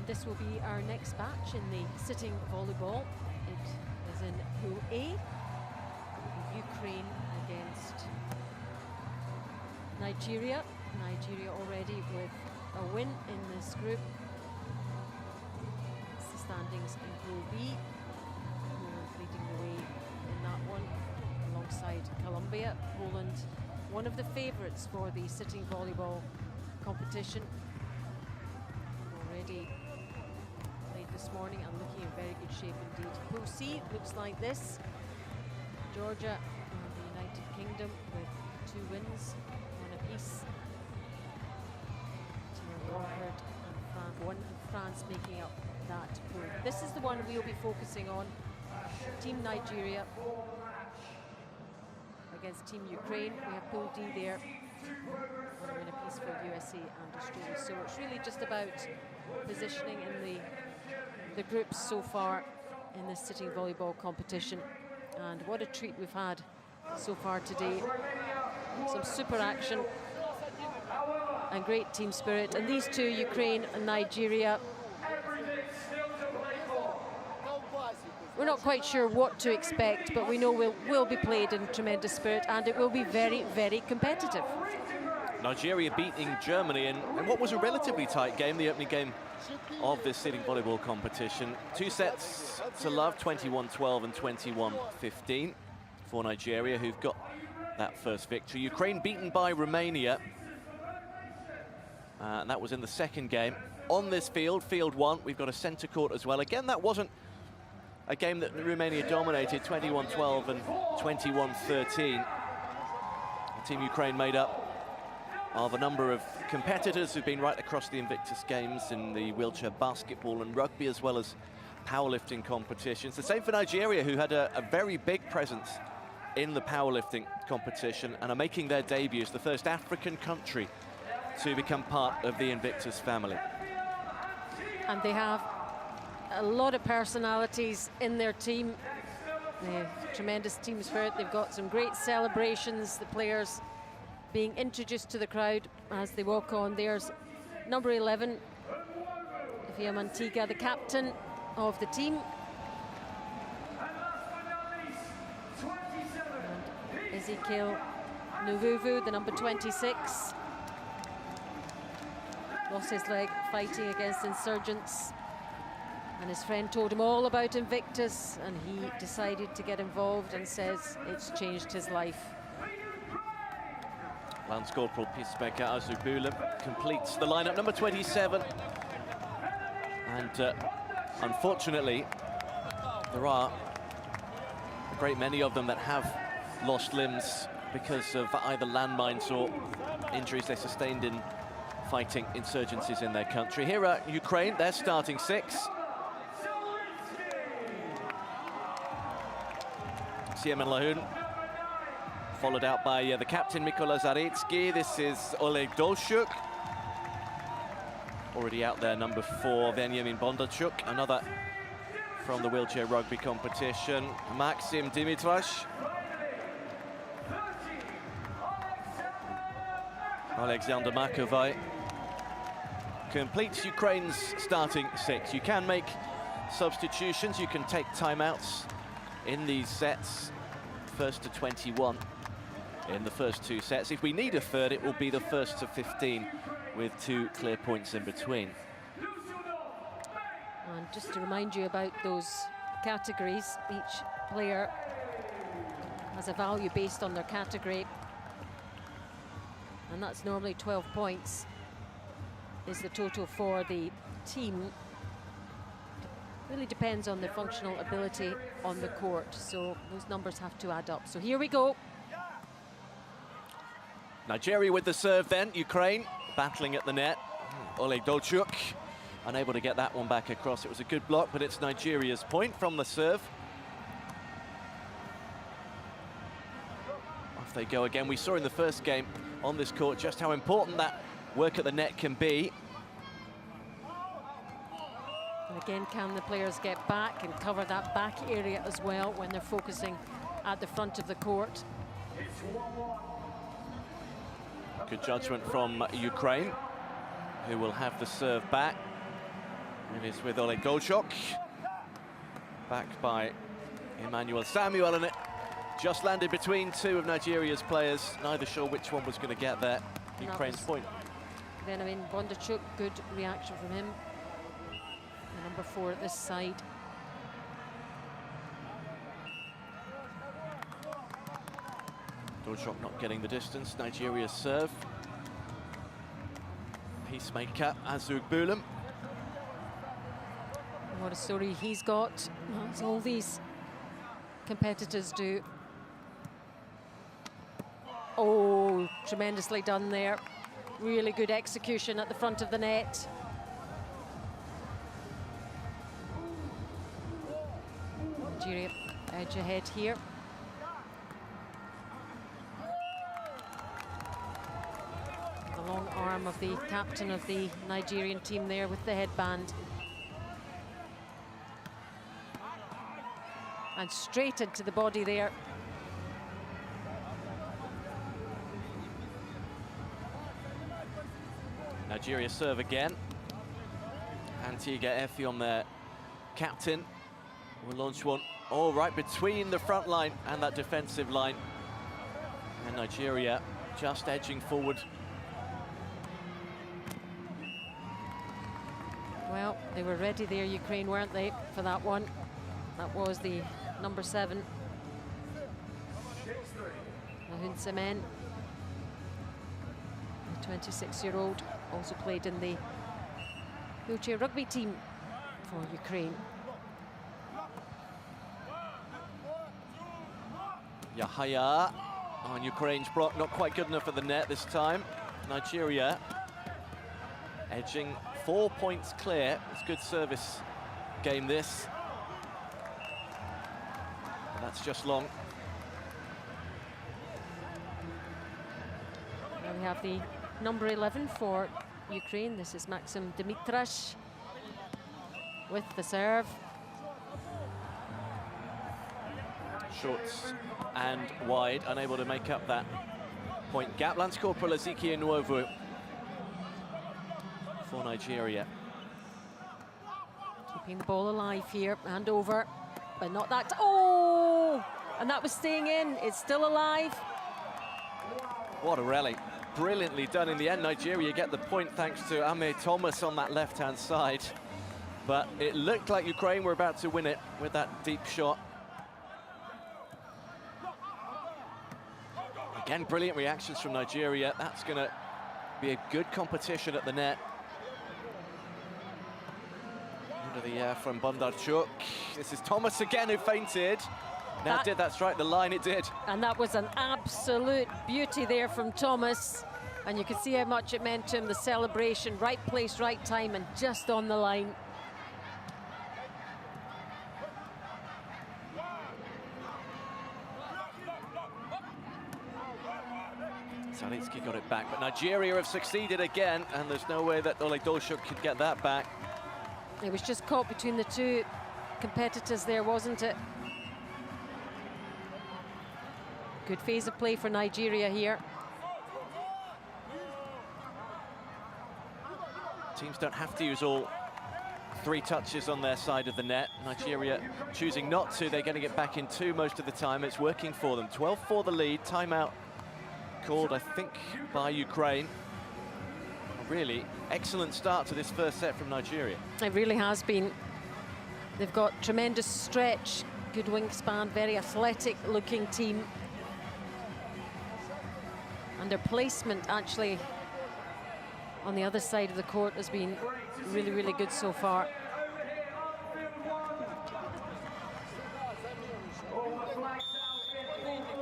And this will be our next match in the sitting volleyball. It is in Pool A, Ukraine against Nigeria. Nigeria already with a win in this group. It's the standings in Pool B, who are leading the way in that one, alongside Colombia. Poland, one of the favourites for the sitting volleyball competition. Already played this morning and looking in very good shape indeed. Pool C looks like this. Georgia and the United Kingdom with 2 wins, 1 apiece. Conquered and one in France making up that pool. This is the one we'll be focusing on. Team Nigeria against Team Ukraine. We have Pool D there. One win apiece for USA and Australia. So it's really just about positioning in the groups so far in this sitting volleyball competition. And what a treat we've had so far today. Some super action and great team spirit. And these two, Ukraine and Nigeria, we're not quite sure what to expect, but we know will be played in tremendous spirit, and it will be very, very competitive. Nigeria beating Germany in what was a relatively tight game, the opening game of this sitting volleyball competition. 2 sets to love, 21-12 and 21-15 for Nigeria, who've got that first victory. Ukraine beaten by Romania. And that was in the second game. On this field, field 1, we've got a centre court as well. Again, that wasn't a game that Romania dominated, 21-12 and 21-13. Team Ukraine made up of a number of competitors who've been right across the Invictus Games in the wheelchair basketball and rugby, as well as powerlifting competitions. The same for Nigeria, who had a very big presence in the powerlifting competition and are making their debut as the first African country to become part of the Invictus family. And they have a lot of personalities in their team. They have tremendous team spirit. They've got some great celebrations. The players being introduced to the crowd as they walk on. There's number 11, Via Mantiga, the captain of the team. And Ezekiel Nuvuvu, the number 26. Lost his leg fighting against insurgents, and his friend told him all about Invictus, and he decided to get involved and says it's changed his life. Lance Corporal Pisbeka Azubula completes the lineup, number 27. And unfortunately, there are a great many of them that have lost limbs because of either landmines or injuries they sustained in fighting insurgencies in their country. Here are Ukraine, their starting 6. Siemen Lahun, followed out by the captain Mikola Zaretsky. This is Oleg Dolshuk. Already out there, number 4, Veniamin Bondarchuk, another from the wheelchair rugby competition. Maxim Dimitrash. Alexander Makovai completes Ukraine's starting 6. You can make substitutions, you can take timeouts in these sets. First to 21 in the first 2 sets. If we need a third, it will be the first to 15 with 2 clear points in between. And just to remind you about those categories, each player has a value based on their category, and that's normally 12 points is the total for the team. Really depends on the functional ability on the court, so those numbers have to add up. So here we go. Nigeria with the serve then, Ukraine battling at the net. Oleg Dolchuk unable to get that one back across. It was a good block, but it's Nigeria's point from the serve. Off they go again. We saw in the first game on this court just how important that work at the net can be. And again, can the players get back and cover that back area as well when they're focusing at the front of the court? Good judgment from Ukraine, who will have the serve back. Service with Ole Dolchok. Backed by Emmanuel Samuel, and it just landed between two of Nigeria's players. Neither sure which one was going to get there. Ukraine's point. Then, I mean, Bondarchuk, good reaction from him. The number 4 at this side. Dolchok not getting the distance. Nigeria's serve. Peacemaker, Azug Bulum. What a story he's got, as all these competitors do. Oh, tremendously done there. Really good execution at the front of the net. Nigeria edge ahead here. The long arm of the captain of the Nigerian team there with the headband. And straight into the body there. Nigeria serve again. Antigua Effiong, their captain, will launch one all right between the front line and that defensive line. And Nigeria just edging forward. Well, they were ready there, Ukraine, weren't they, for that one? That was the number 7. Mahun Semen, the 26-year-old, also played in the wheelchair rugby team for Ukraine. Yahaya on Ukraine's block, not quite good enough for the net this time. Nigeria edging 4 points clear. It's good service game this. And that's just long. Now we have the number 11 for Ukraine. This is Maxim Dimitrash with the serve. Shorts and wide, unable to make up that point gap. Lance Corporal Ezekiel Nwovu for Nigeria. Keeping the ball alive here, and over, but not that. Oh! And that was staying in. It's still alive. What a rally. Brilliantly done in the end. Nigeria get the point thanks to Ame Thomas on that left-hand side. But it looked like Ukraine were about to win it with that deep shot. Again, brilliant reactions from Nigeria. That's going to be a good competition at the net. Under the air from Bondarchuk. This is Thomas again who fainted. Now did that strike the line? It did. And that was an absolute beauty there from Thomas. And you can see how much it meant to him, the celebration, right place, right time, and just on the line. Salitsky got it back, but Nigeria have succeeded again, and there's no way that Ole Dolchuk could get that back. It was just caught between the two competitors there, wasn't it? Good phase of play for Nigeria here. Teams don't have to use all 3 touches on their side of the net. Nigeria choosing not to. They're getting it back in 2 most of the time. It's working for them. 12 for the lead. Timeout called, I think, by Ukraine. A really excellent start to this first set from Nigeria. It really has been. They've got tremendous stretch, good wingspan, very athletic looking team. And their placement actually on the other side of the court has been really, really good so far.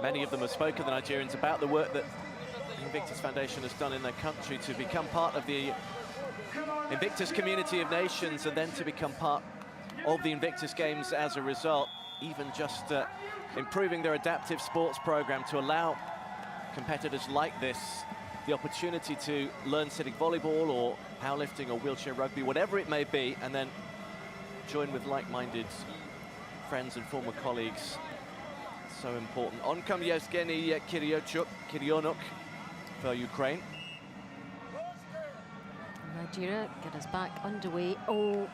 Many of them have spoken, the Nigerians, about the work that the Invictus Foundation has done in their country to become part of the Invictus community of nations and then to become part of the Invictus Games as a result. Even just improving their adaptive sports program to allow competitors like this the opportunity to learn sitting volleyball or powerlifting or wheelchair rugby, whatever it may be, and then join with like-minded friends and former colleagues. So important. On comes Yevgeny Kirionok for Ukraine. Nigeria get us back underway. Oh,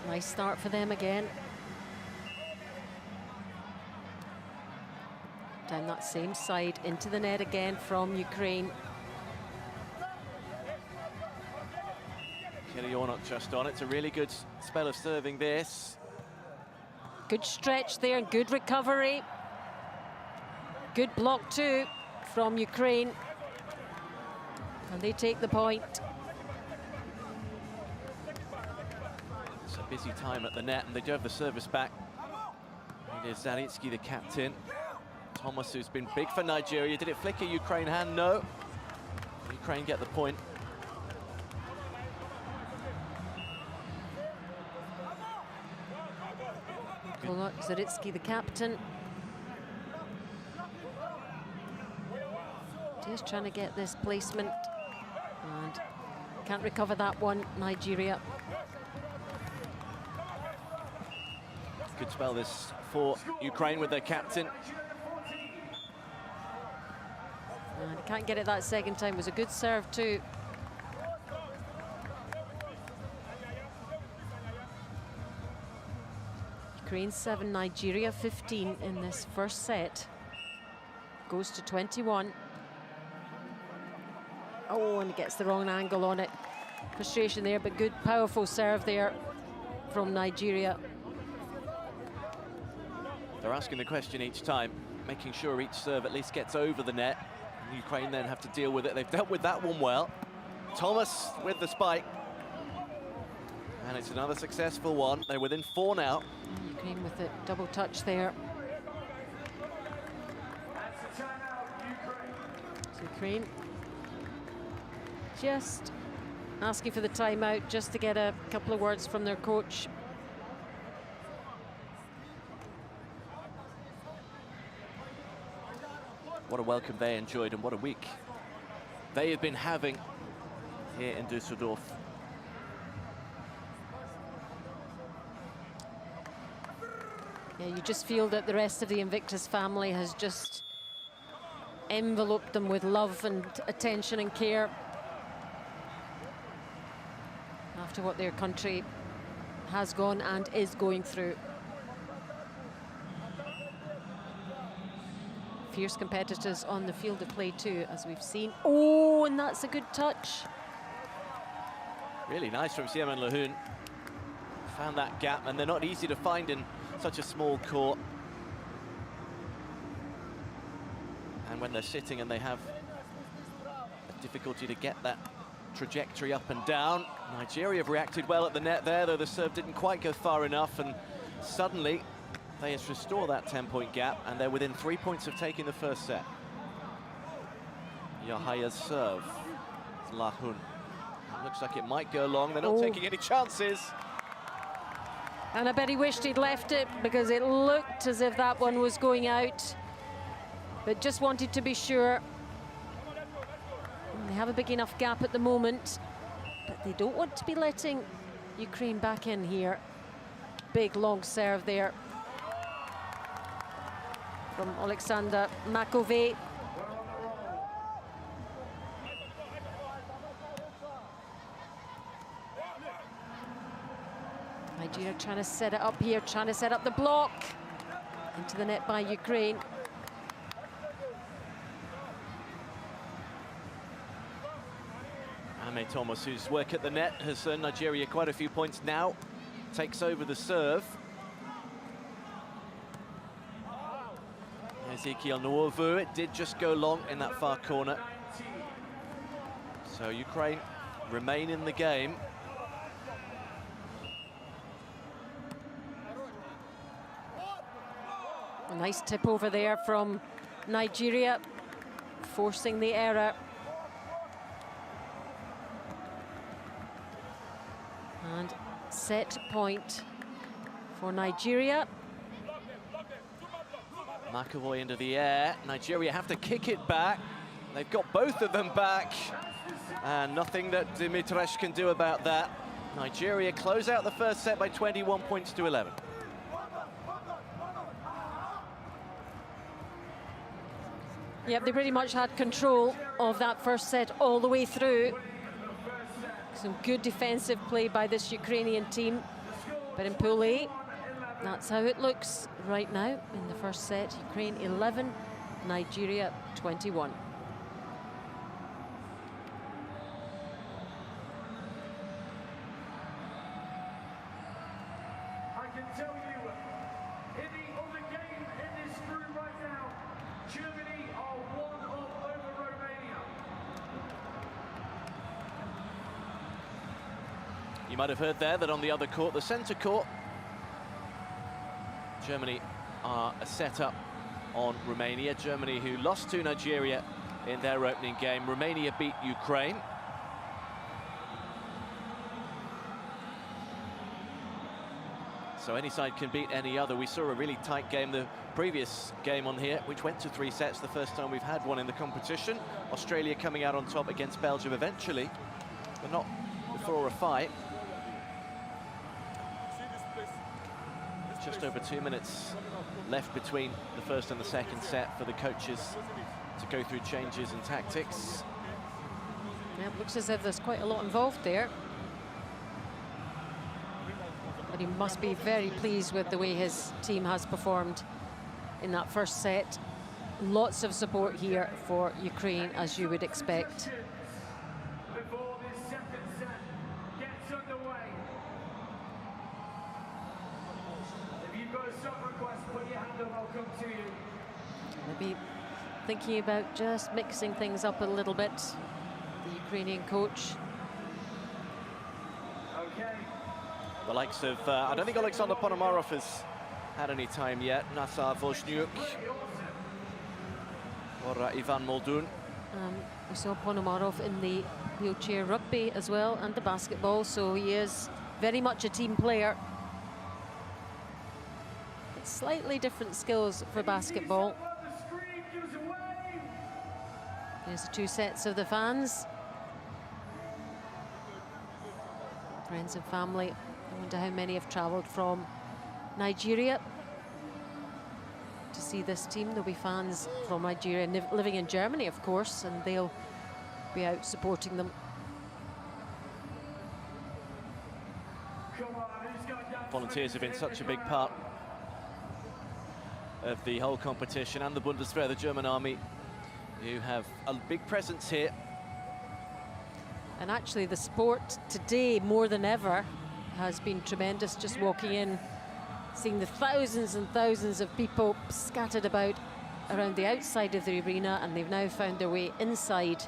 Nice start for them again. Down that same side, into the net again from Ukraine. Kirionok just on. It's a really good spell of serving this. Good stretch there and good recovery. Good block too from Ukraine. And they take the point. It's a busy time at the net, and they do have the service back. It is Zalitsky, the captain. Thomas, who's been big for Nigeria. Did it flick a Ukraine hand? No. Ukraine get the point. Zaritsky, the captain. Just trying to get this placement. And can't recover that one, Nigeria. Good spell this for Ukraine with their captain. And can't get it that second time. It was a good serve too. Ukraine 7, Nigeria 15 in this first set. Goes to 21. Oh, and he gets the wrong angle on it. Frustration there, but good, powerful serve there from Nigeria. They're asking the question each time, making sure each serve at least gets over the net. And Ukraine then have to deal with it. They've dealt with that one well. Thomas with the spike. And it's another successful one. They're within 4 now. Ukraine with the double touch there. So Ukraine just asking for the timeout just to get a couple of words from their coach. What a welcome they enjoyed, and what a week they have been having here in Düsseldorf. Yeah, you just feel that the rest of the Invictus family has just enveloped them with love and attention and care after what their country has gone and is going through. Fierce competitors on the field of play too, as we've seen. Oh, and that's a good touch. Really nice from Siemen Lahun. Found that gap, and they're not easy to find in such a small court. And when they're sitting and they have a difficulty to get that trajectory up and down. Nigeria have reacted well at the net there, though the serve didn't quite go far enough, and suddenly they just restore that 10-point gap, and they're within 3 points of taking the first set. Yahaya's serve. It's Lahun. Looks like it might go long. They're not taking any chances. And I bet he wished he'd left it, because it looked as if that one was going out, but just wanted to be sure. And they have a big enough gap at the moment, but they don't want to be letting Ukraine back in here. Big long serve there from Alexander Makovey. Nigeria trying to set it up here, trying to set up the block. Into the net by Ukraine. Ame Thomas, whose work at the net has earned Nigeria quite a few points now, takes over the serve. Ezekiel Nwovu, it did just go long in that far corner. So Ukraine remain in the game. A nice tip over there from Nigeria, forcing the error. And set point for Nigeria. McAvoy into the air. Nigeria have to kick it back. They've got both of them back. And nothing that Dimitrish can do about that. Nigeria close out the first set by 21 points to 11. Yep, they pretty much had control of that first set all the way through. Some good defensive play by this Ukrainian team. But in Pool A, that's how it looks right now in the first set. Ukraine 11, Nigeria 21. I can tell you, in the other game in this group right now, Germany are 1-up over Romania. You might have heard there that on the other court, the centre court, Germany are a set-up on Romania. Germany, who lost to Nigeria in their opening game. Romania beat Ukraine. So any side can beat any other. We saw a really tight game the previous game on here, which went to 3 sets, the first time we've had one in the competition. Australia coming out on top against Belgium eventually, but not before a fight. Just over 2 minutes left between the first and the second set for the coaches to go through changes and tactics. Yeah, it looks as if there's quite a lot involved there. But he must be very pleased with the way his team has performed in that first set. Lots of support here for Ukraine, as you would expect. Before this second set gets underway. If you've got a sub request, put your hand up, I'll come to you. Maybe thinking about just mixing things up a little bit, the Ukrainian coach. Okay. The likes of, I don't think Alexander Ponomarov has had any time yet. Nazar Vozhnyuk or Ivan Moldun. We saw Ponomarov in the wheelchair rugby as well, and the basketball, so he is very much a team player. But slightly different skills for basketball. There's the 2 sets of the fans. Friends and family. I wonder how many have travelled from Nigeria to see this team. There'll be fans from Nigeria living in Germany, of course, and they'll be out supporting them. Volunteers have been such a big part of the whole competition, and the Bundeswehr, the German army, who have a big presence here. And actually the sport today, more than ever, has been tremendous. Just walking in, seeing the thousands and thousands of people scattered about around the outside of the arena, and they've now found their way inside.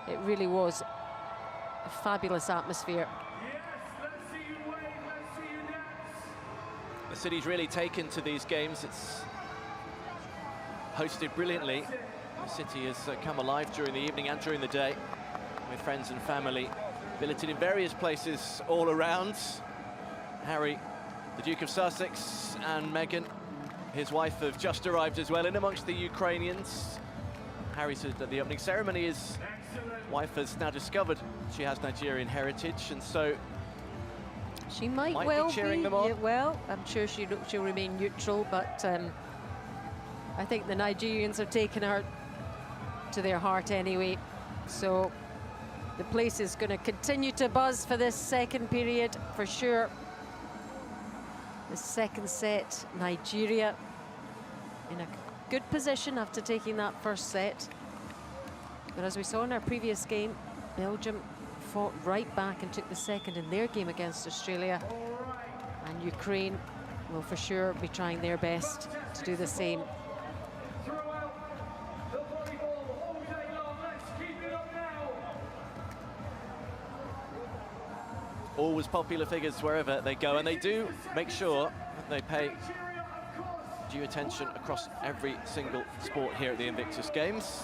It really was a fabulous atmosphere. Yes, let's see you wave, let's see you dance. The city's really taken to these games. It's hosted brilliantly. The city has come alive during the evening and during the day with friends and family billeted in various places all around. Harry, the Duke of Sussex, and Meghan, his wife, have just arrived as well in amongst the Ukrainians. Harry said at the opening ceremony his wife has now discovered she has Nigerian heritage, and so She might be well cheering be, them on. yeah, well, I'm sure she'll remain neutral, but I think the Nigerians have taken her to their heart anyway. So the place is going to continue to buzz for this second period, for sure. The second set, Nigeria in a good position after taking that first set. But as we saw in our previous game, Belgium fought right back and took the second in their game against Australia. And Ukraine will for sure be trying their best to do the same. Throughout the volleyball all day long, let's keep it up now. always popular figures wherever they go, and they do make sure that they pay due attention across every single sport here at the Invictus Games.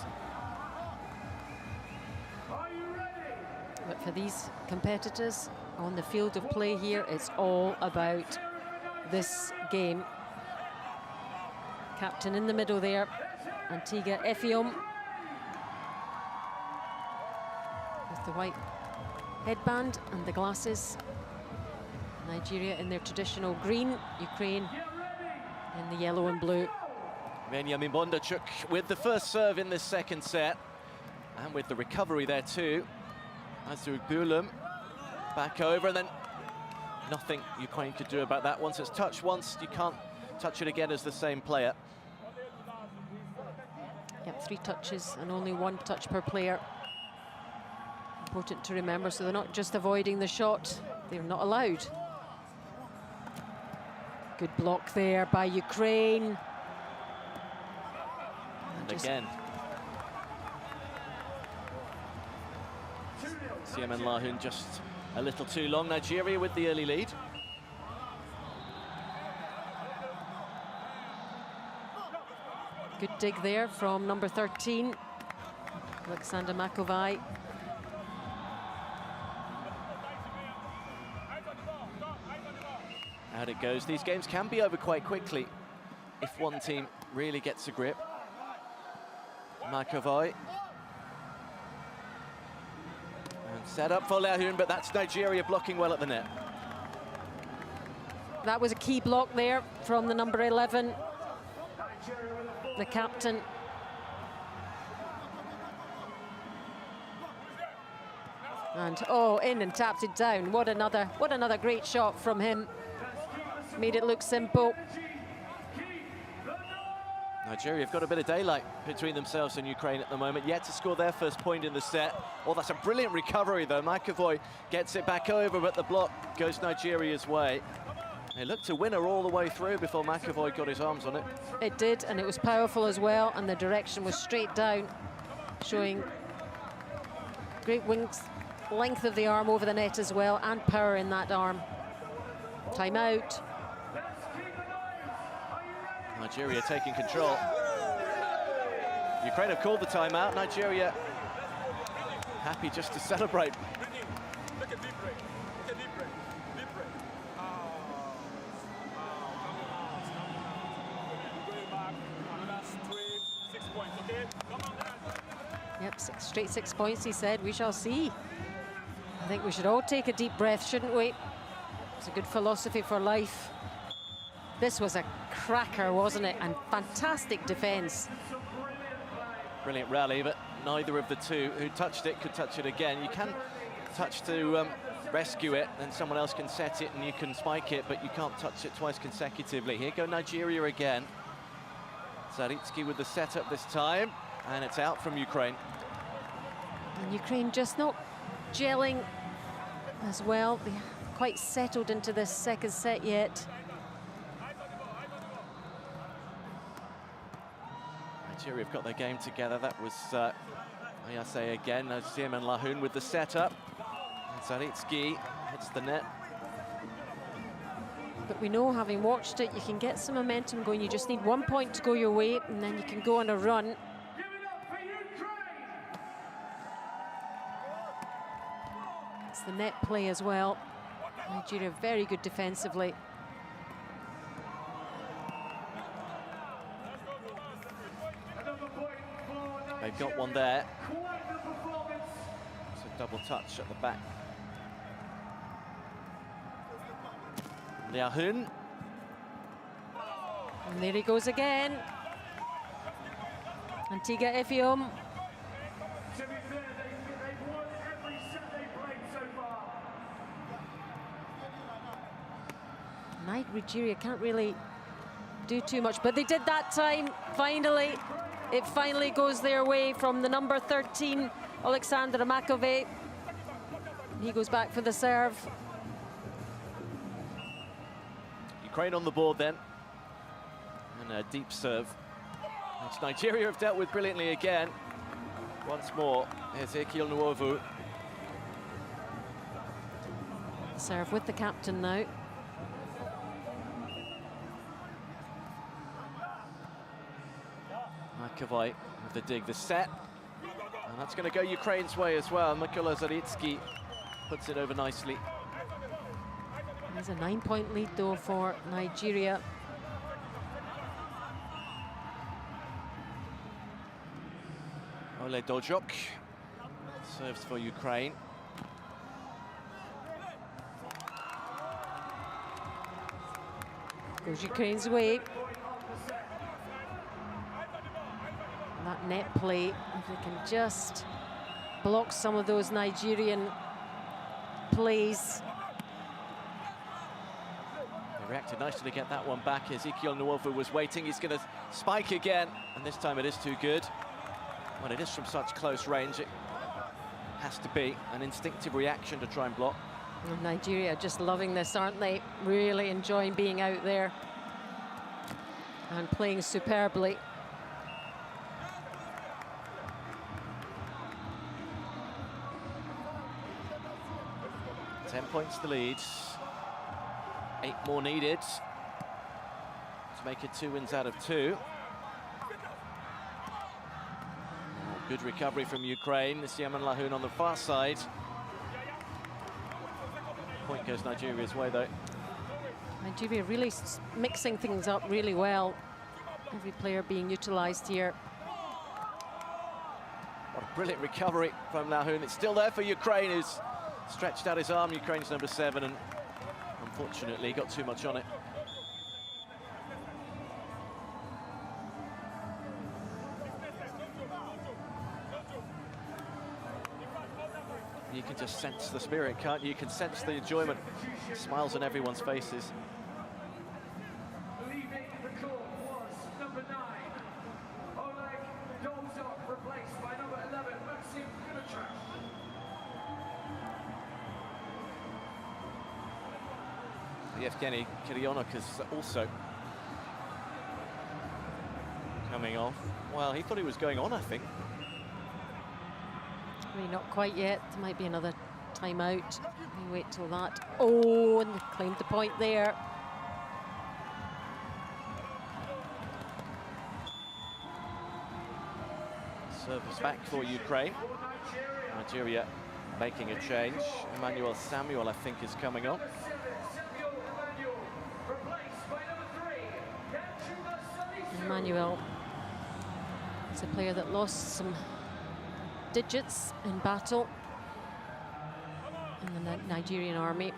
But for these competitors on the field of play here, it's all about this game. Captain in the middle there, Antigua Effiong, with the white headband and the glasses. Nigeria in their traditional green, Ukraine in the yellow and blue. Benjamin Bondarchuk with the first serve in this second set, and with the recovery there too. Azur Gulum back over, and then nothing Ukraine could do about that. Once it's touched once, you can't touch it again as the same player. Yep, 3 touches and only 1 touch per player. Important to remember, so they're not just avoiding the shot, they're not allowed. Good block there by Ukraine. And again. Siemen Lahun just a little too long. Nigeria with the early lead. Good dig there from number 13, Alexander Makovai. Out it goes. These games can be over quite quickly if one team really gets a grip. Makovai. And set up for Lahun, but that's Nigeria blocking well at the net. That was a key block there from the number 11, the captain. And oh, in and tapped it down. What another great shot from him. Made it look simple. Nigeria have got a bit of daylight between themselves and Ukraine at the moment, yet to score their first point in the set. Oh, that's a brilliant recovery though. Makovai gets it back over, but the block goes Nigeria's way. They looked to win her all the way through before Makovai got his arms on it. It did, and it was powerful as well, and the direction was straight down, showing great wings, length of the arm over the net as well, and power in that arm. Time out. Nigeria taking control. Ukraine have called the timeout. Nigeria happy just to celebrate. Yep, straight 6 points, he said. We shall see. I think we should all take a deep breath, shouldn't we? It's a good philosophy for life. This was a cracker, wasn't it? And fantastic defence. Brilliant rally, but neither of the two who touched it could touch it again. You can touch to rescue it, and someone else can set it and you can spike it, but you can't touch it twice consecutively. Here go Nigeria again. Zaritsky with the setup this time, and it's out from Ukraine. And Ukraine just not gelling as well. They haven't quite settled into this second set yet. Nigeria have got their game together. That was, I say again, Siemen Lahun with the setup. Zaritsky hits the net. But we know, having watched it, you can get some momentum going. You just need 1 point to go your way, and then you can go on a run. It's the net play as well. Nigeria very good defensively. They've got one there. It's a double touch at the back. Lahun. And there he goes again. Antigua Effium. To be fair, they've won every set they played so far. Nigeria can't really do too much, but they did that time, finally. It finally goes their way from the number 13, Alexander Makovai. He goes back for the serve. Ukraine on the board then. And a deep serve, which Nigeria have dealt with brilliantly again. Once more, Ezekiel Nwovu. Serve with the captain now. Makovai with the dig, the set. And that's going to go Ukraine's way as well. Mykola Zaritsky puts it over nicely. There's a 9 point lead though for Nigeria. Ole Dojok serves for Ukraine. Goes Ukraine's way. And that net play, if they can just block some of those Nigerian plays. Reacted nicely to get that one back. Ezekiel Nwofu was waiting. He's going to spike again, and this time it is too good. When it is from such close range, it has to be an instinctive reaction to try and block. And Nigeria just loving this, aren't they? Really enjoying being out there and playing superbly. Points the lead. 8 more needed to make it 2 wins out of 2. Good recovery from Ukraine. This Yemen Lahoun on the far side. Point goes Nigeria's way, though. Nigeria really mixing things up really well. Every player being utilised here. What a brilliant recovery from Lahoun. It's still there for Ukraine, who's stretched out his arm. Ukraine's number 7, and unfortunately got too much on it. You can just sense the spirit, can't you? You can sense the enjoyment. Smiles on everyone's faces. Leaving the court was number 9, Oleg Dolzov, replaced by number 11, Maxim Kulichak. Yevgeny Kirionok is also coming off. Well, he thought he was going on, I think. Maybe not quite yet. There might be another timeout. We wait till that. Oh, and claimed the point there. Service back for Ukraine. Nigeria making a change. Emmanuel Samuel, I think, is coming on. Emmanuel is a player that lost some digits in battle in the Nigerian army.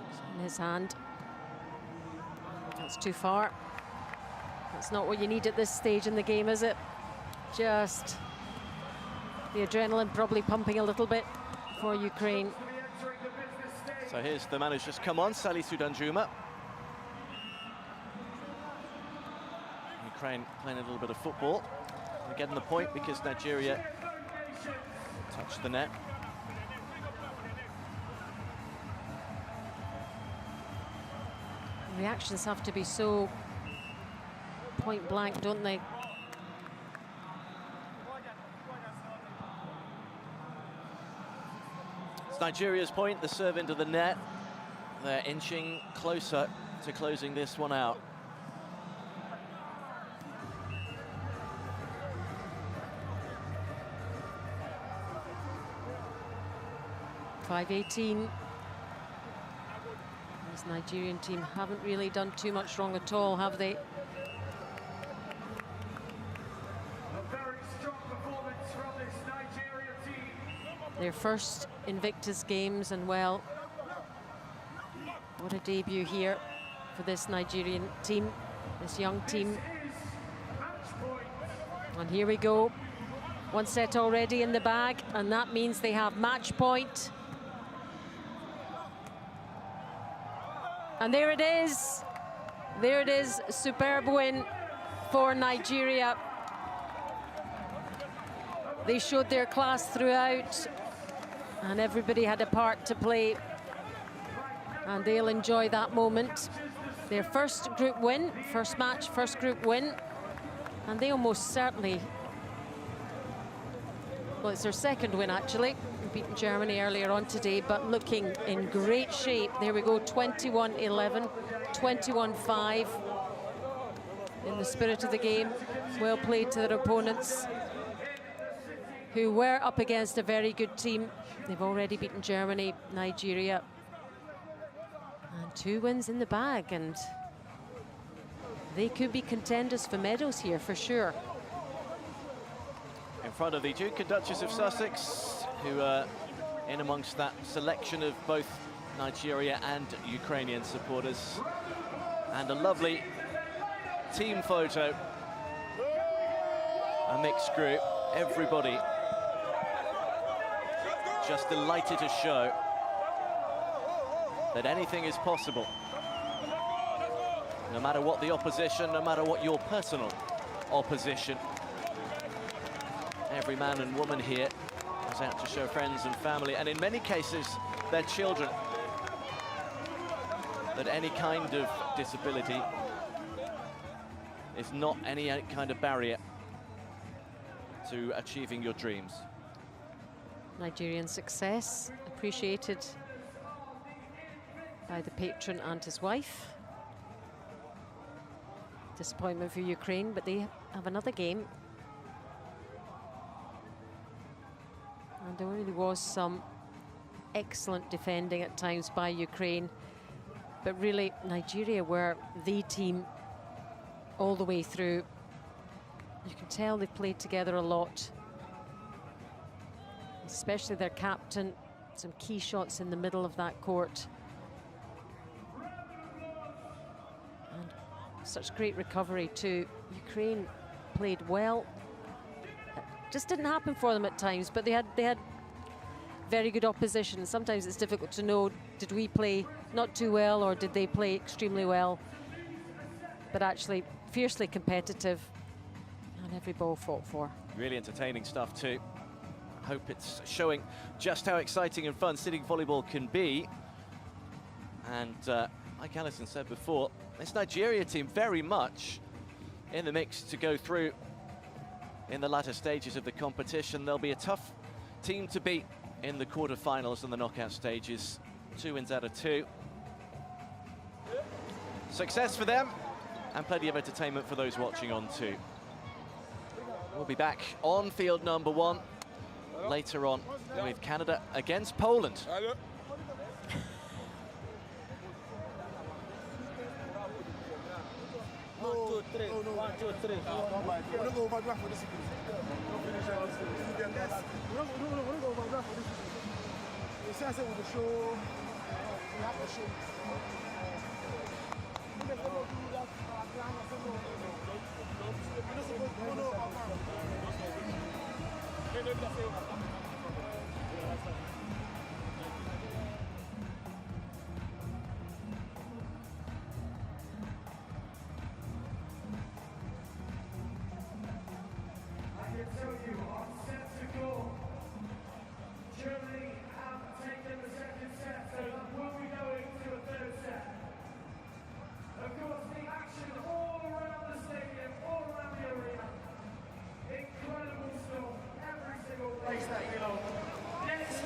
It's in his hand. That's too far. That's not what you need at this stage in the game, is it? Just the adrenaline probably pumping a little bit for Ukraine. So here's the man who's just come on, Salisu Danjuma. Ukraine playing a little bit of football. They're getting the point because Nigeria touched the net. Reactions have to be so point blank, don't they? It's Nigeria's point, the serve into the net. They're inching closer to closing this one out. .518. This Nigerian team haven't really done too much wrong at all, have they? A very strong performance from this Nigeria team. Their first Invictus games, and well, what a debut here for this Nigerian team, this young team. And here we go. One set already in the bag, and that means they have match point. And there it is. There it is, superb win for Nigeria. They showed their class throughout, and everybody had a part to play. And they'll enjoy that moment. Their first group win, first match, first group win. And they almost certainly, well, it's their second win actually. Beaten Germany earlier on today, but looking in great shape. There we go, 21-11, 21-5. In the spirit of the game, well played to their opponents, who were up against a very good team. They've already beaten Germany, Nigeria, and 2 wins in the bag, and they could be contenders for medals here for sure. In front of the Duke and Duchess of Sussex, who are in amongst that selection of both Nigeria and Ukrainian supporters. And a lovely team photo. A mixed group, everybody just delighted to show that anything is possible. No matter what the opposition, no matter what your personal opposition. Every man and woman here is out to show friends and family, and in many cases, their children, that any kind of disability is not any kind of barrier to achieving your dreams. Nigerian success appreciated by the patron and his wife. Disappointment for Ukraine, but they have another game. And there really was some excellent defending at times by Ukraine. But really, Nigeria were the team all the way through. You can tell they've played together a lot. Especially their captain, some key shots in the middle of that court. And such great recovery too. Ukraine played well. It just didn't happen for them at times, but they had very good opposition. Sometimes it's difficult to know, did we play not too well or did they play extremely well? But actually fiercely competitive and every ball fought for. Really entertaining stuff too. I hope it's showing just how exciting and fun sitting volleyball can be. And like Alison said before, this Nigeria team very much in the mix to go through in the latter stages of the competition. They'll be a tough team to beat in the quarterfinals and the knockout stages. 2 wins out of 2. Success for them, and plenty of entertainment for those watching on too. We'll be back on field number 1 later on with Canada against Poland. Germany have taken the second set, so we'll be going to a third set. Of course, the action all around the stadium, all around the arena. Incredible stuff, every single place that you know. Let's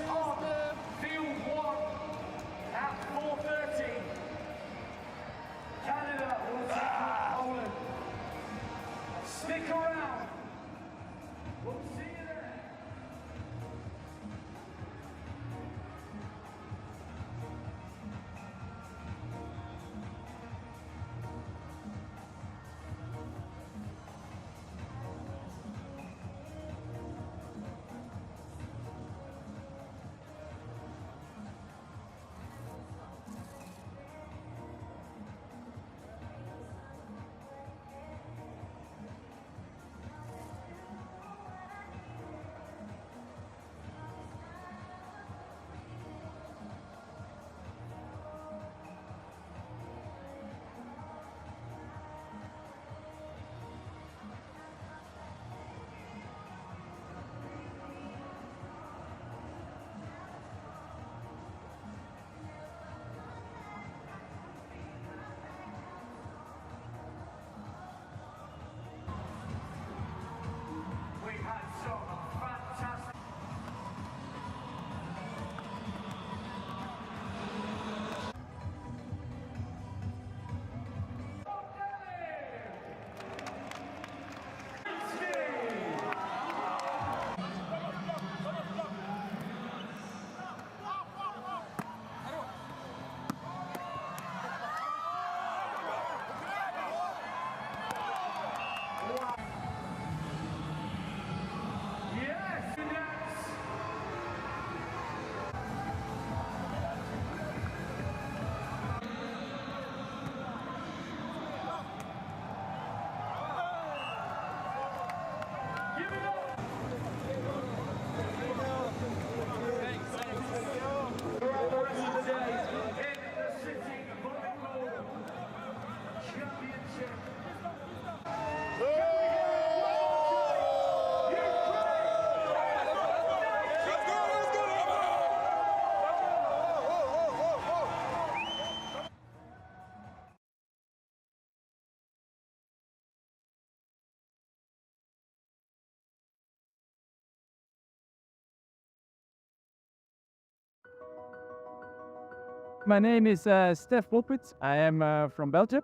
My name is Stef Wolpert. I am from Belgium,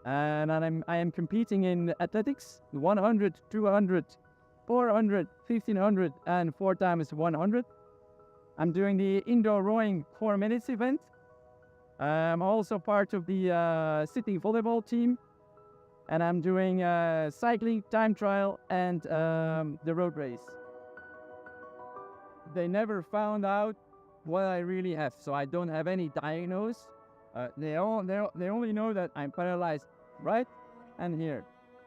and I am competing in athletics, 100, 200, 400, 1500, and 4x100. I'm doing the indoor rowing 4 minutes event. I'm also part of the city volleyball team, and I'm doing cycling, time trial, and the road race. They never found out what I really have, so I don't have any diagnosis. They only know that I'm paralyzed right and here.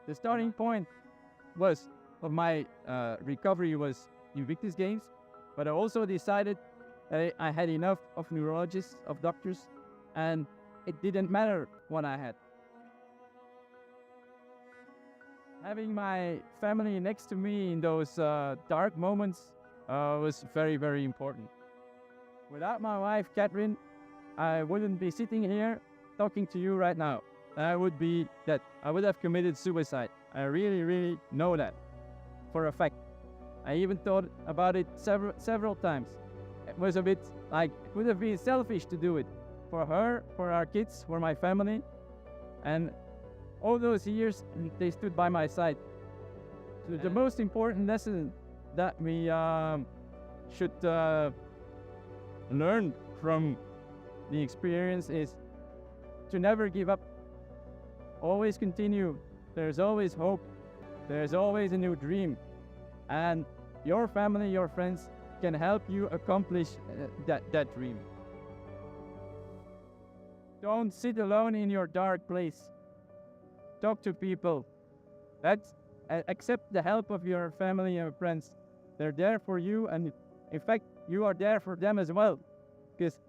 The starting point of my recovery was Invictus games, but I also decided that I had enough of neurologists, of doctors, and it didn't matter what I had. Having my family next to me in those dark moments was very, very important. Without my wife, Catherine, I wouldn't be sitting here talking to you right now. I would be dead. I would have committed suicide. I really, really know that for a fact. I even thought about it several times. It was a bit like, it would have been selfish to do it. For her, for our kids, for my family. And all those years, they stood by my side. So the most important lesson that we should learn from the experience is to never give up. Always continue. There's always hope. There's always a new dream. And your family, your friends can help you accomplish that dream. Don't sit alone in your dark place. Talk to people. Accept the help of your family and friends. They're there for you, and in fact, you are there for them as well. Because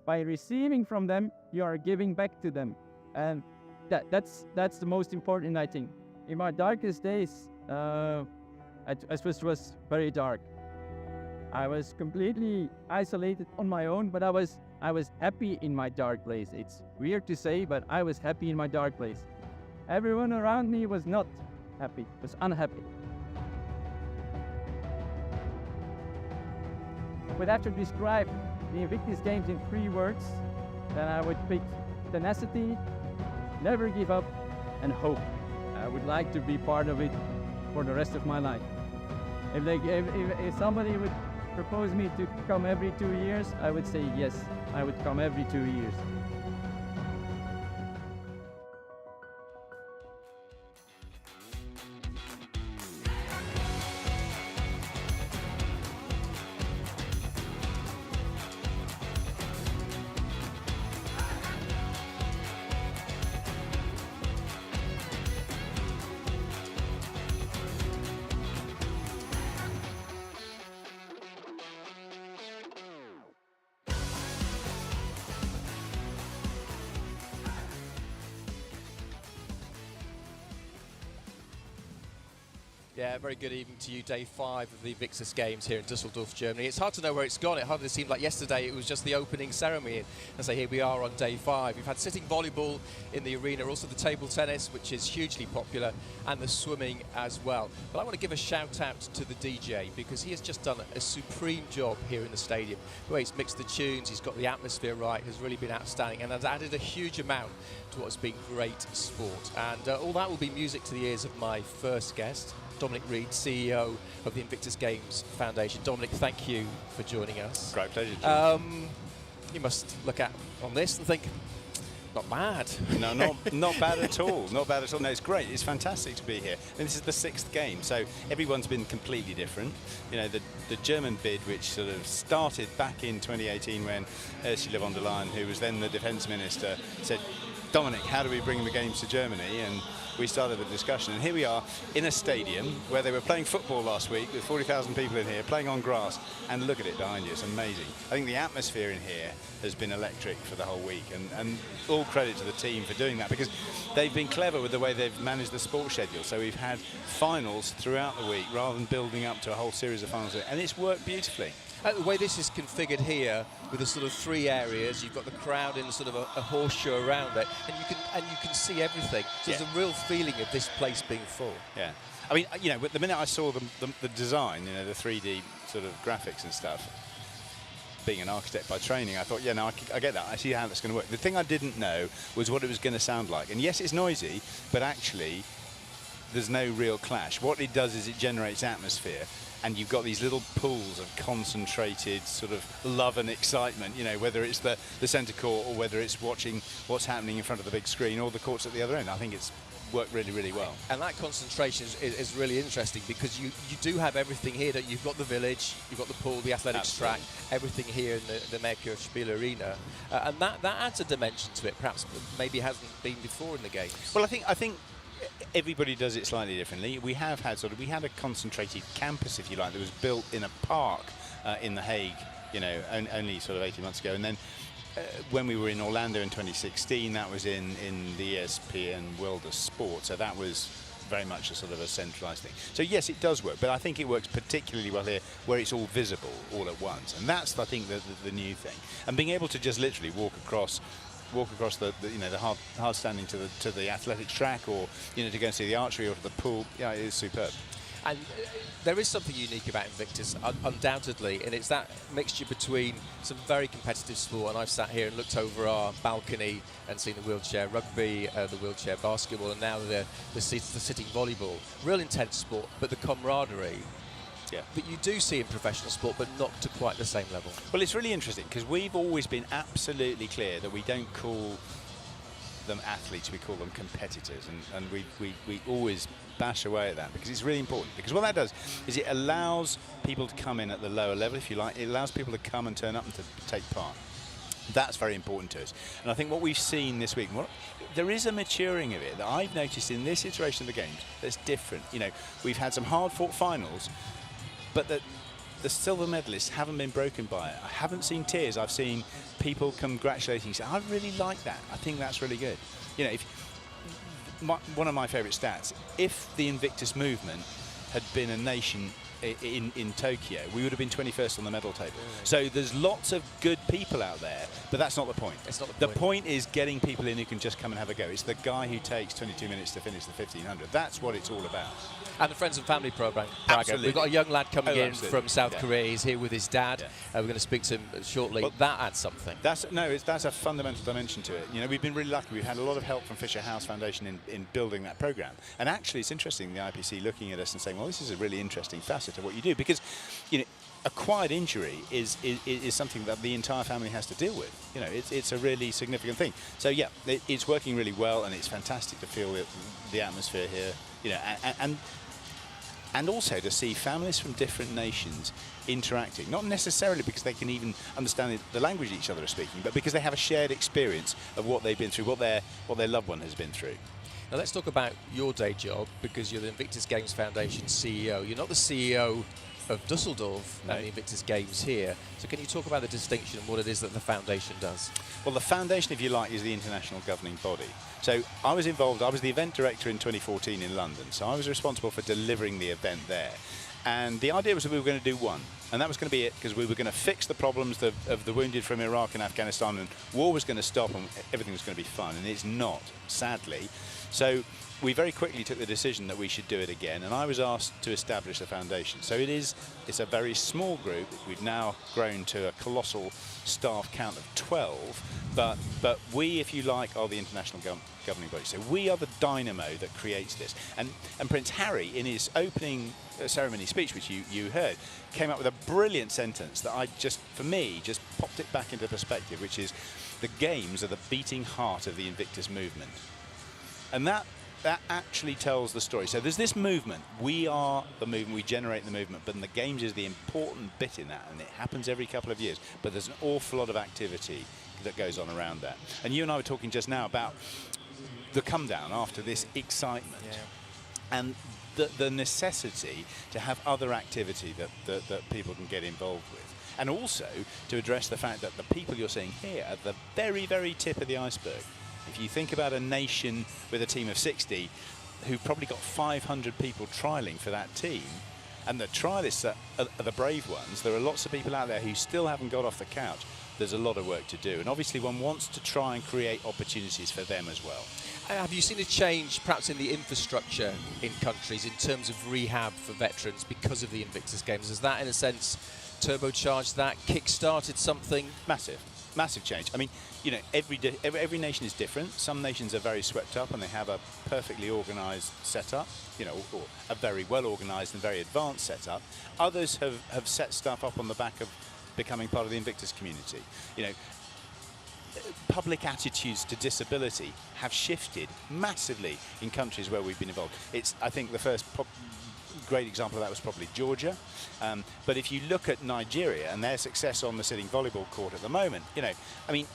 by receiving from them, you are giving back to them. And that's the most important, I think. In my darkest days, it was very dark. I was completely isolated on my own, but I was happy in my dark place. It's weird to say, but I was happy in my dark place. Everyone around me was not happy, was unhappy. If I would have to describe the Invictus Games in 3 words, then I would pick tenacity, never give up, and hope. I would like to be part of it for the rest of my life. If somebody would propose me to come every 2 years, I would say yes, I would come every 2 years. Yeah, very good evening to you. Day 5 of the Invictus Games here in Düsseldorf, Germany. It's hard to know where it's gone. It hardly seemed like yesterday it was just the opening ceremony. And so here we are on day 5. We've had sitting volleyball in the arena, also the table tennis, which is hugely popular, and the swimming as well. But I want to give a shout out to the DJ because he has just done a supreme job here in the stadium. The way he's mixed the tunes, he's got the atmosphere right, has really been outstanding and has added a huge amount to what's been great sport. And all that will be music to the ears of my first guest, Dominic Reed, CEO of the Invictus Games Foundation. Dominic, thank you for joining us. Great pleasure, Jules. You must look at on this and think, not bad. No, not bad at all. Not bad at all. No, it's great. It's fantastic to be here. And this is the 6th game, so everyone's been completely different. You know, the German bid, which sort of started back in 2018 when Ursula von der Leyen, who was then the defence minister, said, Dominic, how do we bring the games to Germany? And we started the discussion, and here we are in a stadium where they were playing football last week with 40,000 people in here playing on grass, and look at it behind you, it's amazing. I think the atmosphere in here has been electric for the whole week, and all credit to the team for doing that, because they've been clever with the way they've managed the sports schedule. So we've had finals throughout the week rather than building up to a whole series of finals, and it's worked beautifully. The way this is configured here, with the sort of 3 areas, you've got the crowd in sort of a horseshoe around it, and you can see everything. So there's a real feeling of this place being full. Yeah, I mean, you know, the minute I saw the design, you know, the 3D sort of graphics and stuff, being an architect by training, I thought, yeah, no, I get that. I see how that's going to work. The thing I didn't know was what it was going to sound like. And yes, it's noisy, but actually there's no real clash. What it does is it generates atmosphere, and you've got these little pools of concentrated sort of love and excitement, you know, whether it's the centre court or whether it's watching what's happening in front of the big screen or the courts at the other end. I think it's worked really, really well. And that concentration is really interesting, because you do have everything here. That you've got the village, you've got the pool, the athletics track, everything here in the Merker Spiel-Arena, and that adds a dimension to it, perhaps maybe hasn't been before in the games. Well, I think everybody does it slightly differently. We have had we had a concentrated campus, if you like, that was built in a park in The Hague, you know, only sort of 18 months ago, and then when we were in Orlando in 2016, that was in the ESPN World of Sport, so that was very much a sort of a centralised thing. So yes, it does work, but I think it works particularly well here, where it's all visible all at once, and that's, I think, the new thing. And being able to just literally walk across the you know, the hard standing to the athletics track, or you know, to go and see the archery or to the pool, yeah, it is superb. And there is something unique about Invictus, undoubtedly, and it's that mixture between some very competitive sport, and I've sat here and looked over our balcony and seen the wheelchair rugby, the wheelchair basketball, and now the sitting volleyball. Real intense sport, but the camaraderie that you do see in professional sport, but not to quite the same level. Well, it's really interesting, because we've always been absolutely clear that we don't call them athletes, we call them competitors, and we always bash away at that, because it's really important, because what that does is it allows people to come in at the lower level, if you like. It allows people to come and turn up and to take part. That's very important to us, and I think what we've seen this week, there is a maturing of it that I've noticed in this iteration of the games that's different. You know, we've had some hard-fought finals, but the silver medalists haven't been broken by it. I haven't seen tears. I've seen people congratulating, saying, I really like that. I think that's really good. You know, one of my favourite stats, if the Invictus movement had been a nation in Tokyo, we would have been 21st on the medal table. So there's lots of good people out there, but that's not the point. It's not the point is getting people in who can just come and have a go. It's the guy who takes 22 minutes to finish the 1500. That's what it's all about. And the Friends and Family programme. Absolutely. We've got a young lad coming in absolutely. from South Korea. He's here with his dad. We're going to speak to him shortly. Well, that adds something. That's a fundamental dimension to it. You know, we've been really lucky. We've had a lot of help from Fisher House Foundation in building that programme. And actually, it's interesting, the IPC looking at us and saying, well, this is a really interesting facet of what you do, because, you know, acquired injury is something that the entire family has to deal with. You know, it's a really significant thing. So yeah, it's working really well, and it's fantastic to feel the atmosphere here. You know, and also to see families from different nations interacting, not necessarily because they can even understand the language each other are speaking, but because they have a shared experience of what they've been through, what their loved one has been through. Now let's talk about your day job, because you're the Invictus Games Foundation CEO. You're not the CEO of Dusseldorf and the Invictus Games here. So can you talk about the distinction and what it is that the foundation does? Well, the foundation, if you like, is the international governing body. So I was involved, I was the event director in 2014 in London, so I was responsible for delivering the event there. And the idea was that we were going to do one, and that was going to be it, because we were going to fix the problems of the wounded from Iraq and Afghanistan, and war was going to stop and everything was going to be fun, and it's not, sadly. So we very quickly took the decision that we should do it again, and I was asked to establish a foundation. So it's a very small group. We've now grown to a colossal staff count of 12, but we, if you like, are the international governing body. So we are the dynamo that creates this. And Prince Harry, in his opening ceremony speech, which you heard, came up with a brilliant sentence that for me, just popped it back into perspective, which is, the games are the beating heart of the Invictus movement. And that actually tells the story. So there's this movement. We are the movement. We generate the movement. But the games is the important bit in that, and it happens every couple of years. But there's an awful lot of activity that goes on around that. And you and I were talking just now about the come down after this excitement, and the necessity to have other activity that people can get involved with, and also to address the fact that the people you're seeing here are the very, very tip of the iceberg. If you think about a nation with a team of 60 who've probably got 500 people trialling for that team, and the trialists are the brave ones, there are lots of people out there who still haven't got off the couch. There's a lot of work to do, and obviously one wants to try and create opportunities for them as well. Have you seen a change perhaps in the infrastructure in countries in terms of rehab for veterans because of the Invictus Games? Has that in a sense turbocharged that, kick-started something? Massive change. I mean, you know, every nation is different. Some nations are very swept up and they have a perfectly organised setup, you know, or a very well organised and very advanced setup. Others have set stuff up on the back of becoming part of the Invictus community. You know, public attitudes to disability have shifted massively in countries where we've been involved. I think the first great example of that was probably Georgia. But if you look at Nigeria and their success on the sitting volleyball court at the moment, you know, I mean,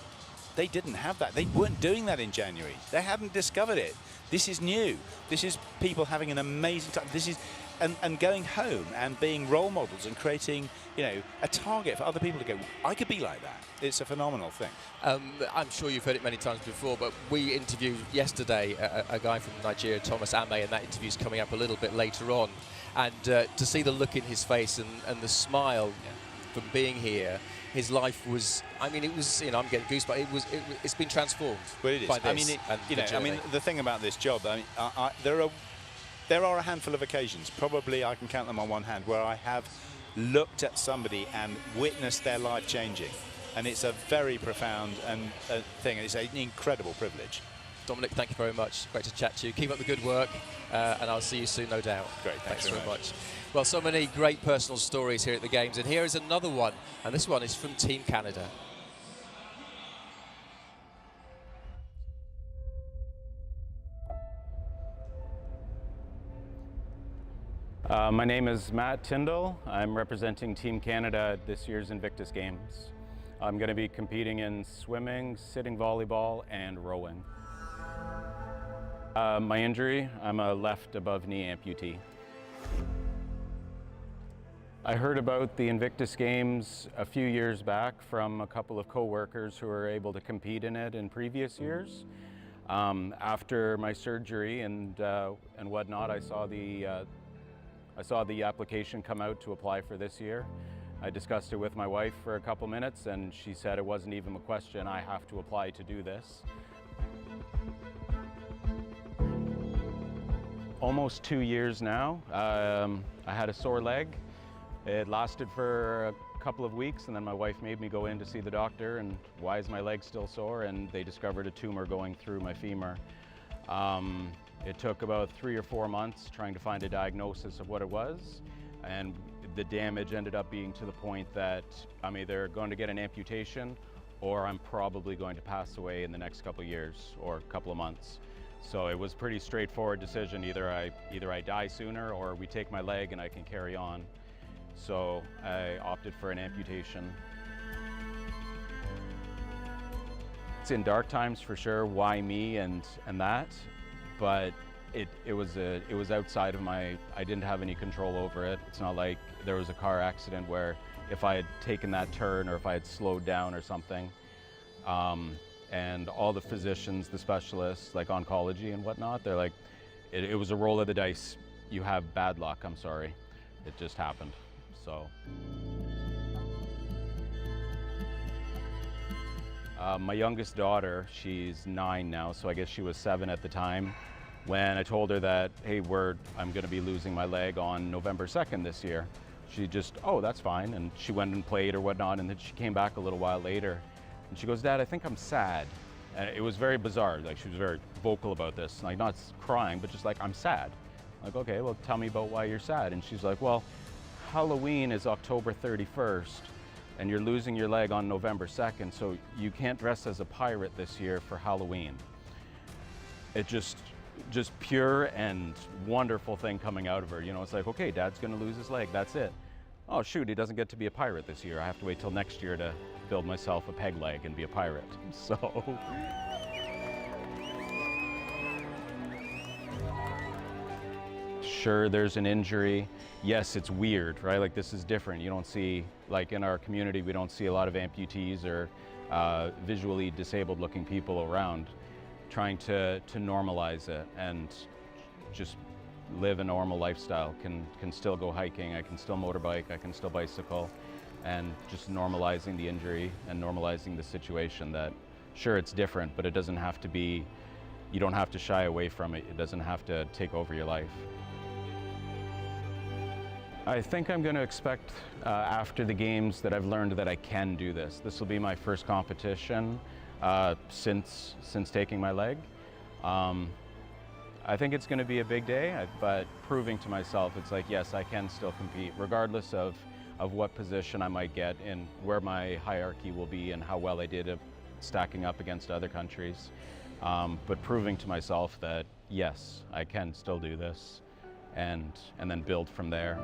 they didn't have that. They weren't doing that in January. They hadn't discovered it. This is new. This is people having an amazing time. This is, and going home and being role models and creating, you know, a target for other people to go, I could be like that. It's a phenomenal thing. I'm sure you've heard it many times before, but we interviewed yesterday a guy from Nigeria, Thomas Ame, and that interview's coming up a little bit later on. And to see the look in his face and the smile from being here, his life was, I mean, it was, you know, I'm getting goosebumps. It's been transformed. Well, it is. By this, I mean, I mean, the thing about this job, I mean, there are a handful of occasions, probably I can count them on one hand, where I have looked at somebody and witnessed their life changing. And it's a very profound thing, and it's an incredible privilege. Dominic, thank you very much. Great to chat to you. Keep up the good work, and I'll see you soon, no doubt. Great, thanks very very much. Well, so many great personal stories here at the Games, and here is another one, and this one is from Team Canada. My name is Matt Tindall. I'm representing Team Canada at this year's Invictus Games. I'm going to be competing in swimming, sitting volleyball, and rowing. My injury, I'm a left above knee amputee. I heard about the Invictus Games a few years back from a couple of co-workers who were able to compete in it in previous years. After my surgery and whatnot, I saw the application come out to apply for this year. I discussed it with my wife for a couple minutes, and she said it wasn't even a question. I have to apply to do this. Almost 2 years now. I had a sore leg. It lasted for a couple of weeks, and then my wife made me go in to see the doctor, and why is my leg still sore? And they discovered a tumor going through my femur. It took about 3 or 4 months trying to find a diagnosis of what it was, and the damage ended up being to the point that I'm either going to get an amputation or I'm probably going to pass away in the next couple of years or a couple of months. So it was a pretty straightforward decision. Either I die sooner or we take my leg and I can carry on. So I opted for an amputation. It's in dark times for sure, why me and that, but it was outside of I didn't have any control over it. It's not like there was a car accident where if I had taken that turn or if I had slowed down or something. And all the physicians, the specialists, like oncology and whatnot, they're like, it was a roll of the dice. You have bad luck, I'm sorry. It just happened, so. My youngest daughter, she's 9 now, so I guess she was 7 at the time, when I told her that, hey, I'm gonna be losing my leg on November 2nd this year. She just, oh, that's fine, and she went and played or whatnot, and then she came back a little while later, and she goes, Dad, I think I'm sad. And it was very bizarre, like she was very vocal about this, like not crying, but just like, I'm sad. Like, okay, well, tell me about why you're sad. And she's like, well, Halloween is October 31st, and you're losing your leg on November 2nd, so you can't dress as a pirate this year for Halloween. It just pure and wonderful thing coming out of her. You know, it's like, okay, Dad's gonna lose his leg, that's it. Oh shoot, he doesn't get to be a pirate this year. I have to wait till next year to build myself a peg leg and be a pirate. So. Sure, there's an injury. Yes, it's weird, right? Like this is different. You don't see, like in our community, we don't see a lot of amputees or visually disabled looking people around. Trying to normalize it and just live a normal lifestyle. Can still go hiking, I can still motorbike, I can still bicycle, and just normalizing the injury and normalizing the situation that, sure, it's different, but it doesn't have to be, you don't have to shy away from it. It doesn't have to take over your life. I think I'm going to expect after the games that I've learned that I can do this. This will be my first competition since taking my leg. I think it's going to be a big day, but proving to myself, it's like, yes, I can still compete, regardless of what position I might get and where my hierarchy will be and how well I did at stacking up against other countries. But proving to myself that, yes, I can still do this, and then build from there.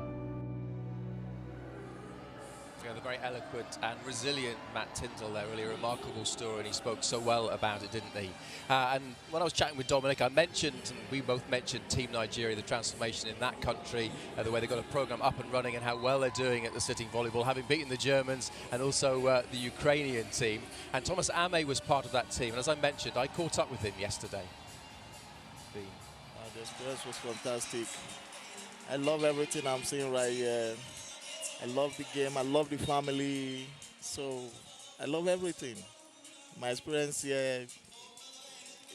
Yeah, the very eloquent and resilient Matt Tindall there, really a remarkable story, and he spoke so well about it, didn't he? And when I was chatting with Dominic, I mentioned, and we both mentioned Team Nigeria, the transformation in that country, the way they got a program up and running and how well they're doing at the sitting volleyball, having beaten the Germans and also the Ukrainian team. And Thomas Ame was part of that team, and as I mentioned, I caught up with him yesterday. The experience was fantastic. I love everything I'm seeing right here. I love the game, I love the family, so I love everything. My experience here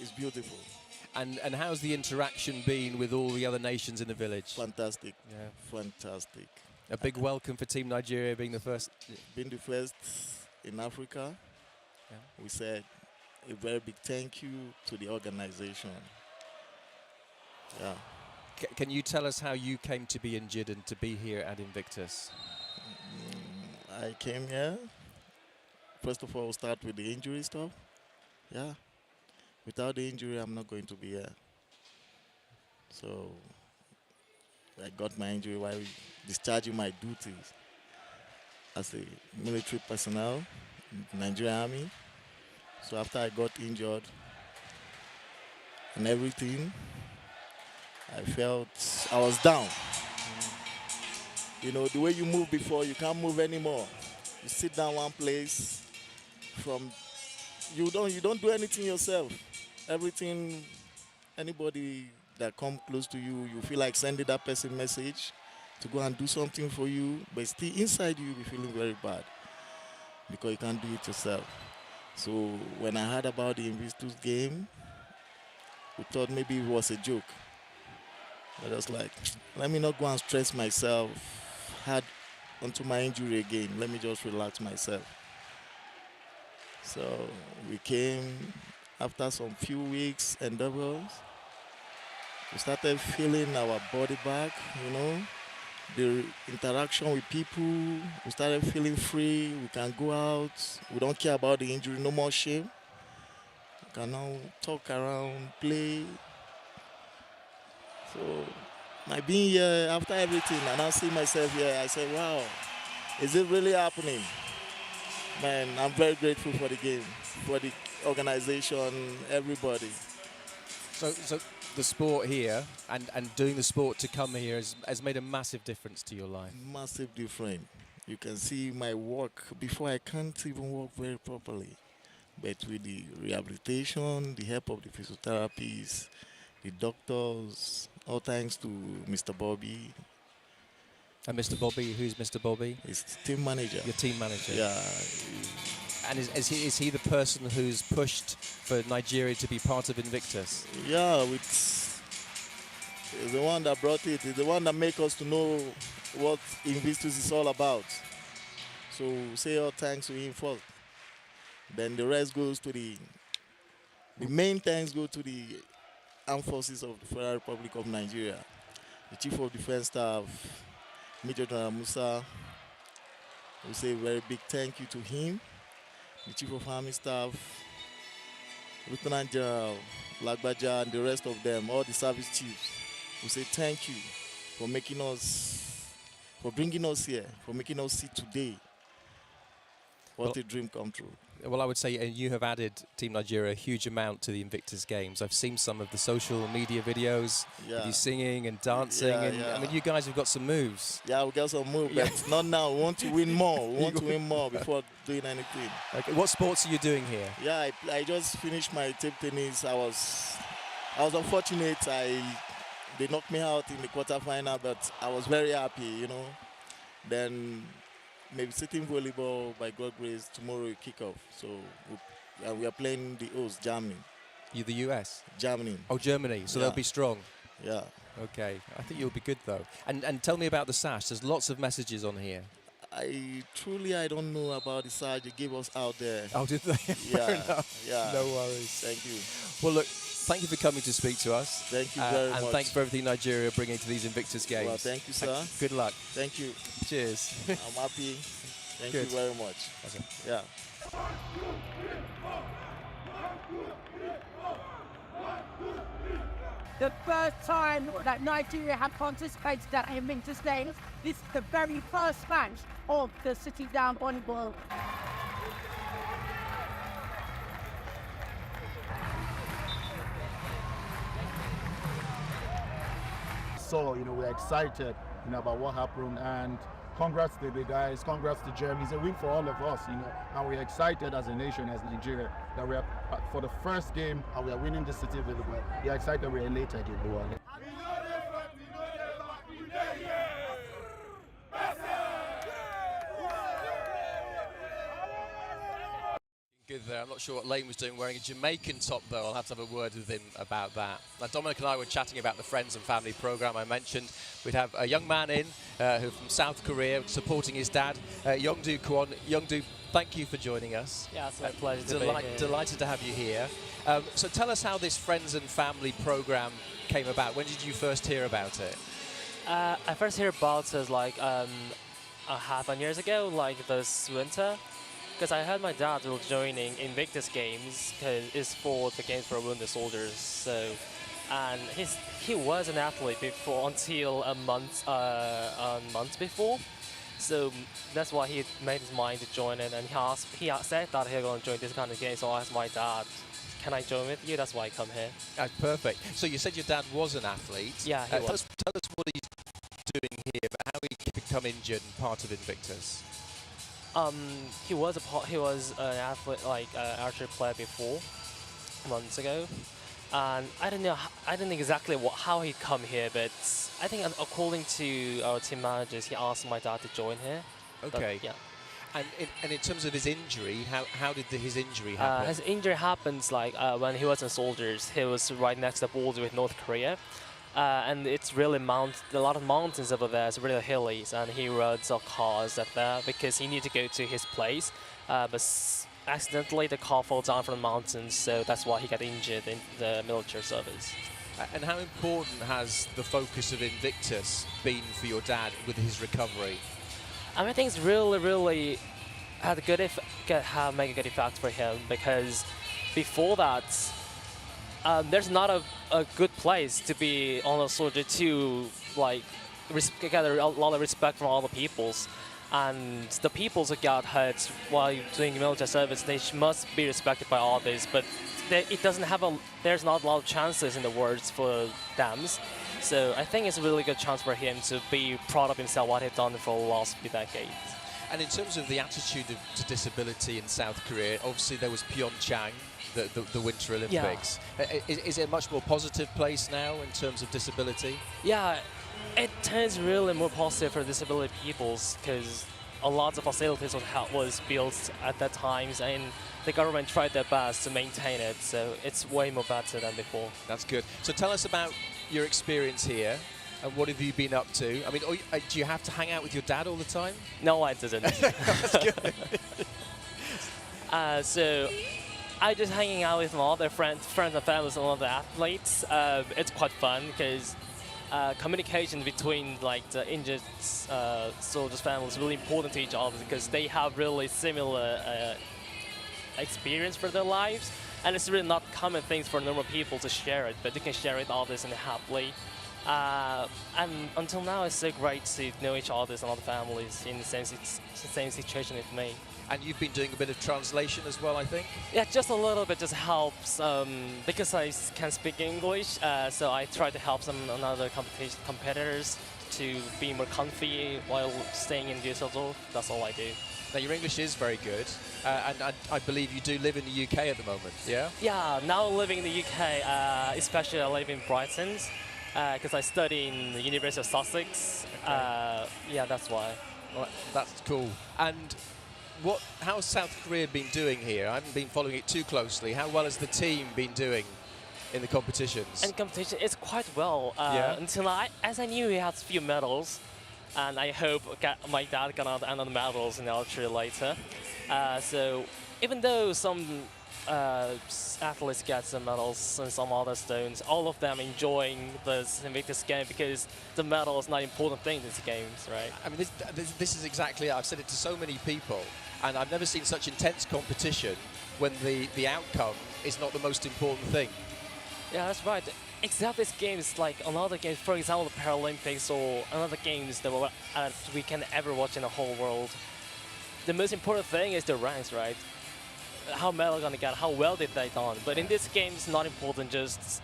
is beautiful. And how's the interaction been with all the other nations in the village? Fantastic, yeah. Fantastic. A big welcome for Team Nigeria being the first? Being the first in Africa, yeah. We said a very big thank you to the organization. Yeah. Can you tell us how you came to be injured and to be here at Invictus? I came here. First of all, we'll start with the injury stuff. Yeah. Without the injury, I'm not going to be here. So I got my injury while discharging my duties as a military personnel in the Nigerian Army. So after I got injured and everything, I felt I was down. You know, the way you move before, you can't move anymore. You sit down one place, you don't do anything yourself. Everything, anybody that come close to you, you feel like sending that person a message to go and do something for you, but still inside you, you're feeling very bad because you can't do it yourself. So when I heard about the Invictus game, we thought maybe it was a joke. I was like, let me not go and stress myself hard onto my injury again. Let me just relax myself. So we came after some few weeks endeavors. We started feeling our body back, you know, the interaction with people. We started feeling free. We can go out. We don't care about the injury, no more shame. We can now talk around, play. So my being here after everything, and I see myself here, I say, wow, is it really happening? Man, I'm very grateful for the game, for the organization, everybody. So the sport here and doing the sport to come here has made a massive difference to your life. Massive difference. You can see my work. Before I can't even walk very properly. But with the rehabilitation, the help of the physiotherapists, the doctors, all thanks to Mr. Bobby. And Mr. Bobby, who's Mr. Bobby? He's team manager. Your team manager? Yeah. And is he the person who's pushed for Nigeria to be part of Invictus? Yeah, he's the one that brought it. He's the one that makes us to know what Invictus is all about. So say all thanks to him first. Then the rest goes to the main thanks go to the Armed Forces of the Federal Republic of Nigeria. The Chief of Defense Staff, Major General Musa. We say a very big thank you to him. The Chief of Army Staff, Lieutenant General Lagbaja, and the rest of them, all the service chiefs. We say thank you for making us, for bringing us here, for making us see today what a dream come true. Well, I would say you have added Team Nigeria a huge amount to the Invictus Games. I've seen some of the social media videos of you singing and dancing, and I mean, you guys have got some moves. Yeah, we got some moves, but not now. We want to win more. We want to win more before doing anything. Okay. What sports are you doing here? Yeah, I just finished my table tennis. I was unfortunate. They knocked me out in the quarterfinal, but I was very happy, you know. Then maybe sitting volleyball, by God's grace, tomorrow we kick off. So we are playing the host, Germany. You the US? Germany. Oh, Germany. So they'll be strong. Yeah. Okay, I think you'll be good though. And tell me about the sash. There's lots of messages on here. I don't know about the side you gave us out there. Oh, did they? Fair Yeah, enough. yeah. No worries. Thank you. Well, look, thank you for coming to speak to us. Thank you very much. And thanks for everything Nigeria are bringing to these Invictus games. Well, thank you, sir. Good luck. Thank you. Cheers. I'm happy. Thank Good. you very much. Awesome. Yeah. The first time that Nigeria have participated at Invictus Games, this is the very first match of the sitting down volleyball. So, we're excited, about what happened, and congrats to the guys, congrats to Jeremy. It's a win for all of us, and we're excited as a nation, as Nigeria, that we are for the first game and we are winning the city available. We're excited, we're elated in the world. Good there. I'm not sure what Lane was doing wearing a Jamaican top though. I'll have to have a word with him about that. Now, Dominic and I were chatting about the Friends and Family programme I mentioned. We'd have a young man in who from South Korea supporting his dad, Youngdu Kwon. Youngdu, thank you for joining us. Yeah, it's my pleasure to be here. Delighted to have you here. So tell us how this Friends and Family programme came about. When did you first hear about it? I first heard about it like half a year ago, like this winter. Because I heard my dad was joining Invictus games, because it's for the games for wounded soldiers. So, and he was an athlete before until a month before. So that's why he made his mind to join it, and he said that he was going to join this kind of game. So I asked my dad, "Can I join with you?" That's why I come here. Perfect. So you said your dad was an athlete. Yeah, he was. Tell us what he's doing here, but how he become injured and part of Invictus. He was an athlete, like archery player before, months ago, and I don't know exactly how he come here, but I think according to our team managers, he asked my dad to join here. Okay. Yeah. And in terms of his injury, how did his injury happen? His injury happens like when he was in soldiers. He was right next to the border with North Korea. And it's really a lot of mountains over there. It's really hilly, and he rides a cars up there because he needed to go to his place, but accidentally the car fell down from the mountains, so that's why he got injured in the military service. And how important has the focus of Invictus been for your dad with his recovery? I think it's really had a good make a good effect for him, because before that, there's not a good place to be on a soldier to get a lot of respect from all the peoples, and the peoples who got hurt while doing military service, they must be respected by all this, but there's not a lot of chances in the world for them. So I think it's a really good chance for him to be proud of himself, what he's done for the last few decades. And in terms of the attitude to disability in South Korea, obviously there was Pyeongchang, the Winter Olympics. Yeah. Is it a much more positive place now in terms of disability? Yeah, it turns really more positive for disability peoples, because a lot of facilities was built at that time, and the government tried their best to maintain it, so it's way more better than before. That's good. So tell us about your experience here. And what have you been up to? I mean, do you have to hang out with your dad all the time? No, I didn't. That's good. So I just hanging out with all their friends and families and all the athletes. It's quite fun because communication between the injured soldiers' families is really important to each other, because they have really similar experience for their lives, and it's really not common things for normal people to share it, but they can share it all this and happily. And until now, it's so great to know each other and all the families in the same situation with me. And you've been doing a bit of translation as well, I think? Yeah, just a little bit just helps, because I can speak English, so I try to help some other competitors to be more comfy while staying in Düsseldorf. That's all I do. Now, your English is very good, and I believe you do live in the UK at the moment, yeah? Yeah, now living in the UK, especially I live in Brighton, because I study in the University of Sussex. Okay. Yeah, that's why. Well, that's cool. And how's South Korea been doing here? I haven't been following it too closely. How well has the team been doing? in the competitions. And competition is quite well. Until as I knew he has a few medals, and I hope my dad got another medals in archery later. So even though some athletes get some medals and some other stones, all of them enjoying this Invictus game because the medal is not an important thing in these games, right? I mean, this is exactly it. I've said it to so many people, and I've never seen such intense competition when the outcome is not the most important thing. Yeah, that's right. Except this game is like another game, for example, the Paralympics or another games that we can ever watch in the whole world. The most important thing is the ranks, right? How medal gonna get, how well did they done. But in this game, it's not important, just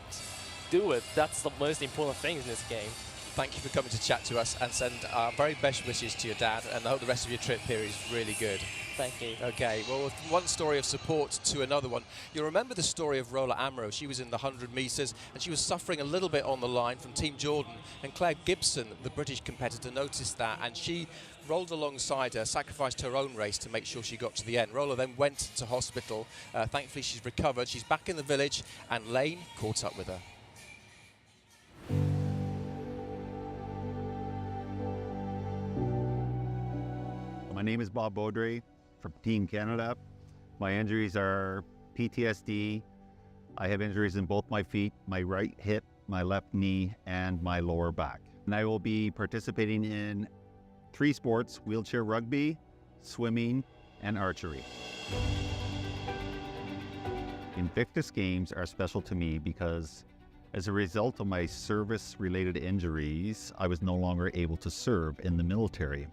do it. That's the most important thing in this game. Thank you for coming to chat to us, and send our very best wishes to your dad, and I hope the rest of your trip here is really good. Thank you. Okay, well, one story of support to another one. You'll remember the story of Rola Amro. She was in the 100 metres, and she was suffering a little bit on the line from Team Jordan, and Claire Gibson, the British competitor, noticed that, and she rolled alongside her, sacrificed her own race to make sure she got to the end. Rola then went to hospital. Thankfully, she's recovered. She's back in the village, and Lane caught up with her. My name is Bob Baudry from Team Canada. My injuries are PTSD. I have injuries in both my feet, my right hip, my left knee, and my lower back. And I will be participating in 3 sports: wheelchair rugby, swimming, and archery. Invictus Games are special to me because as a result of my service-related injuries, I was no longer able to serve in the military.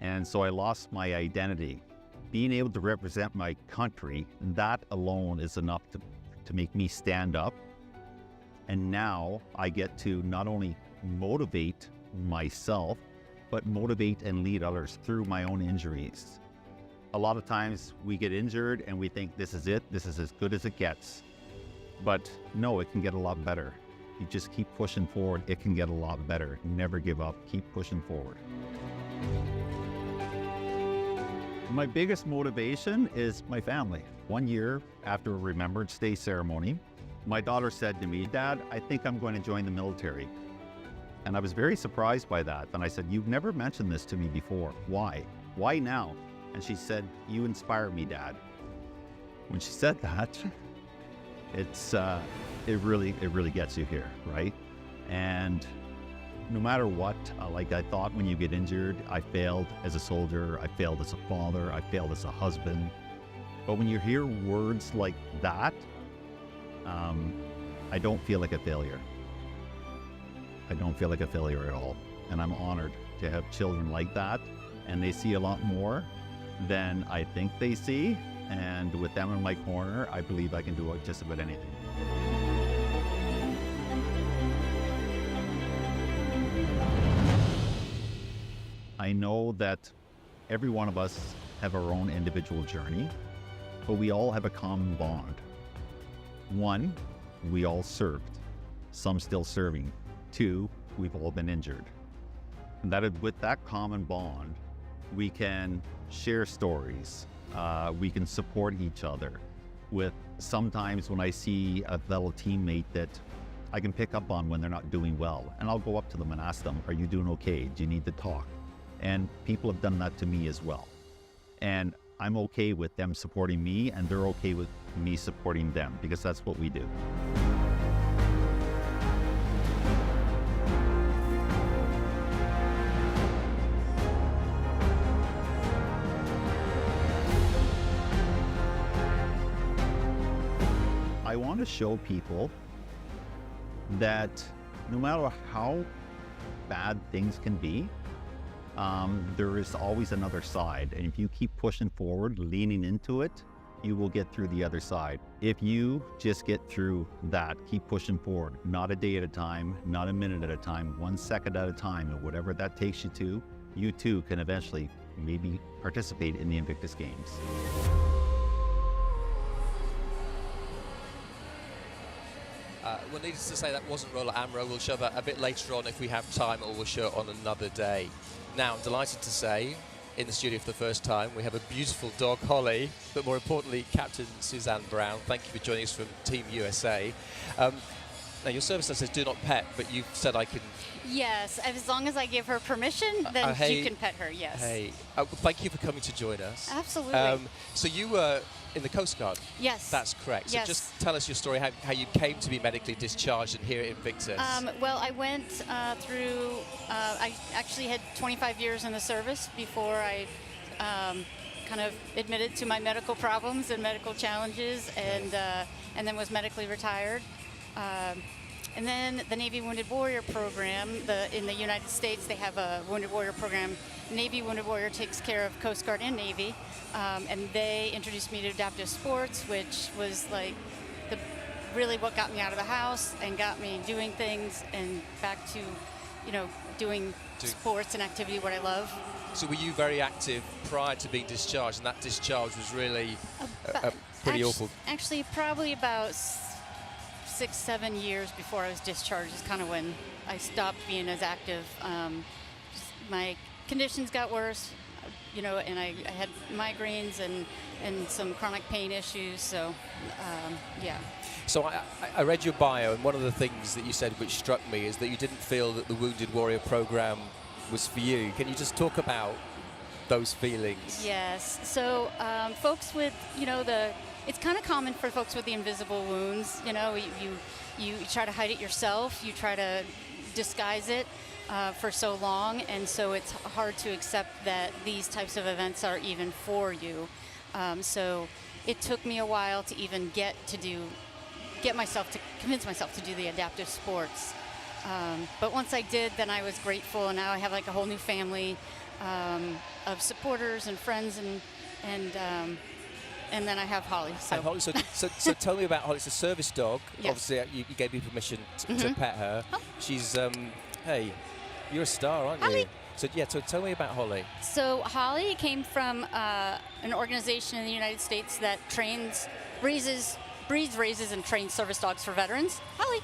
And so I lost my identity. Being able to represent my country, that alone is enough to make me stand up. And now I get to not only motivate myself, but motivate and lead others through my own injuries. A lot of times we get injured and we think this is it, this is as good as it gets. But no, it can get a lot better. You just keep pushing forward, it can get a lot better. Never give up, keep pushing forward. My biggest motivation is my family. 1 year after a Remembrance Day ceremony, my daughter said to me, "Dad, I think I'm going to join the military." And I was very surprised by that. And I said, "You've never mentioned this to me before. Why? Why now?" And she said, "You inspire me, Dad." When she said that, it really gets you here, right? And no matter what, like I thought when you get injured, I failed as a soldier, I failed as a father, I failed as a husband. But when you hear words like that, I don't feel like a failure. I don't feel like a failure at all. And I'm honored to have children like that, and they see a lot more than I think they see. And with them in my corner, I believe I can do just about anything. I know that every one of us have our own individual journey, but we all have a common bond. 1, we all served, some still serving. 2, we've all been injured. And that with that common bond, we can share stories, we can support each other. With sometimes when I see a fellow teammate that I can pick up on when they're not doing well, and I'll go up to them and ask them, "Are you doing okay? Do you need to talk?" And people have done that to me as well. And I'm okay with them supporting me, and they're okay with me supporting them, because that's what we do. I want to show people that no matter how bad things can be, there is always another side. And if you keep pushing forward, leaning into it, you will get through the other side. If you just get through that, keep pushing forward, not a day at a time, not a minute at a time, 1 second at a time, and whatever that takes you to, you too can eventually maybe participate in the Invictus Games. Well, needless to say, that wasn't Rola Amro. We'll show that a bit later on if we have time, or we'll show it on another day. Now, I'm delighted to say in the studio for the first time. We have a beautiful dog, Holly, but more importantly, Captain Suzanne Brown. Thank you for joining us from Team USA. Now, your service says do not pet, but you've said I can... Yes, as long as I give her permission, then hey, you can pet her, yes. Hey, thank you for coming to join us. Absolutely. So you were in the Coast Guard? Yes. That's correct. Yes. So just tell us your story, how you came to be medically discharged and here at Invictus. Well, I went through, I actually had 25 years in the service before I kind of admitted to my medical problems and medical challenges, and then was medically retired. And then the Navy Wounded Warrior program, in the United States, they have a Wounded Warrior program. Navy Wounded Warrior takes care of Coast Guard and Navy, and they introduced me to adaptive sports, which was like really what got me out of the house and got me doing things and back to, doing sports and activity, what I love. So were you very active prior to being discharged, and that discharge was really pretty awful? Actually, probably about 6-7 years before I was discharged is kind of when I stopped being as active. My conditions got worse, and I had migraines and some chronic pain issues, so yeah. So I read your bio, and one of the things that you said which struck me is that you didn't feel that the Wounded Warrior program was for you. Can you just talk about those feelings? Yes, so folks with, it's kind of common for folks with the invisible wounds. You try to hide it yourself. You try to disguise it for so long, and so it's hard to accept that these types of events are even for you. So it took me a while to even convince myself to do the adaptive sports. But once I did, then I was grateful, and now I have like a whole new family of supporters and friends, and then I have Holly. So. And Holly, so tell me about Holly. It's a service dog. Yes. Obviously, you gave me permission to pet her. Oh. She's, hey, you're a star, aren't Holly. you? So tell me about Holly. So Holly came from an organization in the United States that breeds, raises, and trains service dogs for veterans. Holly.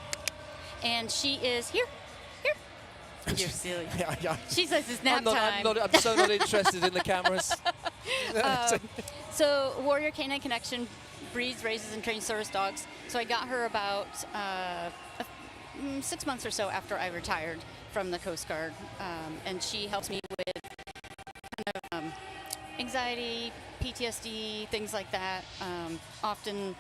And she is here. You're silly. She says it's nap time. I'm so not interested in the cameras. So Warrior Canine Connection breeds, raises, and trains service dogs. So I got her about 6 months or so after I retired from the Coast Guard. And she helps me with kind of anxiety, PTSD, things like that. Often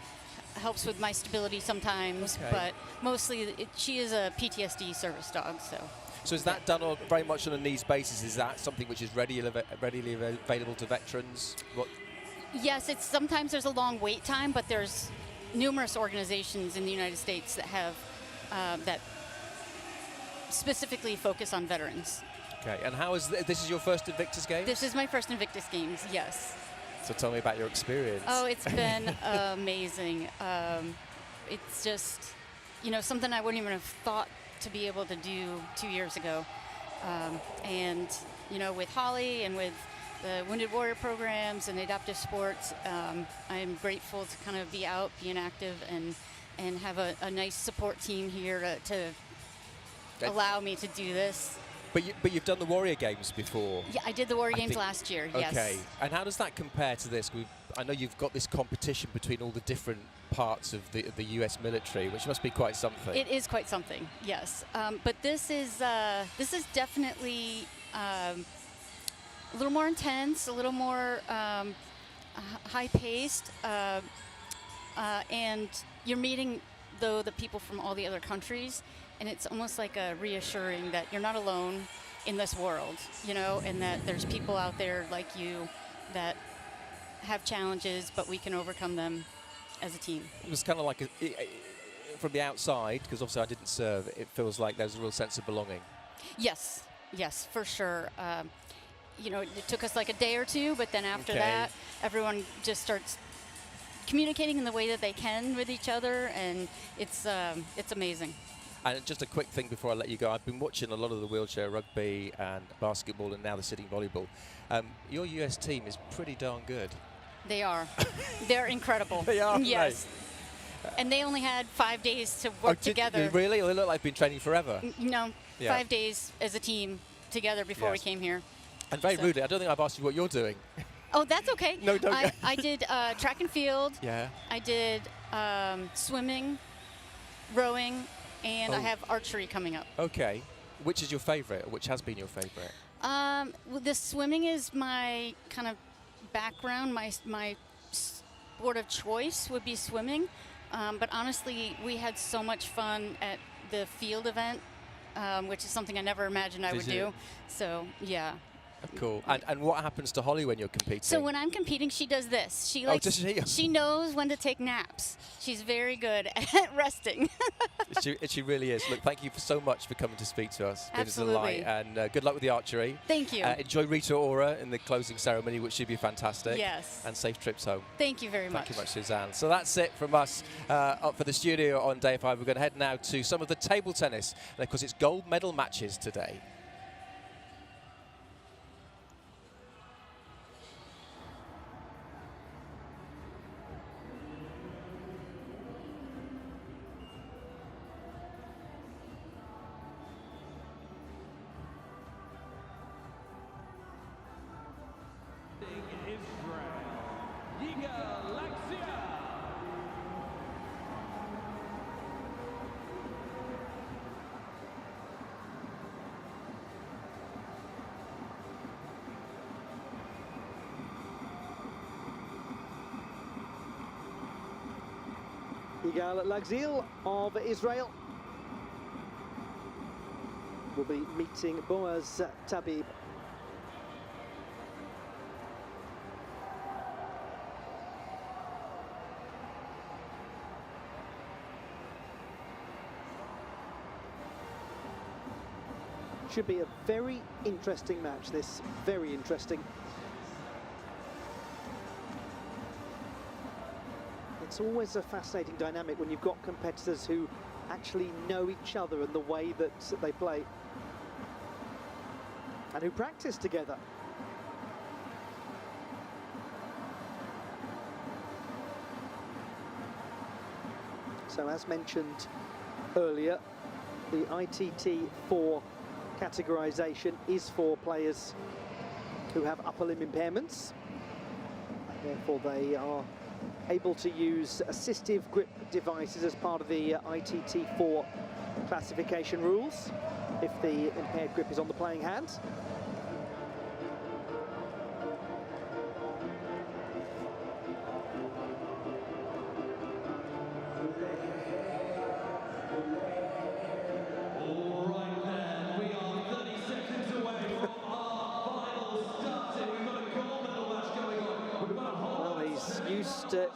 helps with my stability sometimes, but mostly she is a PTSD service dog. So is that done very much on a needs basis? Is that something which is readily available to veterans? Yes, sometimes there's a long wait time, but there's numerous organizations in the United States that have that specifically focus on veterans. Okay, and how is this is your first Invictus Games? This is my first Invictus Games, yes. So tell me about your experience. Oh, it's been amazing. It's just, something I wouldn't even have thought to be able to do 2 years ago. And, with Holly and with the Wounded Warrior programs and the adaptive sports, I'm grateful to kind of be out, being active, and have a nice support team here to allow me to do this. But you've done the Warrior Games before. Yeah, I did the Warrior Games last year, yes. Okay, and how does that compare to this? I know you've got this competition between all the different parts of the US military, which must be quite something. It is quite something, yes. But this is definitely a little more intense, a little more high-paced, and you're meeting, though, the people from all the other countries, and it's almost like a reassuring that you're not alone in this world, and that there's people out there like you that have challenges, but we can overcome them as a team. It was kind of like, from the outside, because obviously I didn't serve, it feels like there's a real sense of belonging. Yes, for sure. It took us like a day or two, but then after that, everyone just starts communicating in the way that they can with each other, and it's amazing. And just a quick thing before I let you go, I've been watching a lot of the wheelchair rugby and basketball and now the sitting volleyball. Your US team is pretty darn good. They are. They're incredible. They are, yes. And they only had 5 days to work together. Really? Well, they look like they've been training forever. No, 5 days as a team together before we came here. And very rudely, I don't think I've asked you what you're doing. Oh, that's okay. No, don't. I did track and field. Yeah. I did swimming, rowing, and I have archery coming up. Okay. Which is your favourite, or which has been your favourite? Well, the swimming is my kind of background. My sport of choice would be swimming. But honestly, we had so much fun at the field event, which is something I never imagined I would do. So, yeah. Cool. And what happens to Holly when you're competing? So when I'm competing, she does this. She she knows when to take naps. She's very good at resting. she really is. Look, thank you so much for coming to speak to us. Absolutely. It's been a delight, and good luck with the archery. Thank you. Enjoy Rita Ora in the closing ceremony, which should be fantastic. Yes. And safe trips home. Thank you very much. Thank you much, Suzanne. So that's it from us up for the studio on day 5. We're going to head now to some of the table tennis, and of course it's gold medal matches today. Yigal Lagzil of Israel will be meeting Boaz Tabib. Should be a very interesting match, this. Very interesting. It's always a fascinating dynamic when you've got competitors who actually know each other and the way that they play, and who practice together. So as mentioned earlier, the ITT4 categorization is for players who have upper limb impairments. Therefore, they are able to use assistive grip devices as part of the ITT4 classification rules if the impaired grip is on the playing hand.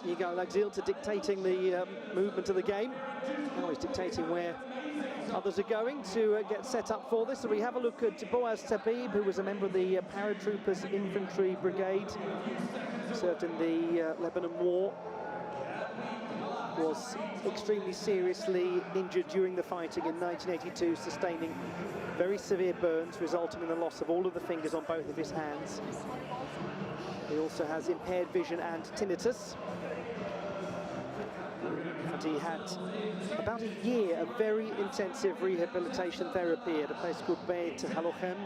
Yigal Lagzil to dictating the movement of the game. Now he's dictating where others are going to get set up for this. So we have a look at Boaz Tabib, who was a member of the Paratroopers Infantry Brigade, served in the Lebanon War, was extremely seriously injured during the fighting in 1982, sustaining very severe burns, resulting in the loss of all of the fingers on both of his hands. He also has impaired vision and tinnitus. And he had about a year of very intensive rehabilitation therapy at a place called Beit Halochem,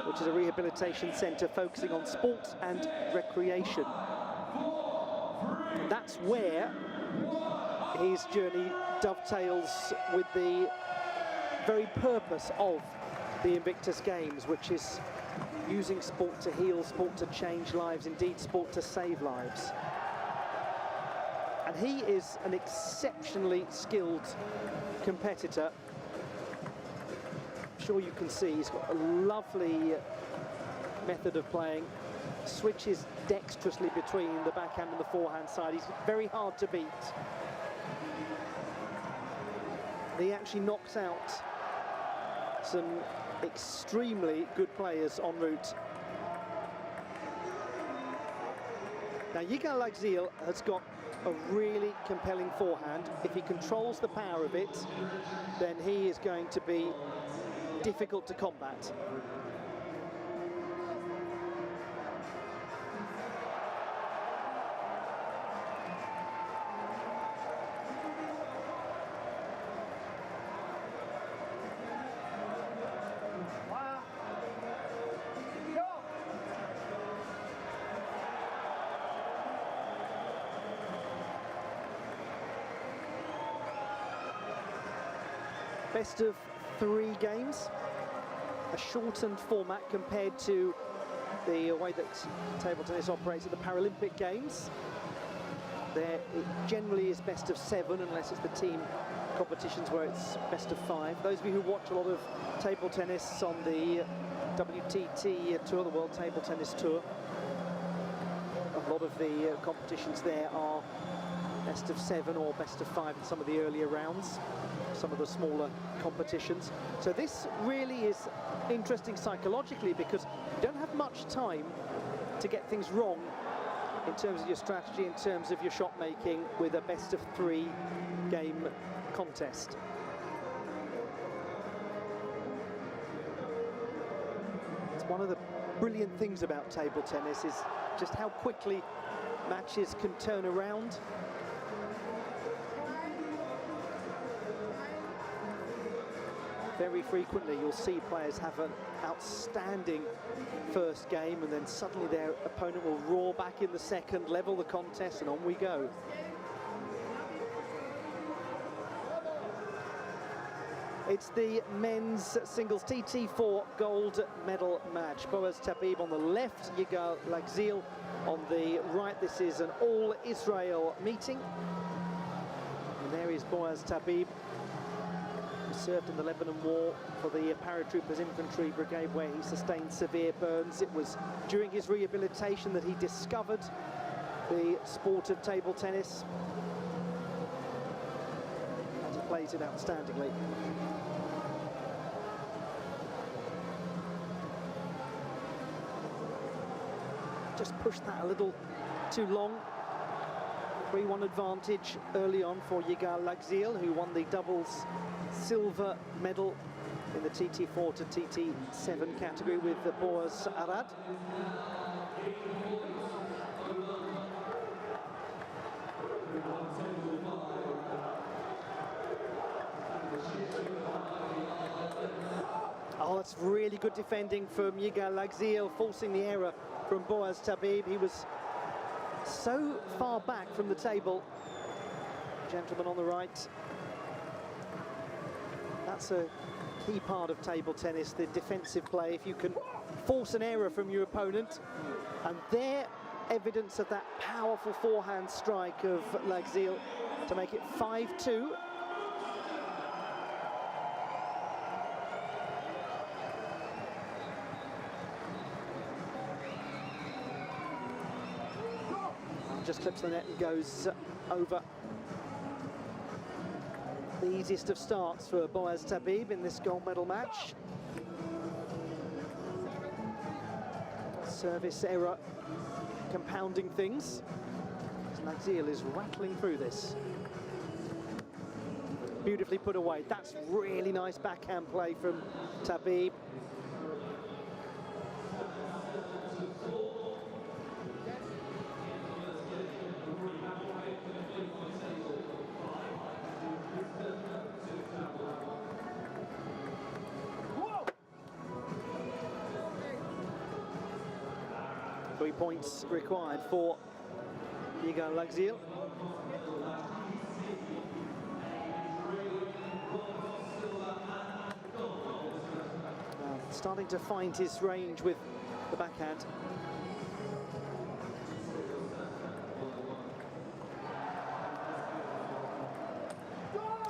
which is a rehabilitation centre focusing on sport and recreation. And that's where his journey dovetails with the very purpose of the Invictus Games, which is using sport to heal, sport to change lives, indeed sport to save lives. And he is an exceptionally skilled competitor. I'm sure you can see he's got a lovely method of playing, switches dexterously between the backhand and the forehand side. He's very hard to beat. He actually knocks out some extremely good players en route. Now, Yigal Lagzil has got a really compelling forehand. If he controls the power of it, then he is going to be difficult to combat. best of 3 games, a shortened format compared to the way that table tennis operates at the Paralympic Games. There it generally is best of 7 unless it's the team competitions where it's best of 5. Those of you who watch a lot of table tennis on the WTT Tour, the World Table Tennis Tour, a lot of the competitions there are best of 7 or best of 5 in some of the earlier rounds, some of the smaller competitions. So this really is interesting psychologically because you don't have much time to get things wrong in terms of your strategy, in terms of your shot making with a best of 3 game contest. It's one of the brilliant things about table tennis is just how quickly matches can turn around. Very frequently you'll see players have an outstanding first game and then suddenly their opponent will roar back in the second, level the contest, and on we go. It's the men's singles TT4 gold medal match. Boaz Tabib on the left, Yigal Lagzil on the right. This is an all-Israel meeting. And there is Boaz Tabib, who served in the Lebanon War for the Paratroopers Infantry Brigade, where he sustained severe burns. It was during his rehabilitation that he discovered the sport of table tennis. And he plays it outstandingly. Just pushed that a little too long. 3-1 advantage early on for Yigal Lagzil, who won the doubles silver medal in the TT4 to TT7 category with the Boaz Arad. Oh, that's really good defending from Yigal Lagzil, forcing the error from Boaz Tabib. He was so far back from the table. Gentleman on the right. That's a key part of table tennis, the defensive play. If you can force an error from your opponent, and there, evidence of that powerful forehand strike of Lagzil to make it 5-2. Just clips the net and goes over. The easiest of starts for Boaz Tabib in this gold medal match. Service error compounding things. Lagzil is rattling through this. Beautifully put away. That's really nice backhand play from Tabib. 3 points required for Yigal Lagzil. Starting to find his range with the backhand.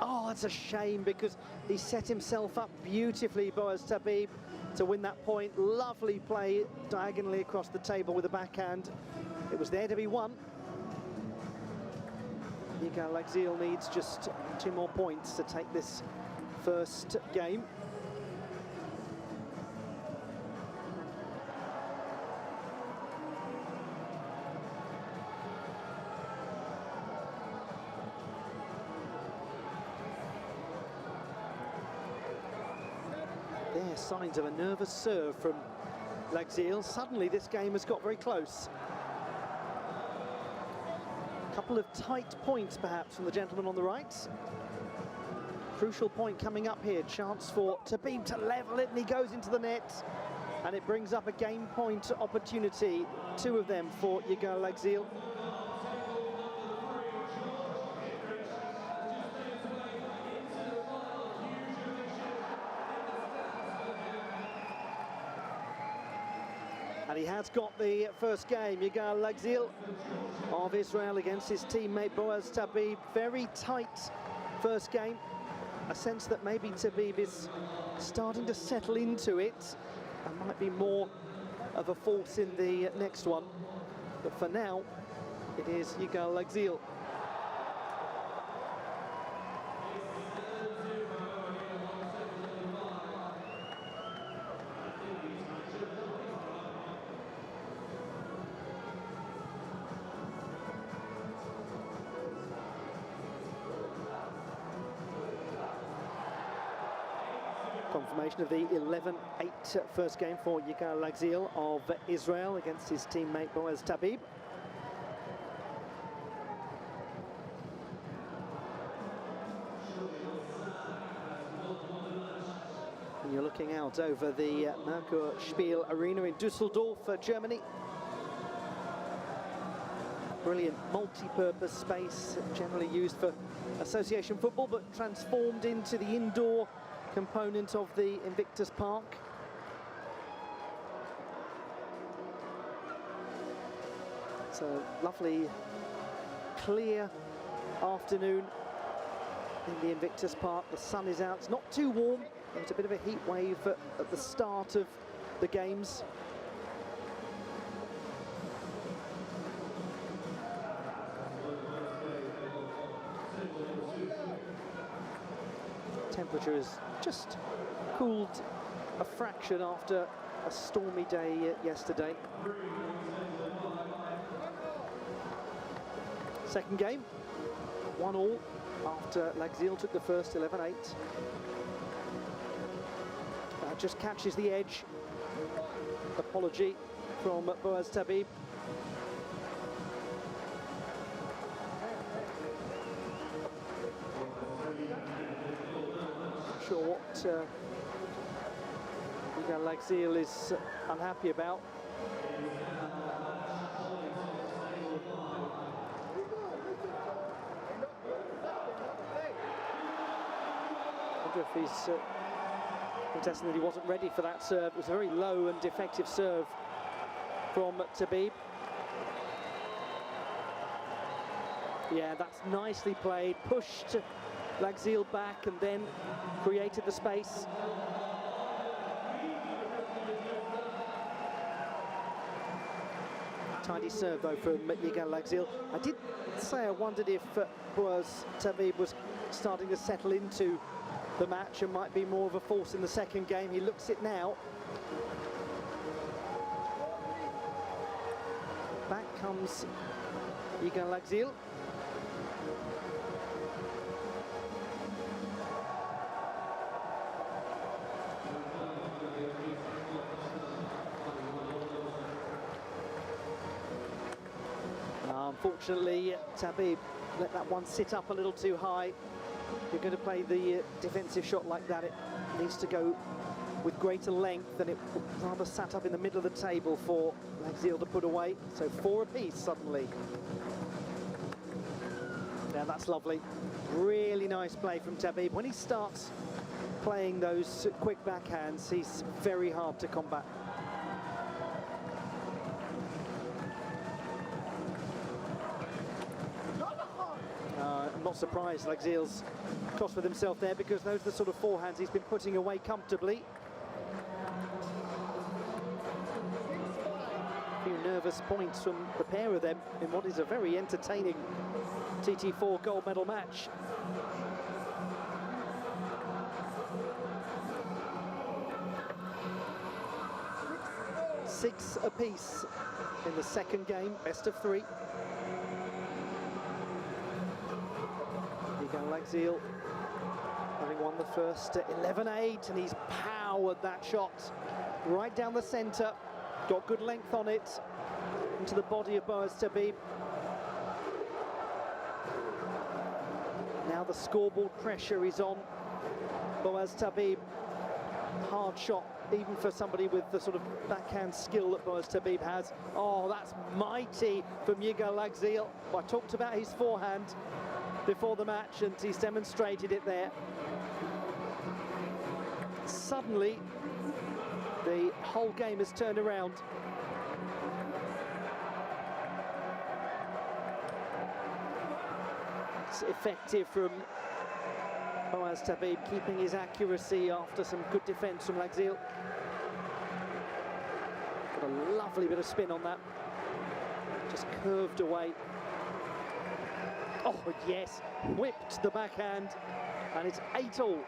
Oh, that's a shame because he set himself up beautifully, Boaz Tabib, to win that point. Lovely play diagonally across the table with a backhand. It was there to be won. Yigal Lagzil needs just 2 more points to take this first game. There, signs of a nervous serve from Lagzil. Suddenly this game has got very close. A couple of tight points perhaps from the gentleman on the right. Crucial point coming up here. Chance for Tabib to level it, and he goes into the net. And it brings up a game point opportunity. 2 of them for Yigal Lagzil. And he has got the first game. Yigal Lagzil of Israel against his teammate Boaz Tabib. Very tight first game. A sense that maybe Tabib is starting to settle into it and might be more of a force in the next one. But for now, it is Yigal Lagzil. Confirmation of the 11-8 first game for Yigal Lagzil of Israel against his teammate Boaz Tabib. And you're looking out over the Merker Spiel-Arena in Düsseldorf, Germany. Brilliant multi-purpose space, generally used for association football, but transformed into the indoor component of the Invictus Park. It's a lovely, clear afternoon in the Invictus Park. The sun is out. It's not too warm. There's a bit of a heat wave at the start of the games. Temperature has just cooled a fraction after a stormy day yesterday. Second game, 1-1 after Lagzil took the first 11-8. Just catches the edge. Apology from Boaz Tabib. Sure what Yigal Lagzil is unhappy about. I wonder if he's contesting that he wasn't ready for that serve. It was a very low and defective serve from Tabib. Yeah, that's nicely played. Pushed Lagzil back and then created the space. Tidy serve though from Yigal Lagzil. I did say I wondered if Boaz Tabib was starting to settle into the match and might be more of a force in the second game. He looks it now. Back comes Yigal Lagzil. Unfortunately, Tabib let that one sit up a little too high. If you're going to play the defensive shot like that, it needs to go with greater length, and it rather sat up in the middle of the table for Lagzil to put away. So 4 apiece suddenly. Yeah, that's lovely. Really nice play from Tabib. When he starts playing those quick backhands, he's very hard to combat. I'm not surprised Lagzil's crossed with himself there, because those are the sort of forehands he's been putting away comfortably. A few nervous points from the pair of them in what is a very entertaining TT4 gold medal match. Six apiece in the second game, best of 3. Yigal Lagzil having won the first 11-8, and he's powered that shot right down the centre. Got good length on it into the body of Boaz Tabib. Now the scoreboard pressure is on Boaz Tabib. Hard shot, even for somebody with the sort of backhand skill that Boaz Tabib has. Oh, that's mighty from Yigal Lagzil. Well, I talked about his forehand before the match, and he's demonstrated it there. Suddenly, the whole game has turned around. It's effective from Boaz Tabib, keeping his accuracy after some good defence from Lagzil. Got a lovely bit of spin on that. Just curved away. Oh, yes, whipped the backhand, and it's 8-all.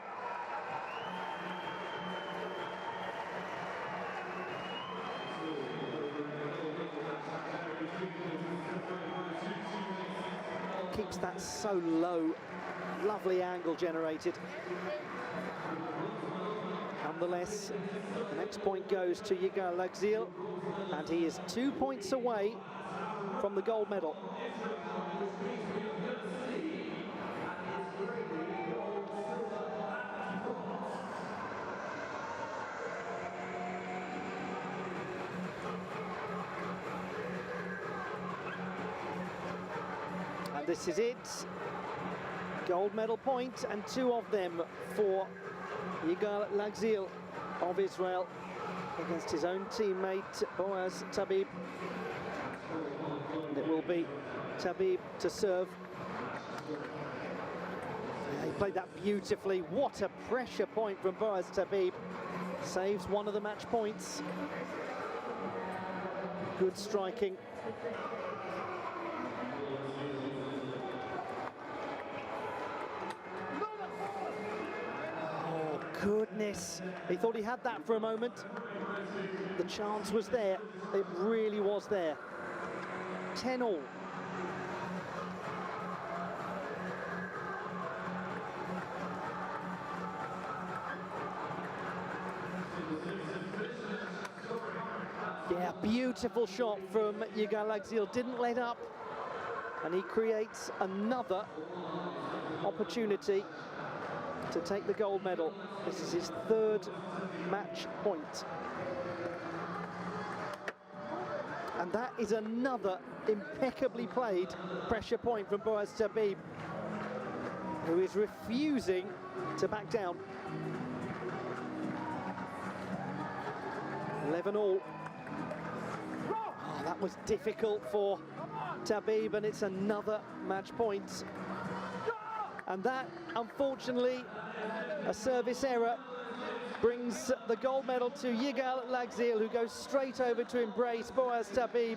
Keeps that so low, lovely angle generated. Nonetheless, the next point goes to Yigal Lagzil, and he is 2 points away from the gold medal. And this is it. Gold medal point, and 2 of them for Yigal Lagzil of Israel against his own teammate Boaz Tabib. And it will be Tabib to serve. He played that beautifully. What a pressure point from Boaz Tabib. Saves one of the match points. Good striking. Oh, goodness. He thought he had that for a moment. The chance was there. It really was there. 10-all. Yeah, beautiful shot from Yigal Lagzil. Didn't let up, and he creates another opportunity to take the gold medal. This is his 3rd match point. And that is another impeccably played pressure point from Boaz Tabib, who is refusing to back down. 11-all. Oh, that was difficult for Tabib, and it's another match point. And that, unfortunately, a service error, brings the gold medal to Yigal Lagzil, who goes straight over to embrace Boaz Tabib.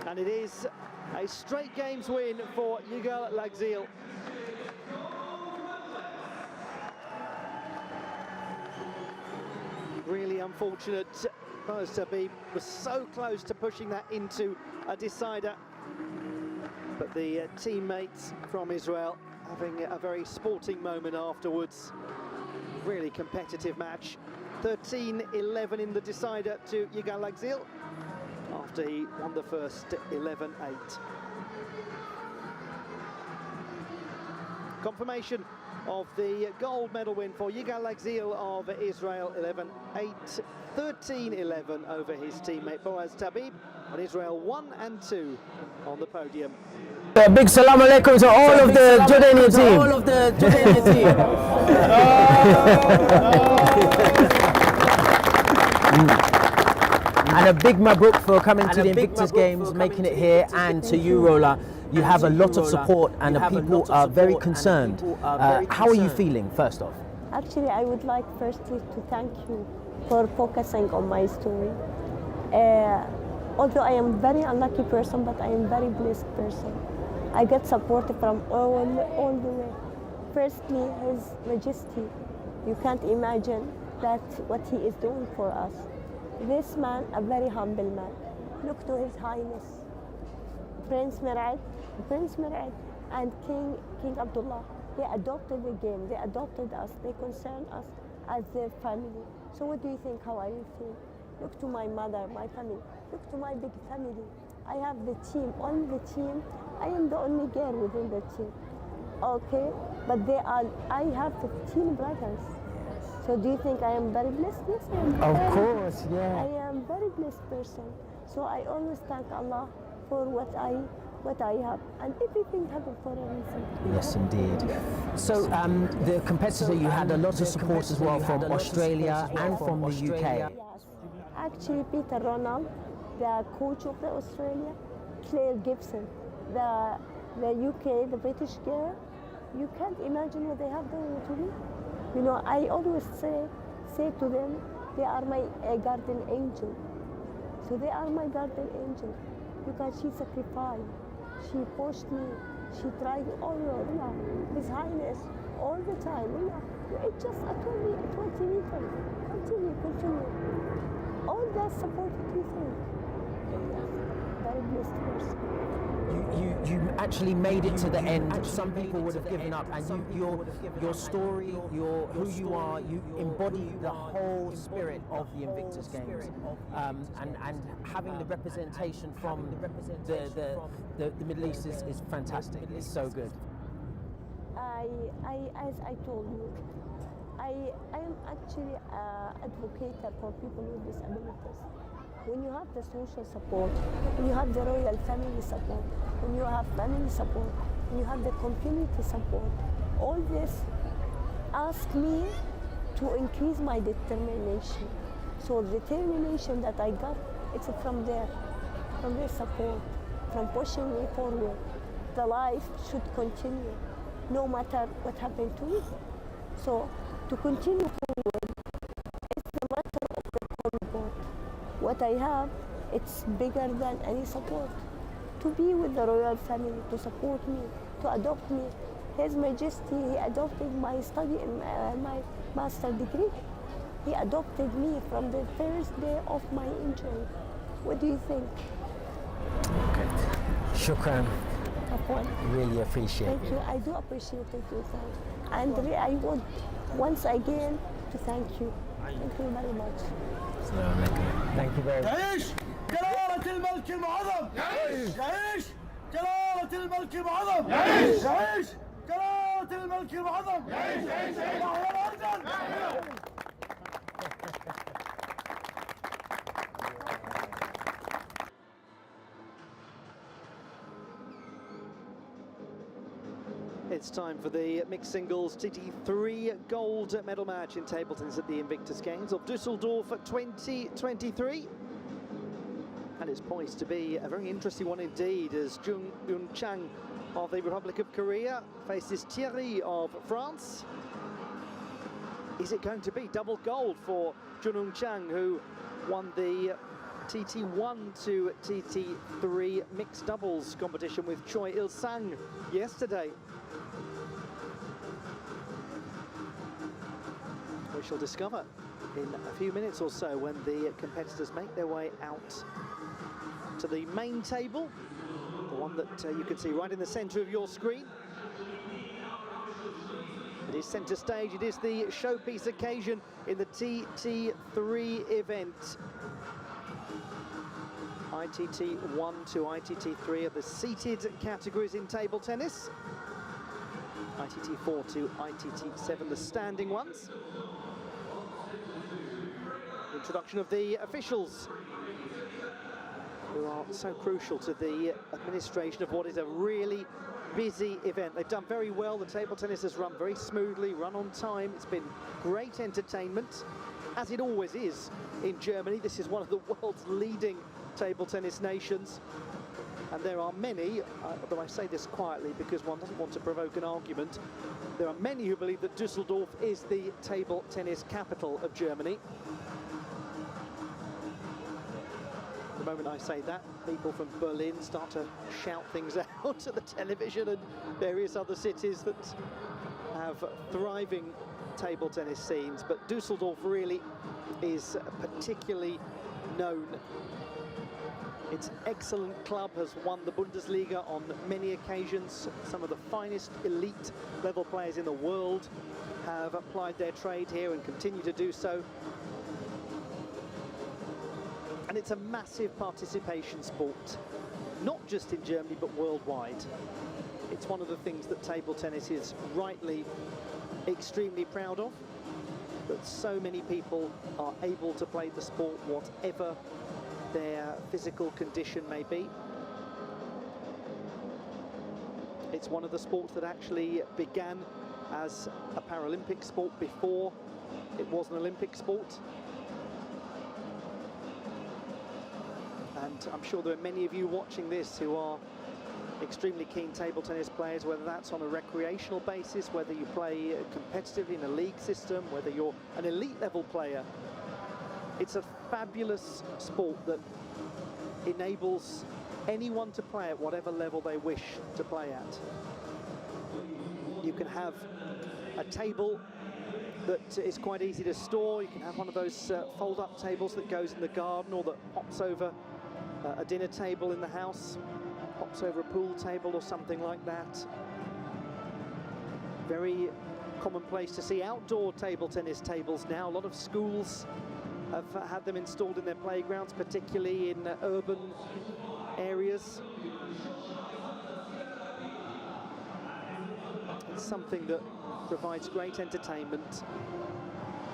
And it is a straight games win for Yigal Lagzil. Really unfortunate. Boaz Tabib was so close to pushing that into a decider. But the teammates from Israel having a very sporting moment afterwards. Really competitive match. 13-11 in the decider to Yigal Lagzil after he won the first 11-8. Confirmation of the gold medal win for Yigal Lagzil of Israel, 11-8, 13-11 over his teammate Boaz Tabib, and Israel 1 and 2 on the podium. A big salam alaikum to all of the Jordanian team. All of the Jordanian team. And a big mabruk for coming to the Invictus Games, making it here, and to you, Rola. You have a lot of support, and the people are very concerned. How are you feeling, first off? Actually, I would like firstly to thank you for focusing on my story. Although I am a very unlucky person, but I am a very blessed person. I get support from all the way. Firstly, His Majesty. You can't imagine that what he is doing for us. This man, a very humble man. Look to His Highness, Prince Mer'ad and King Abdullah. They adopted the game, they adopted us, they concern us as their family. So what do you think, how I feel? Look to my mother, my family. Look to my big family. I have the team, on the team. I am the only girl within the team. Okay, but I have 15 brothers. So do you think I am very blessed? Yes, I am. Of course, yeah. I am a very blessed person. So I always thank Allah for what I have, and everything happened for a reason. Yes, indeed. So the competitor, you had a lot of support as well from Australia and from the UK. Yes. Actually, Peter Ronald, the coach of the Australia, Claire Gibson, the UK, the British girl, you can't imagine what they have done to me. You know, I always say to them, they are my guardian angel. So they are my guardian angel because she sacrificed, she pushed me, she tried all over, you know, His Highness, all the time, you know. It just told me 20 meters, continue. All that support you think. Very blessed person. You actually made it to the end. Some people would have given up, and your story, who you are, you embody the whole spirit of the Invictus Games, and having the representation from the Middle East is fantastic. It's so good. As I told you, I am actually an advocate for people with disabilities. When you have the social support, when you have the royal family support, when you have family support, when you have the community support, all this ask me to increase my determination. So the determination that I got, it's from their support, from pushing me forward. The life should continue, no matter what happened to me. So to continue forward, it's a matter of the support. What I have, it's bigger than any support. To be with the royal family, to support me, to adopt me. His Majesty, he adopted my study in my master degree. He adopted me from the first day of my injury. What do you think? Okay. Shukran. Afwan. Really appreciate it. Thank you. I do appreciate it, you. And I want once again to thank you. Thank you very much. Thank you very much. يعيش جلالة الملك المعظم! يعيش جلالة الملك المعظم! يعيش جلالة الملك المعظم! يعيش It's time for the mixed singles TT3 gold medal match in table tennis at the Invictus Games of Dusseldorf 2023. And it's poised to be a very interesting one indeed, as Jung Eun Chang of the Republic of Korea faces Thierry of France. Is it going to be double gold for Jung Eun Chang, who won the TT1 to TT3 mixed doubles competition with Choi Il-sang yesterday? We shall discover in a few minutes or so when the competitors make their way out to the main table, the one that you can see right in the centre of your screen. It is centre stage, it is the showpiece occasion in the TT3 event. ITT1 to ITT3 are the seated categories in table tennis. ITT4 to ITT7, the standing ones. Introduction of the officials, who are so crucial to the administration of what is a really busy event. They've done very well. The table tennis has run very smoothly, run on time. It's been great entertainment, as it always is in Germany. This is one of the world's leading table tennis nations. And there are many, although I say this quietly because one doesn't want to provoke an argument, there are many who believe that Dusseldorf is the table tennis capital of Germany. The moment I say that, people from Berlin start to shout things out to the television, and various other cities that have thriving table tennis scenes. But Dusseldorf really is particularly known. Its excellent club has won the Bundesliga on many occasions. Some of the finest elite level players in the world have applied their trade here and continue to do so. And it's a massive participation sport, not just in Germany but worldwide. It's one of the things that table tennis is rightly extremely proud of, that so many people are able to play the sport whatever their physical condition may be. It's one of the sports that actually began as a Paralympic sport before it was an Olympic sport. And I'm sure there are many of you watching this who are extremely keen table tennis players, whether that's on a recreational basis, whether you play competitively in a league system, whether you're an elite level player. It's a fabulous sport that enables anyone to play at whatever level they wish to play at. You can have a table that is quite easy to store. You can have one of those fold-up tables that goes in the garden or that pops over a dinner table in the house, pops over a pool table or something like that. Very commonplace to see outdoor table tennis tables now. A lot of schools have had them installed in their playgrounds, particularly in urban areas. It's something that provides great entertainment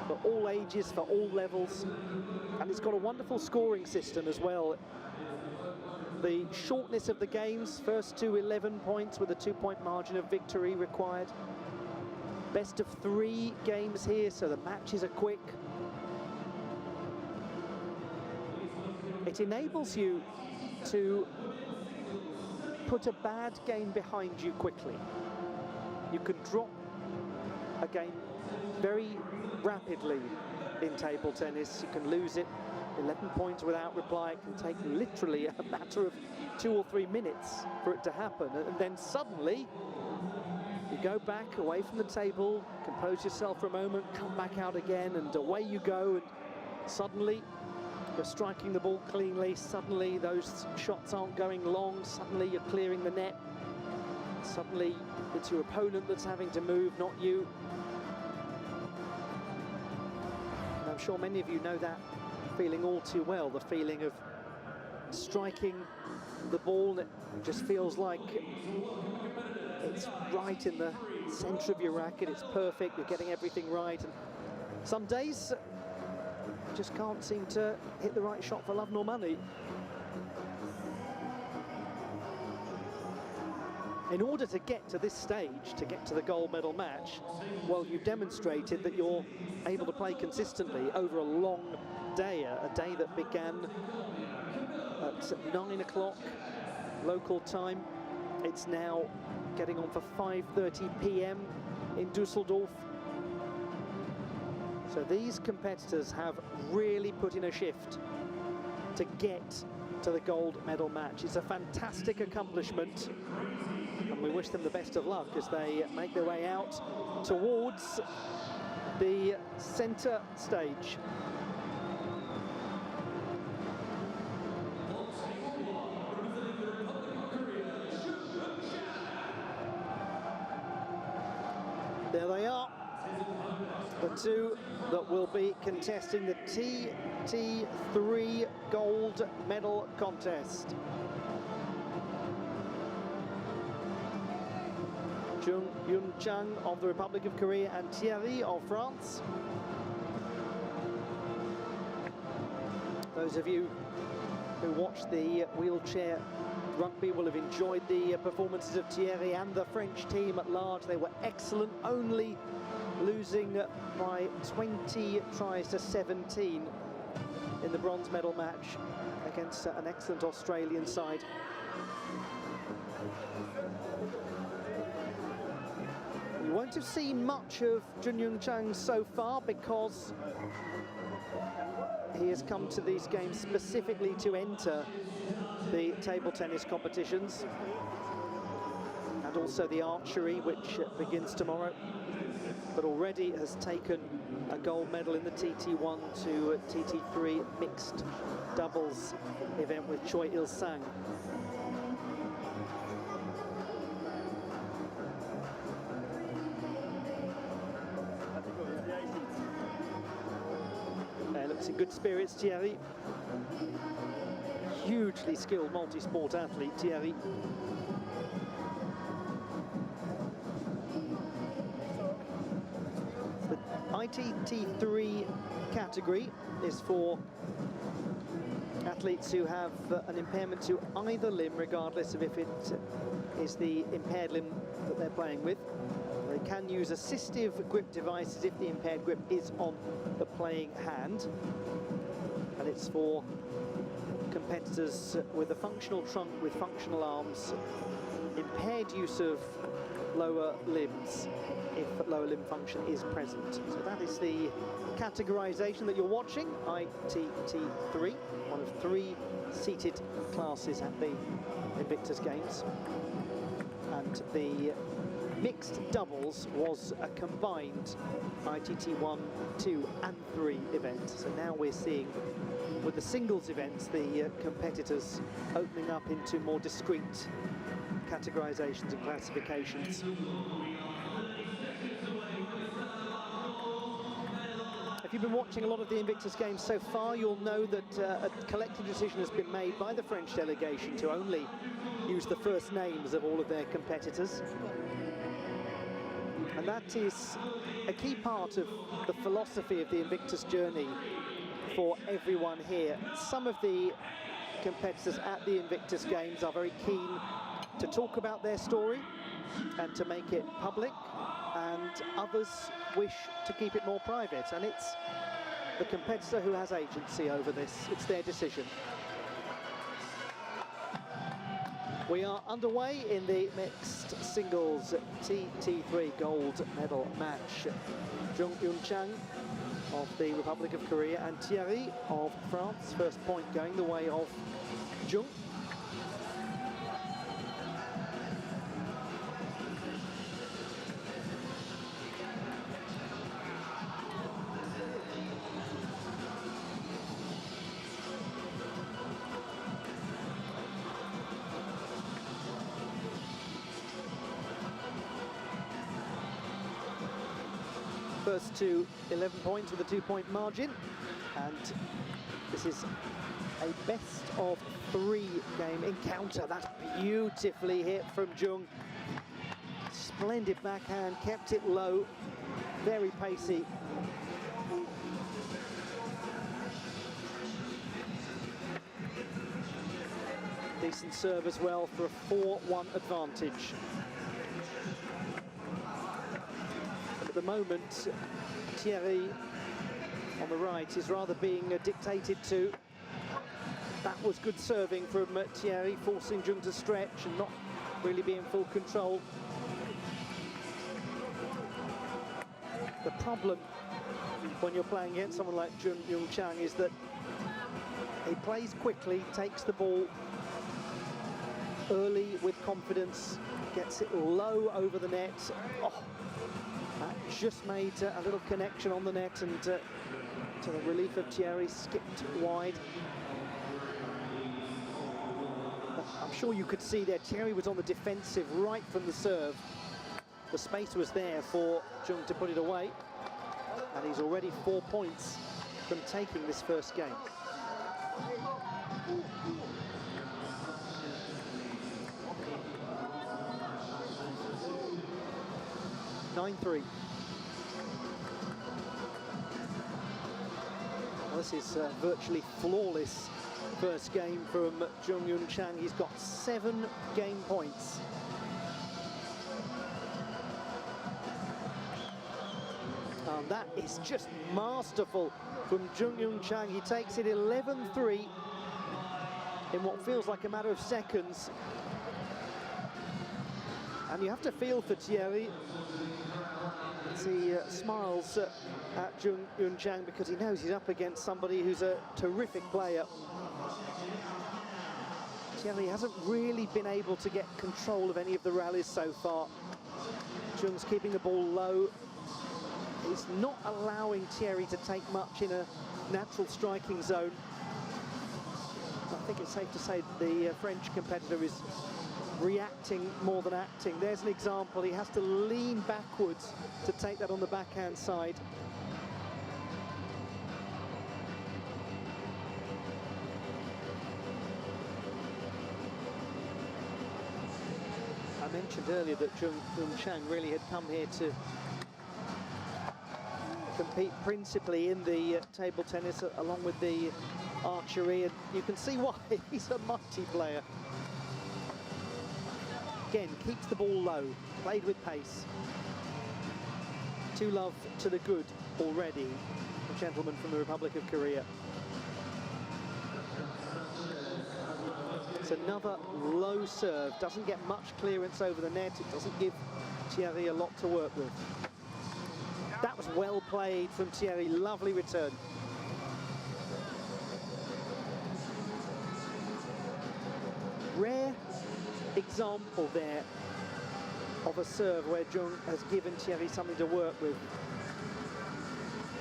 for all ages, for all levels, and it's got a wonderful scoring system as well. The shortness of the games, first to 11 points with a 2-point margin of victory required. Best of 3 games here, so the matches are quick. It enables you to put a bad game behind you quickly. You can drop a game very rapidly in table tennis. You can lose it 11 points without reply. It can take literally a matter of 2 or 3 minutes for it to happen, and then suddenly you go back away from the table, compose yourself for a moment, come back out again, and away you go, and suddenly you're striking the ball cleanly. Suddenly those shots aren't going long. Suddenly you're clearing the net. Suddenly it's your opponent that's having to move, not you. And I'm sure many of you know that feeling all too well, the feeling of striking the ball that just feels like it's right in the center of your racket. It's perfect, you're getting everything right. And some days you just can't seem to hit the right shot for love nor money. In order to get to this stage, to get to the gold medal match, well, you've demonstrated that you're able to play consistently over a long day, a day that began at 9 o'clock local time. It's now getting on for 5:30 p.m. in Dusseldorf. So these competitors have really put in a shift to get to the gold medal match. It's a fantastic accomplishment, and we wish them the best of luck as they make their way out towards the center stage. There they are, the two that will be contesting the TT3 gold medal contest. Jung Yun Chang of the Republic of Korea and Thierry of France. Those of you who watched the wheelchair rugby will have enjoyed the performances of Thierry and the French team at large. They were excellent, only losing by 20 tries to 17 in the bronze medal match against an excellent Australian side. You won't have seen much of Jun Young Chang so far because he has come to these games specifically to enter the table tennis competitions and also the archery, which begins tomorrow, but already has taken a gold medal in the TT1 to TT3 mixed doubles event with Choi Il-sang. Looks in good spirits, Thierry. Hugely skilled multi-sport athlete, Thierry. The ITT3 category is for athletes who have an impairment to either limb, regardless of if it is the impaired limb that they're playing with. They can use assistive grip devices if the impaired grip is on the playing hand. And it's for competitors with a functional trunk with functional arms impaired use of lower limbs if lower limb function is present. So that is the categorization that you're watching, ITT3, one of 3 seated classes at the Invictus Games. And the mixed doubles was a combined ITT 1, 2 and 3 event. So now we're seeing, with the singles events, the competitors opening up into more discrete categorizations and classifications. If you've been watching a lot of the Invictus Games so far, you'll know that a collective decision has been made by the French delegation to only use the first names of all of their competitors. And that is a key part of the philosophy of the Invictus journey for everyone here. Some of the competitors at the Invictus Games are very keen to talk about their story and to make it public, and others wish to keep it more private, and it's the competitor who has agency over this. It's their decision. We are underway in the mixed singles TT3 gold medal match. Jung Eun-chang of the Republic of Korea and Thierry of France. First point going the way of Jung. First to 11 points with a 2-point margin, and this is a best of 3 game encounter. That's beautifully hit from Jung. Splendid backhand, kept it low, very pacey. Decent serve as well for a 4-1 advantage. At the moment, Thierry on the right is rather being dictated to. That was good serving from Thierry, forcing Jung to stretch and not really be in full control. The problem when you're playing against someone like Jung Eun-chang is that he plays quickly, takes the ball early with confidence, gets it low over the net. Oh, that just made a little connection on the net, and to the relief of Thierry, skipped wide. But I'm sure you could see there, Thierry was on the defensive right from the serve. The space was there for Jung to put it away, and he's already 4 points from taking this first game. Well, this is virtually flawless first game from Jung Eun-chang. He's got 7 game points. And that is just masterful from Jung Eun-chang. He takes it 11-3 in what feels like a matter of seconds. And you have to feel for Thierry as he smiles at Jung Eun-chang, because he knows he's up against somebody who's a terrific player. Thierry hasn't really been able to get control of any of the rallies so far. Jung's keeping the ball low. He's not allowing Thierry to take much in a natural striking zone. I think it's safe to say that the French competitor is reacting more than acting. There's an example. He has to lean backwards to take that on the backhand side. I mentioned earlier that Jung Eun-chang really had come here to compete principally in the table tennis along with the archery, and you can see why. He's a mighty player. Again, keeps the ball low, played with pace. 2 love to the good already, the gentleman from the Republic of Korea. another low serve. Doesn't get much clearance over the net. It doesn't give Thierry a lot to work with. That was well played from Thierry. Lovely return. Rare example there of a serve where Jung has given Thierry something to work with.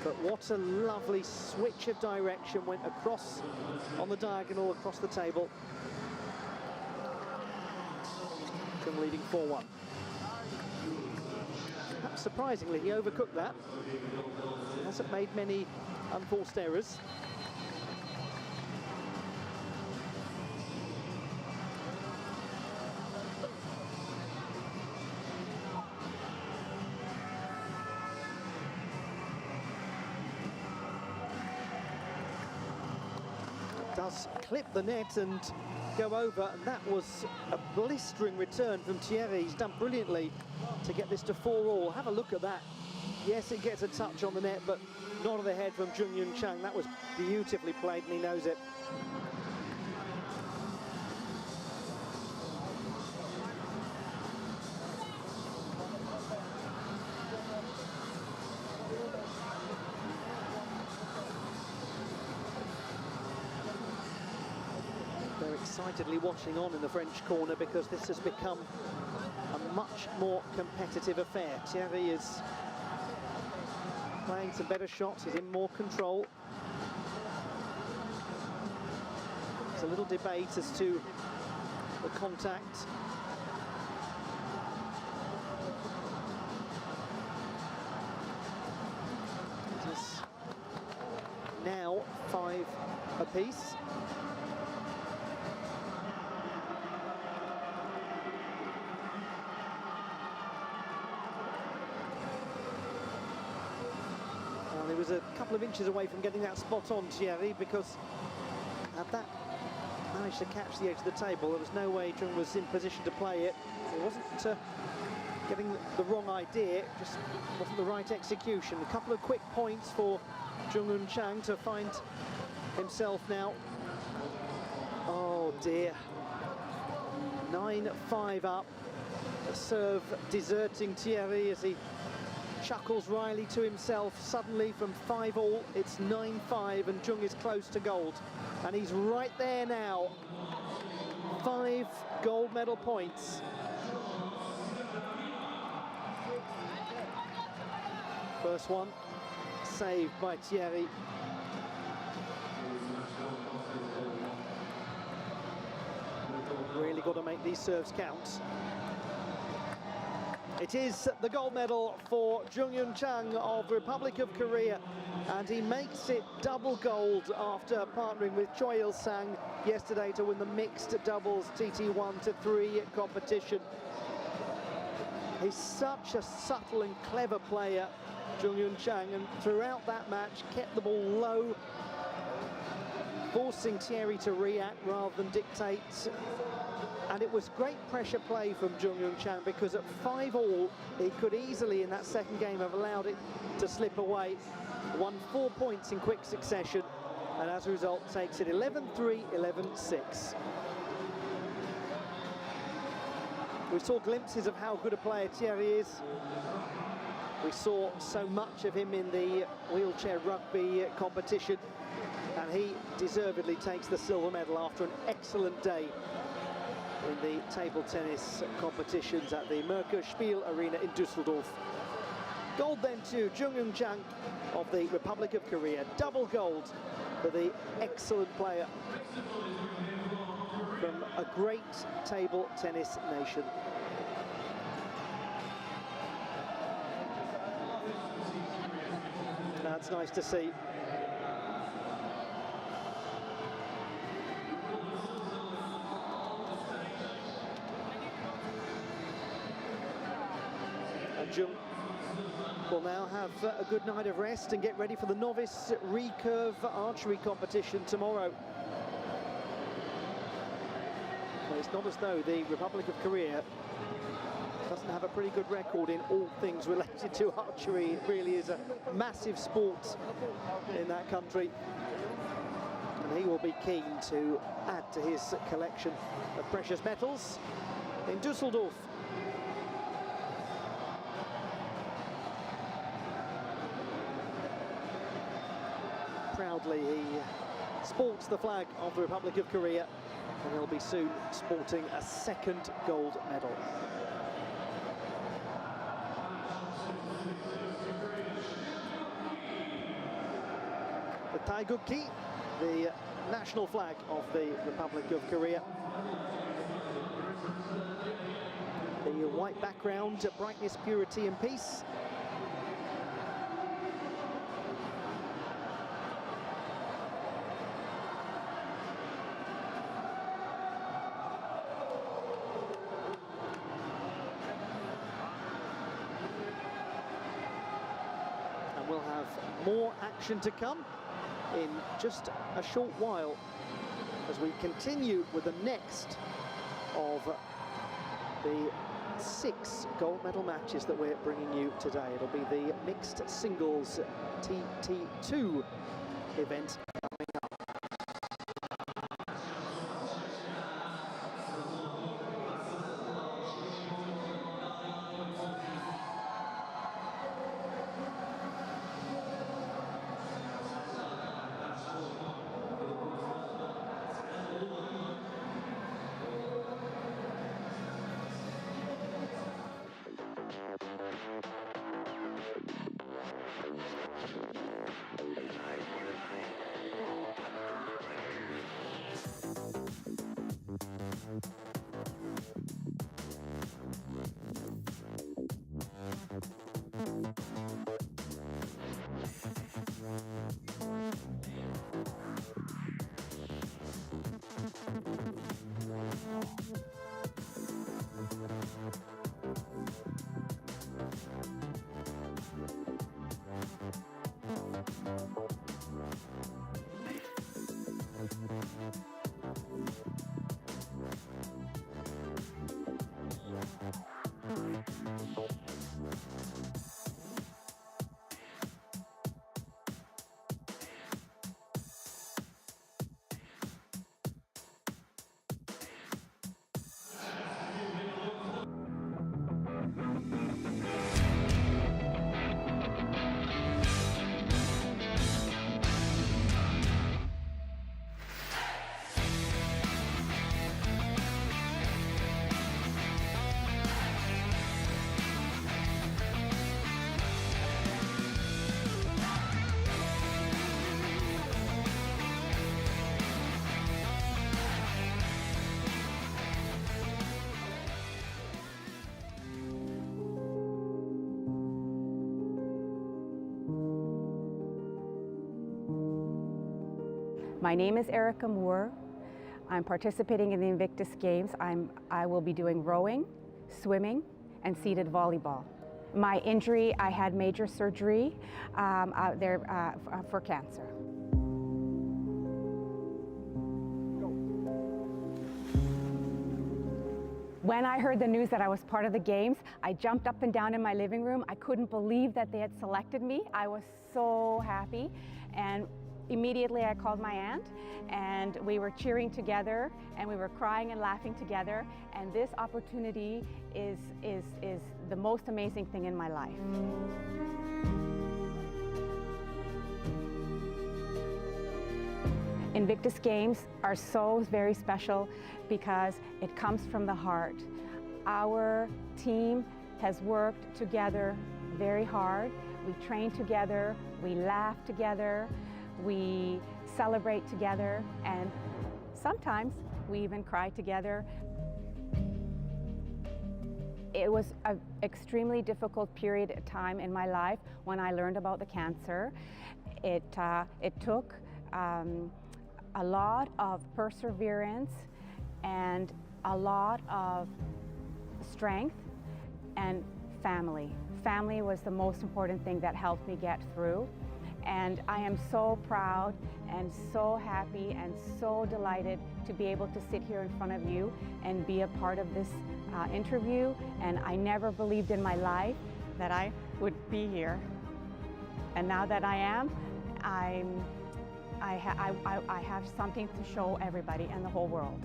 But what a lovely switch of direction, went across on the diagonal across the table. Jung leading 4-1. Perhaps surprisingly, he overcooked that. He hasn't made many unforced errors. Does clip the net and go over, and that was a blistering return from Thierry. He's done brilliantly to get this to 4-all. Have a look at that. Yes, it gets a touch on the net, but not on the head from Jung Yun Chang. That was beautifully played, and he knows it. They're excitedly watching on in the French corner because this has become a much more competitive affair. Thierry is playing some better shots, he's in more control. There's a little debate as to the contact. It is now 5 apiece. He was a couple of inches away from getting that spot on, Thierry, because had that managed to catch the edge of the table, there was no way Jung was in position to play it. It wasn't getting the wrong idea, it just wasn't the right execution. A couple of quick points for Jung Yun Chang to find himself now. Oh dear. 9-5 up. The serve deserting Thierry as he chuckles wryly to himself. Suddenly from 5-all, it's 9-5 and Jung is close to gold. And he's right there now. 5 gold medal points. First one, saved by Thierry. Really got to make these serves count. It is the gold medal for Jung Yun Chang of the Republic of Korea, and he makes it double gold after partnering with Choi Il-sang yesterday to win the mixed doubles TT1-3 competition. He's such a subtle and clever player, Jung Yun Chang, and throughout that match kept the ball low, forcing Thierry to react rather than dictate. And it was great pressure play from Jung Yun Chang, because at 5-all, he could easily, in that second game, have allowed it to slip away. Won 4 points in quick succession, and as a result, takes it 11-3, 11-6. We saw glimpses of how good a player Thierry is. We saw so much of him in the wheelchair rugby competition, and he deservedly takes the silver medal after an excellent day in the table tennis competitions at the Merker Spiel-Arena in Düsseldorf. Gold then to Jung Yun Chang of the Republic of Korea. Double gold for the excellent player from a great table tennis nation. That's nice to see. Jung will now have a good night of rest and get ready for the novice recurve archery competition tomorrow. Well, it's not as though the Republic of Korea doesn't have a pretty good record in all things related to archery. It really is a massive sport in that country. And and he will be keen to add to his collection of precious metals in Düsseldorf. Proudly he sports the flag of the Republic of Korea, and he'll be soon sporting a second gold medal. The Taegukgi, the national flag of the Republic of Korea. The white background, brightness, purity and peace. And we'll have more action to come in just a short while as we continue with the next of the 6 gold medal matches that we're bringing you today. It'll be the mixed singles TT2 event coming up. My name is Erica Moore. I'm participating in the Invictus Games. I will be doing rowing, swimming, and seated volleyball. My injury, I had major surgery for cancer. When I heard the news that I was part of the games, I jumped up and down in my living room. I couldn't believe that they had selected me. I was so happy, and immediately I called my aunt, and we were cheering together, and we were crying and laughing together, and this opportunity is the most amazing thing in my life. Invictus Games are so very special because it comes from the heart. Our team has worked together very hard. We train together, we laugh together, we celebrate together, and sometimes we even cry together. It was an extremely difficult period of time in my life when I learned about the cancer. It took a lot of perseverance and a lot of strength and family. Family was the most important thing that helped me get through. And I am so proud and so happy and so delighted to be able to sit here in front of you and be a part of this interview. And I never believed in my life that I would be here. And now that I am, I have something to show everybody and the whole world.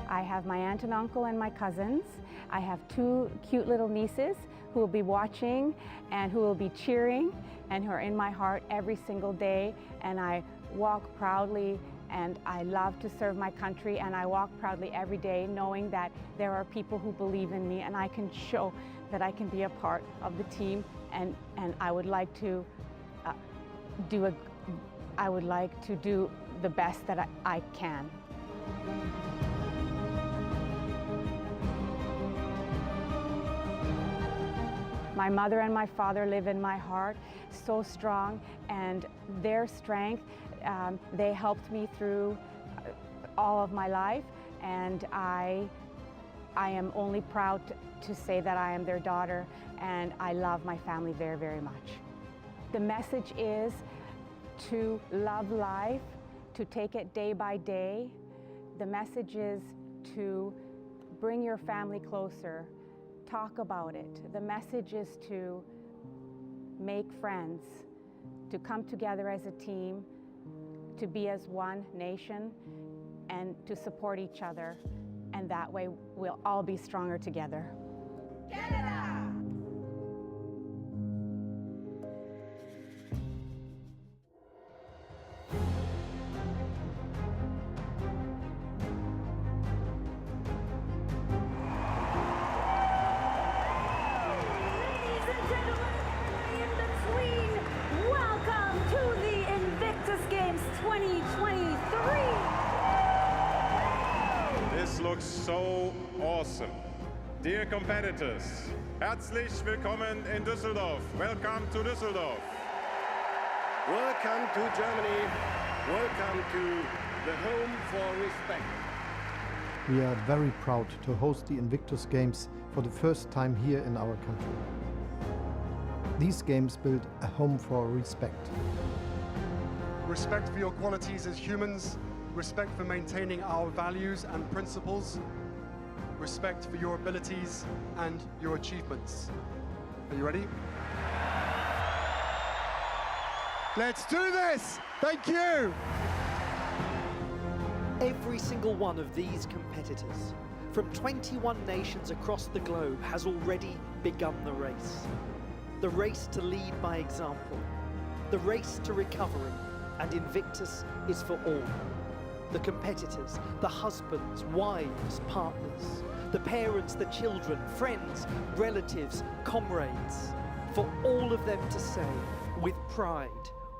I have my aunt and uncle and my cousins. I have 2 cute little nieces who will be watching and who will be cheering and who are in my heart every single day. And I walk proudly, and I love to serve my country, and I walk proudly every day knowing that there are people who believe in me and I can show that I can be a part of the team, and I would like to do the best that I can. My mother and my father live in my heart, so strong, and their strength, they helped me through all of my life, and I am only proud to say that I am their daughter, and I love my family very, very much. The message is to love life, to take it day by day. The message is to bring your family closer. Talk about it. The message is to make friends, to come together as a team, to be as one nation, and to support each other. And that way we'll all be stronger together. Canada! Looks so awesome. Dear competitors, herzlich willkommen in Düsseldorf. Welcome to Düsseldorf. Welcome to Germany. Welcome to the home for respect. We are very proud to host the Invictus Games for the first time here in our country. These games build a home for respect. Respect for your qualities as humans, respect for maintaining our values and principles, respect for your abilities and your achievements. Are you ready? Let's do this! Thank you! Every single one of these competitors from 21 nations across the globe has already begun the race. The race to lead by example, the race to recovery, and Invictus is for all. The competitors, the husbands, wives, partners, the parents, the children, friends, relatives, comrades, for all of them to say with pride,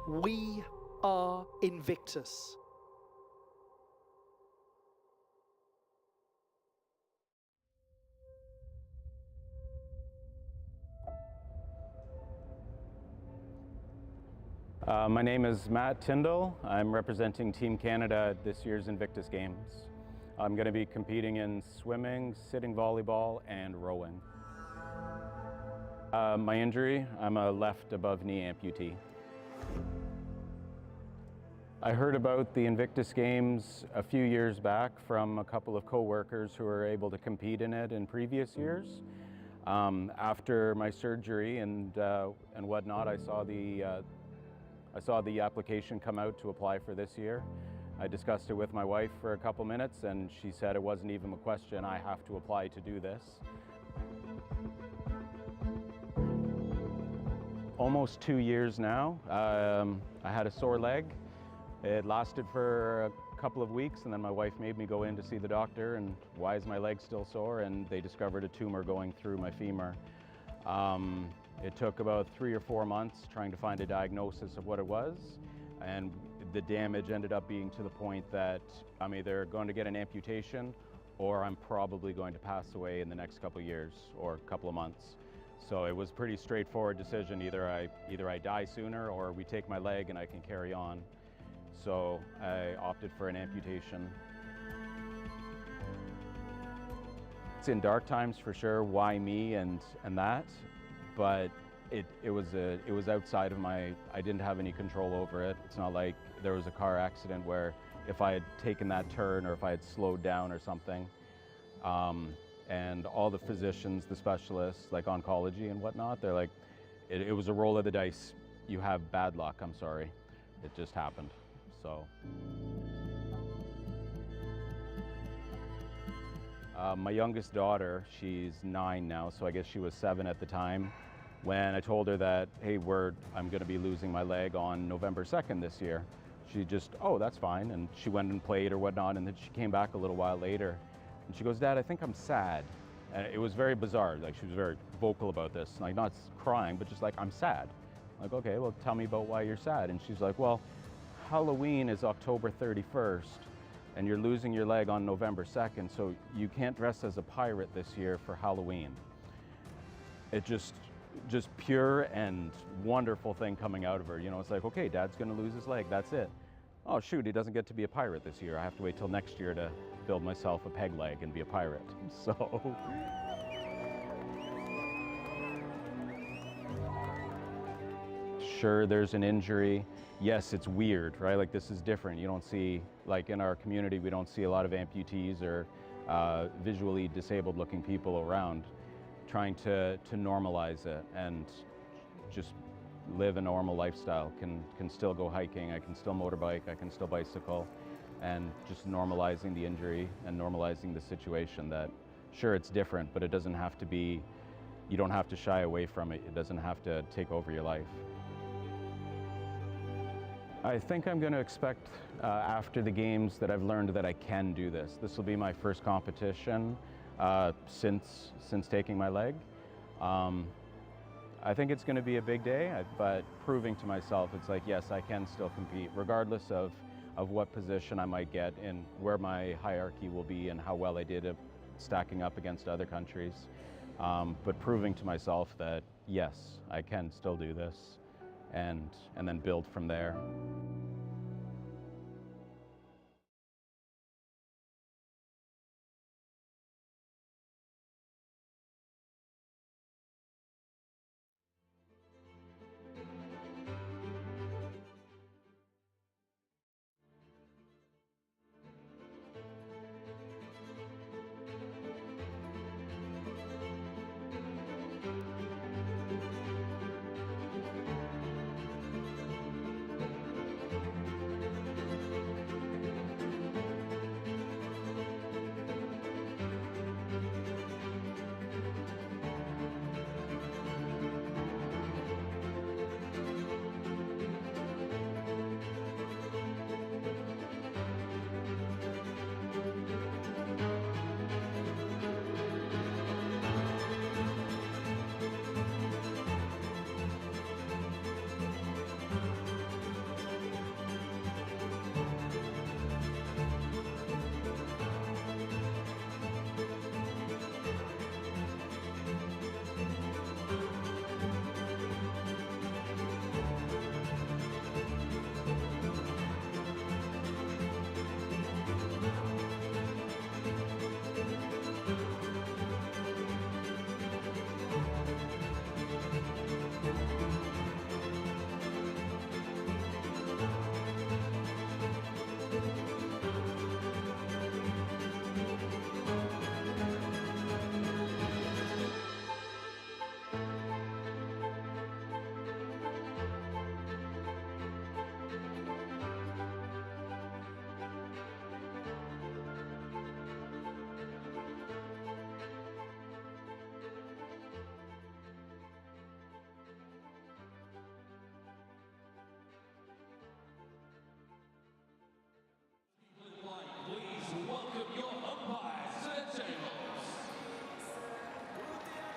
we are Invictus. My name is Matt Tindall. I'm representing Team Canada at this year's Invictus Games. I'm going to be competing in swimming, sitting volleyball, and rowing. My injury, I'm a left above knee amputee. I heard about the Invictus Games a few years back from a couple of co-workers who were able to compete in it in previous years. After my surgery and whatnot, I saw the application come out to apply for this year. I discussed it with my wife for a couple minutes, and she said it wasn't even a question, I have to apply to do this. Almost 2 years now. I had a sore leg. It lasted for a couple of weeks, and then my wife made me go in to see the doctor, and why is my leg still sore? And they discovered a tumor going through my femur. It took about 3 or 4 months trying to find a diagnosis of what it was, and the damage ended up being to the point that I'm either going to get an amputation or I'm probably going to pass away in the next couple of years or a couple of months. So it was a pretty straightforward decision. Either I die sooner or we take my leg and I can carry on. So I opted for an amputation. It's in dark times for sure, why me and that, but it was outside of I didn't have any control over it. It's not like there was a car accident where if I had taken that turn or if I had slowed down or something. And all the physicians, the specialists, like oncology and whatnot, they're like, it was a roll of the dice. You have bad luck, I'm sorry. It just happened, so. My youngest daughter, she's 9 now, so I guess she was 7 at the time, when I told her that, hey, I'm gonna be losing my leg on November 2nd this year. She just, oh, that's fine, and she went and played or whatnot, and then she came back a little while later, and she goes, Dad, I think I'm sad. And it was very bizarre, like she was very vocal about this, like not crying, but just like, I'm sad. Like, okay, well, tell me about why you're sad. And she's like, well, Halloween is October 31st, and you're losing your leg on November 2nd, so you can't dress as a pirate this year for Halloween. It just pure and wonderful thing coming out of her. You know, it's like, okay, Dad's gonna lose his leg, that's it. Oh shoot, he doesn't get to be a pirate this year. I have to wait till next year to build myself a peg leg and be a pirate. So. Sure, there's an injury. Yes, it's weird, right? Like this is different. You don't see, like in our community, we don't see a lot of amputees or visually disabled looking people around. Trying to normalize it and just live a normal lifestyle. Can still go hiking, I can still motorbike, I can still bicycle, and just normalizing the injury and normalizing the situation that, sure, it's different, but it doesn't have to be, you don't have to shy away from it. It doesn't have to take over your life. I think I'm going to expect after the games that I've learned that I can do this. This will be my first competition since taking my leg. I think it's going to be a big day, but proving to myself, it's like, yes, I can still compete, regardless of what position I might get and where my hierarchy will be and how well I did at stacking up against other countries. But proving to myself that, yes, I can still do this and then build from there.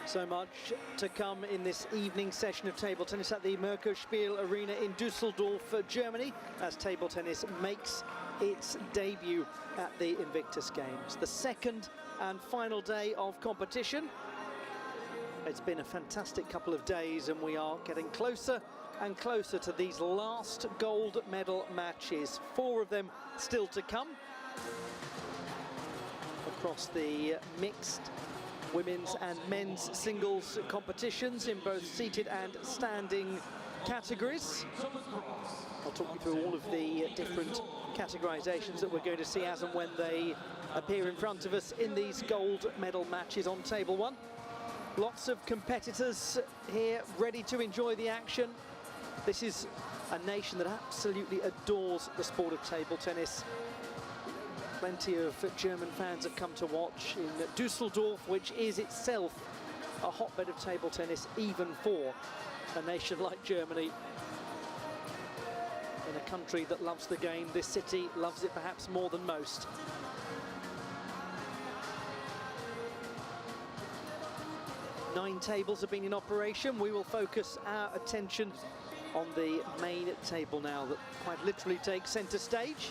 So much to come in this evening session of table tennis at the Merker Spiel-Arena in Düsseldorf, Germany, as table tennis makes its debut at the Invictus Games. The second and final day of competition. It's been a fantastic couple of days, and we are getting closer and closer to these last gold medal matches. 4 of them still to come across the mixed women's and men's singles competitions in both seated and standing categories. I'll talk you through all of the different categorizations that we're going to see as and when they appear in front of us in these gold medal matches on table 1. Lots of competitors here ready to enjoy the action. This is a nation that absolutely adores the sport of table tennis. Plenty of German fans have come to watch in Dusseldorf, which is itself a hotbed of table tennis, even for a nation like Germany. In a country that loves the game, this city loves it perhaps more than most. Nine tables have been in operation. We will focus our attention on the main table now that quite literally takes centre stage.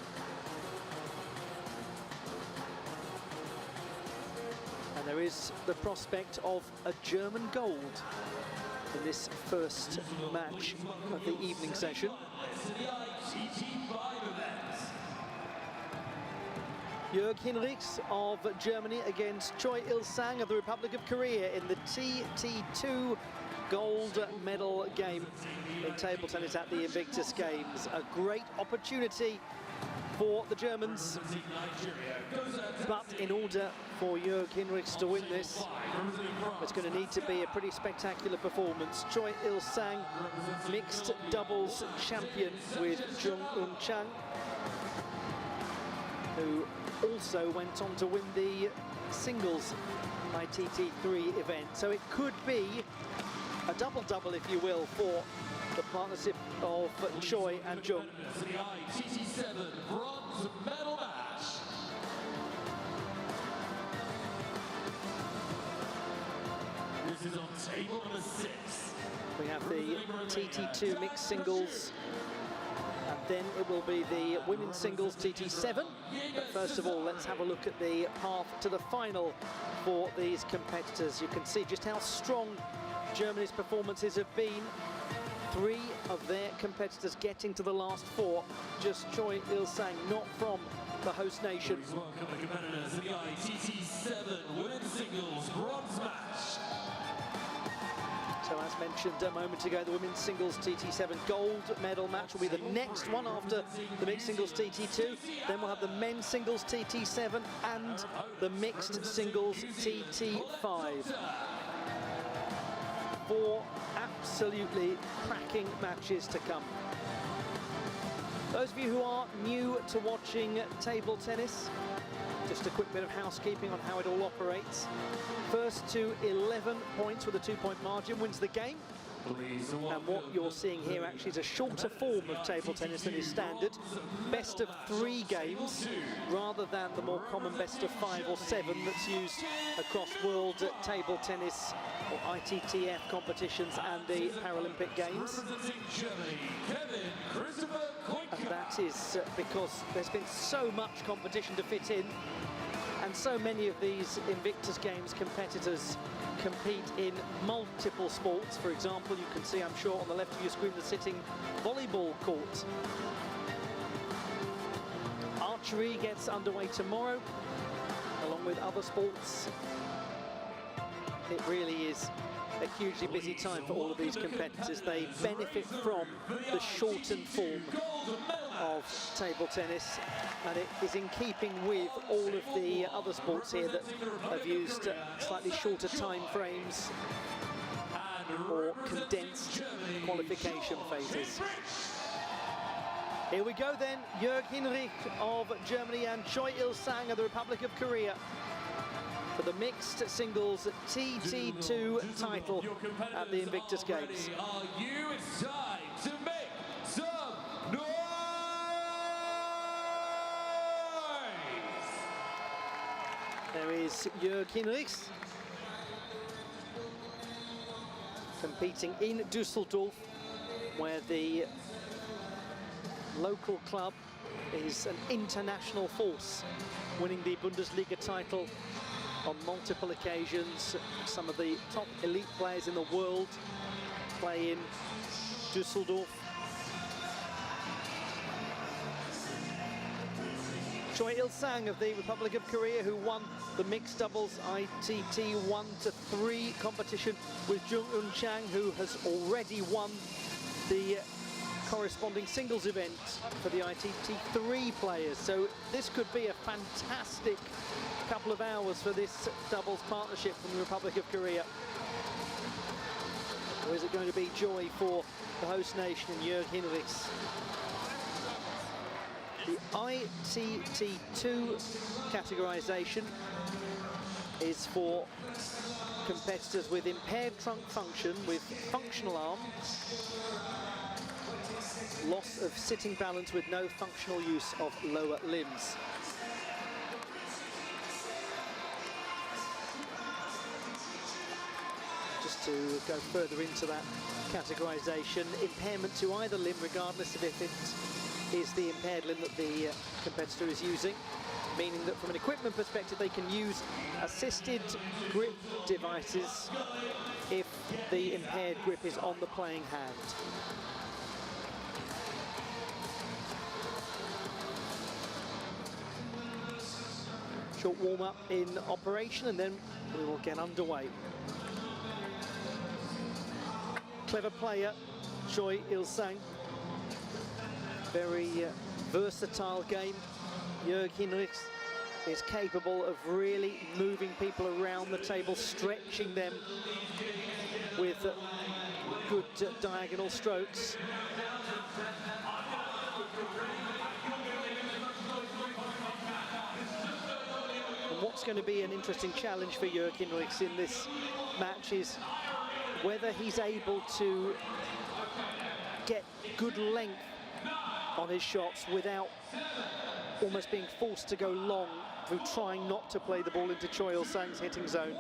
And there is the prospect of a German gold in this first match of the evening session. Jörg Hinrichs of Germany against Choi Il-sang of the Republic of Korea in the TT2 gold medal game in table tennis at the Invictus Games. A great opportunity for the Germans, but in order for Jörg Hinrichs to win this, it's going to need to be a pretty spectacular performance. Choi Il-sang, mixed doubles champion with Jung Eun Chang, who also went on to win the singles ITT3 event. So it could be a double-double, if you will, for the partnership of Choi and Jung. The ITT7 bronze medal match. This is on table number 6. We have the TT2 mixed singles, and then it will be the women's singles TT7. But first of all, let's have a look at the path to the final for these competitors. You can see just how strong Germany's performances have been. 3 of their competitors getting to the last 4. Just Choi Il-sang, not from the host nation. Please welcome the competitors in the ITT7 women's singles bronze match. So as mentioned a moment ago, the women's singles TT7 gold medal match will be the next one after the mixed singles TT2. Then we'll have the men's singles TT7 and the mixed singles TT5. 4 absolutely cracking matches to come. Those of you who are new to watching table tennis, just a quick bit of housekeeping on how it all operates. First to 11 points with a 2-point margin wins the game. And what you're seeing here actually is a shorter form of table tennis than is standard. Best of 3 games, rather than the more common best of 5 or 7 that's used across world table tennis or ITTF competitions and the Paralympic Games. And that is because there's been so much competition to fit in, and so many of these Invictus Games competitors compete in multiple sports. For example, you can see, I'm sure, on the left of your screen, the sitting volleyball court. Archery gets underway tomorrow, along with other sports. It really is a hugely busy time for all of these competitors. They benefit from the shortened form of table tennis, and it is in keeping with all of the other sports here that have used slightly shorter time frames or condensed qualification phases. Here we go then, Jörg Hinrich of Germany and Choi Il-sang of the Republic of Korea for the mixed singles TT2 title at the Invictus Games. Are you excited to make some noise? There is Jörg Hinrichs competing in Dusseldorf, where the local club is an international force, winning the Bundesliga title on multiple occasions. Some of the top elite players in the world play in Dusseldorf. Choi Il-sang of the Republic of Korea, who won the mixed doubles ITT 1-3 competition with Jung Eun Chang, who has already won the corresponding singles event for the ITT3 players. So this could be a fantastic couple of hours for this doubles partnership from the Republic of Korea. Or is it going to be joy for the host nation and Jörg Hinrichs? The ITT2 categorization is for competitors with impaired trunk function, with functional arms, loss of sitting balance with no functional use of lower limbs. Just to go further into that categorization, impairment to either limb, regardless of if it is the impaired limb that the competitor is using, meaning that from an equipment perspective they can use assisted grip devices if the impaired grip is on the playing hand. Short warm-up in operation and then we will get underway. Clever player, Choi Il-sang. Very versatile game. Jörg Hinrichs is capable of really moving people around the table, stretching them with good diagonal strokes. And what's going to be an interesting challenge for Jörg Hinrichs in this match is whether he's able to get good length on his shots without almost being forced to go long through trying not to play the ball into Choi Il-sang's hitting zone,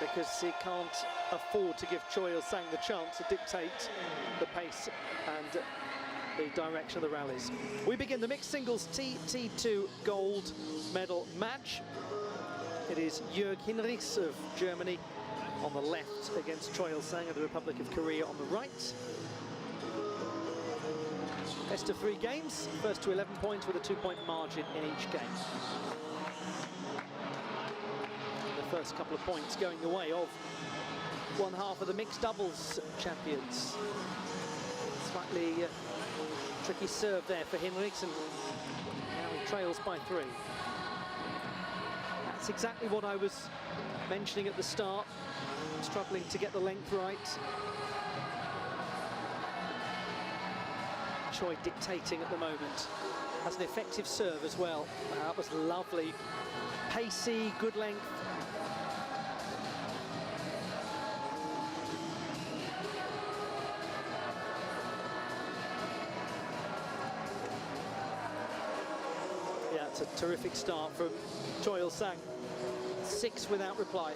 because he can't afford to give Choi Il-sang the chance to dictate the pace and the direction of the rallies. We begin the mixed singles TT2 gold medal match. It is Jörg Hinrichs of Germany on the left against Choi Il-sang of the Republic of Korea on the right. Best of 3 games, first to 11 points with a 2-point margin in each game. The first couple of points going the way of one half of the mixed doubles champions. Slightly tricky serve there for Hinrichs, and now he trails by 3. That's exactly what I was mentioning at the start, struggling to get the length right. Choi dictating at the moment. Has an effective serve as well. That was lovely. Pacey, good length. Yeah, it's a terrific start from Choi Il-sang. 6 without reply.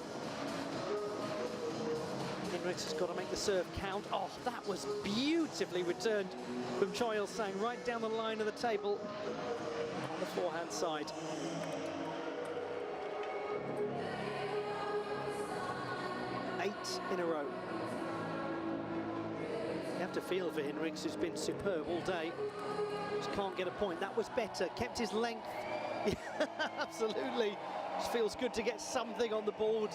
Hinrichs has got to make the serve count. Oh, that was beautifully returned from Choi Il-sang, right down the line of the table on the forehand side. Eight in a row. You have to feel for Hinrichs, who's been superb all day. Just can't get a point. That was better. Kept his length. Absolutely. Just feels good to get something on the board.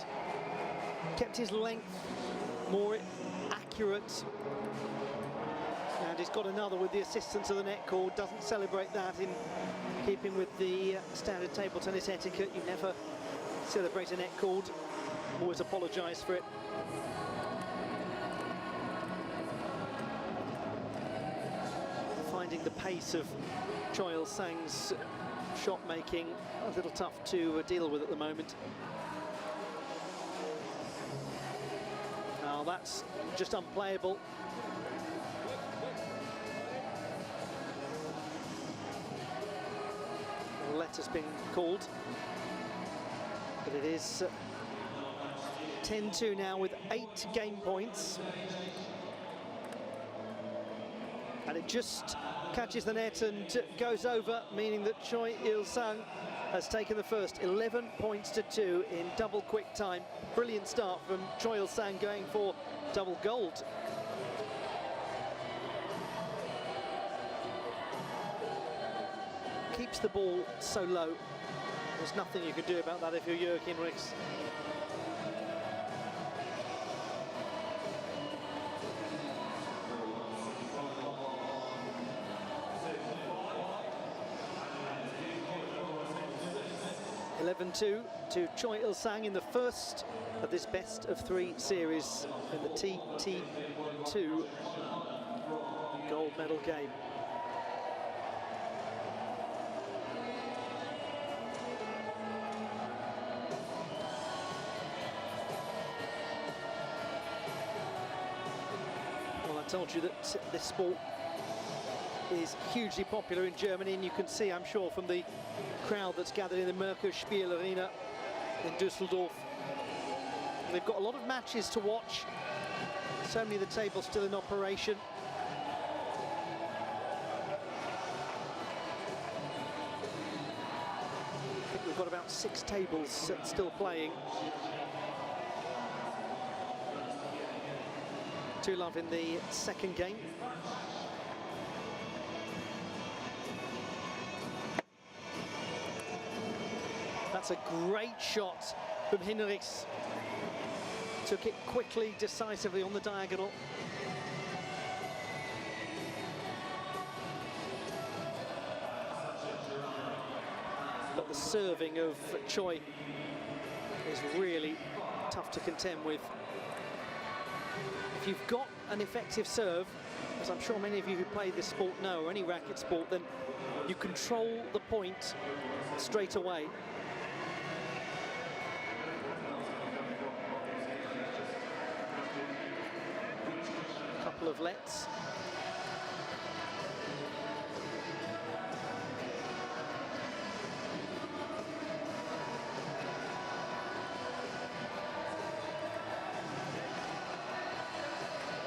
Kept his length more accurate. And he's got another with the assistance of the net cord. Doesn't celebrate that in keeping with the standard table tennis etiquette. You never celebrate a net cord. Always apologise for it. Finding the pace of Choi Il-sang's shot making a little tough to deal with at the moment. Now that's just unplayable. The letter's been called, but it is 10-2 now with 8 game points. And it just catches the net and goes over, meaning that Choi Il-sang has taken the first 11 points to 2 in double quick time. Brilliant start from Choi Il-sang, going for double gold. Keeps the ball so low. There's nothing you can do about that if you're Jörg Hinrichs. 11-2 to Choi Il-sang in the first of this best-of-3 series in the TT2 gold medal game. Well, I told you that this sport is hugely popular in Germany, and you can see, I'm sure, from the crowd that's gathered in the Merker Spiel-Arena in Düsseldorf. They've got a lot of matches to watch. So many of the tables still in operation. I think we've got about 6 tables still playing. 2-love in the second game. That's a great shot from Hinrichs. Took it quickly, decisively on the diagonal. But the serving of Choi is really tough to contend with. If you've got an effective serve, as I'm sure many of you who play this sport know, or any racket sport, then you control the point straight away. Couple of lets. I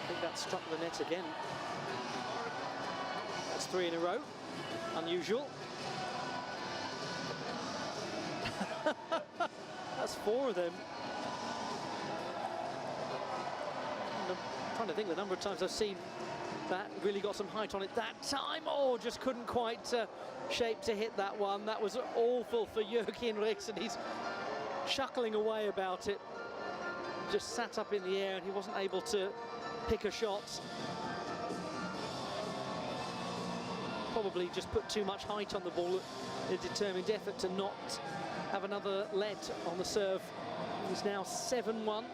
think that struck the net again. That's 3 in a row. Unusual. That's 4 of them. Trying to think the number of times I've seen that really got some height on it that time. Oh, just couldn't quite shape to hit that one. That was awful for Jörg Hinrichs, and he's chuckling away about it. Just sat up in the air and he wasn't able to pick a shot. Probably just put too much height on the ball in a determined effort to not have another let on the serve. He's now 7-1.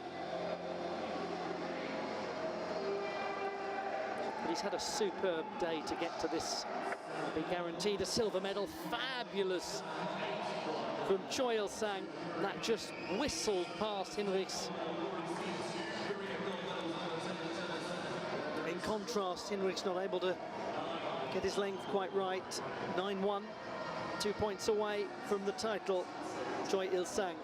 But he's had a superb day to get to this. Be guaranteed a silver medal. Fabulous from Choi Il-sang. That just whistled past Hinrichs. In contrast, Hinrichs not able to get his length quite right. 9-1, 2 points away from the title. Choi Il-sang.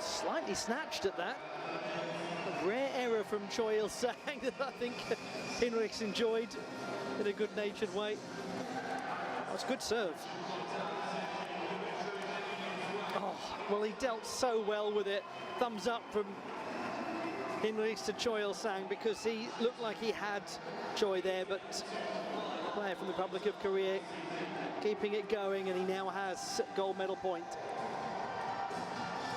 Slightly snatched at that. A rare error from Choi Il-sang that I think Hinrichs enjoyed in a good-natured way. That's good serve. Oh, well, he dealt so well with it. Thumbs up from Hinrichs to Choi Il-sang, because he looked like he had Choi there, but the player from the Republic of Korea keeping it going, and he now has gold medal point.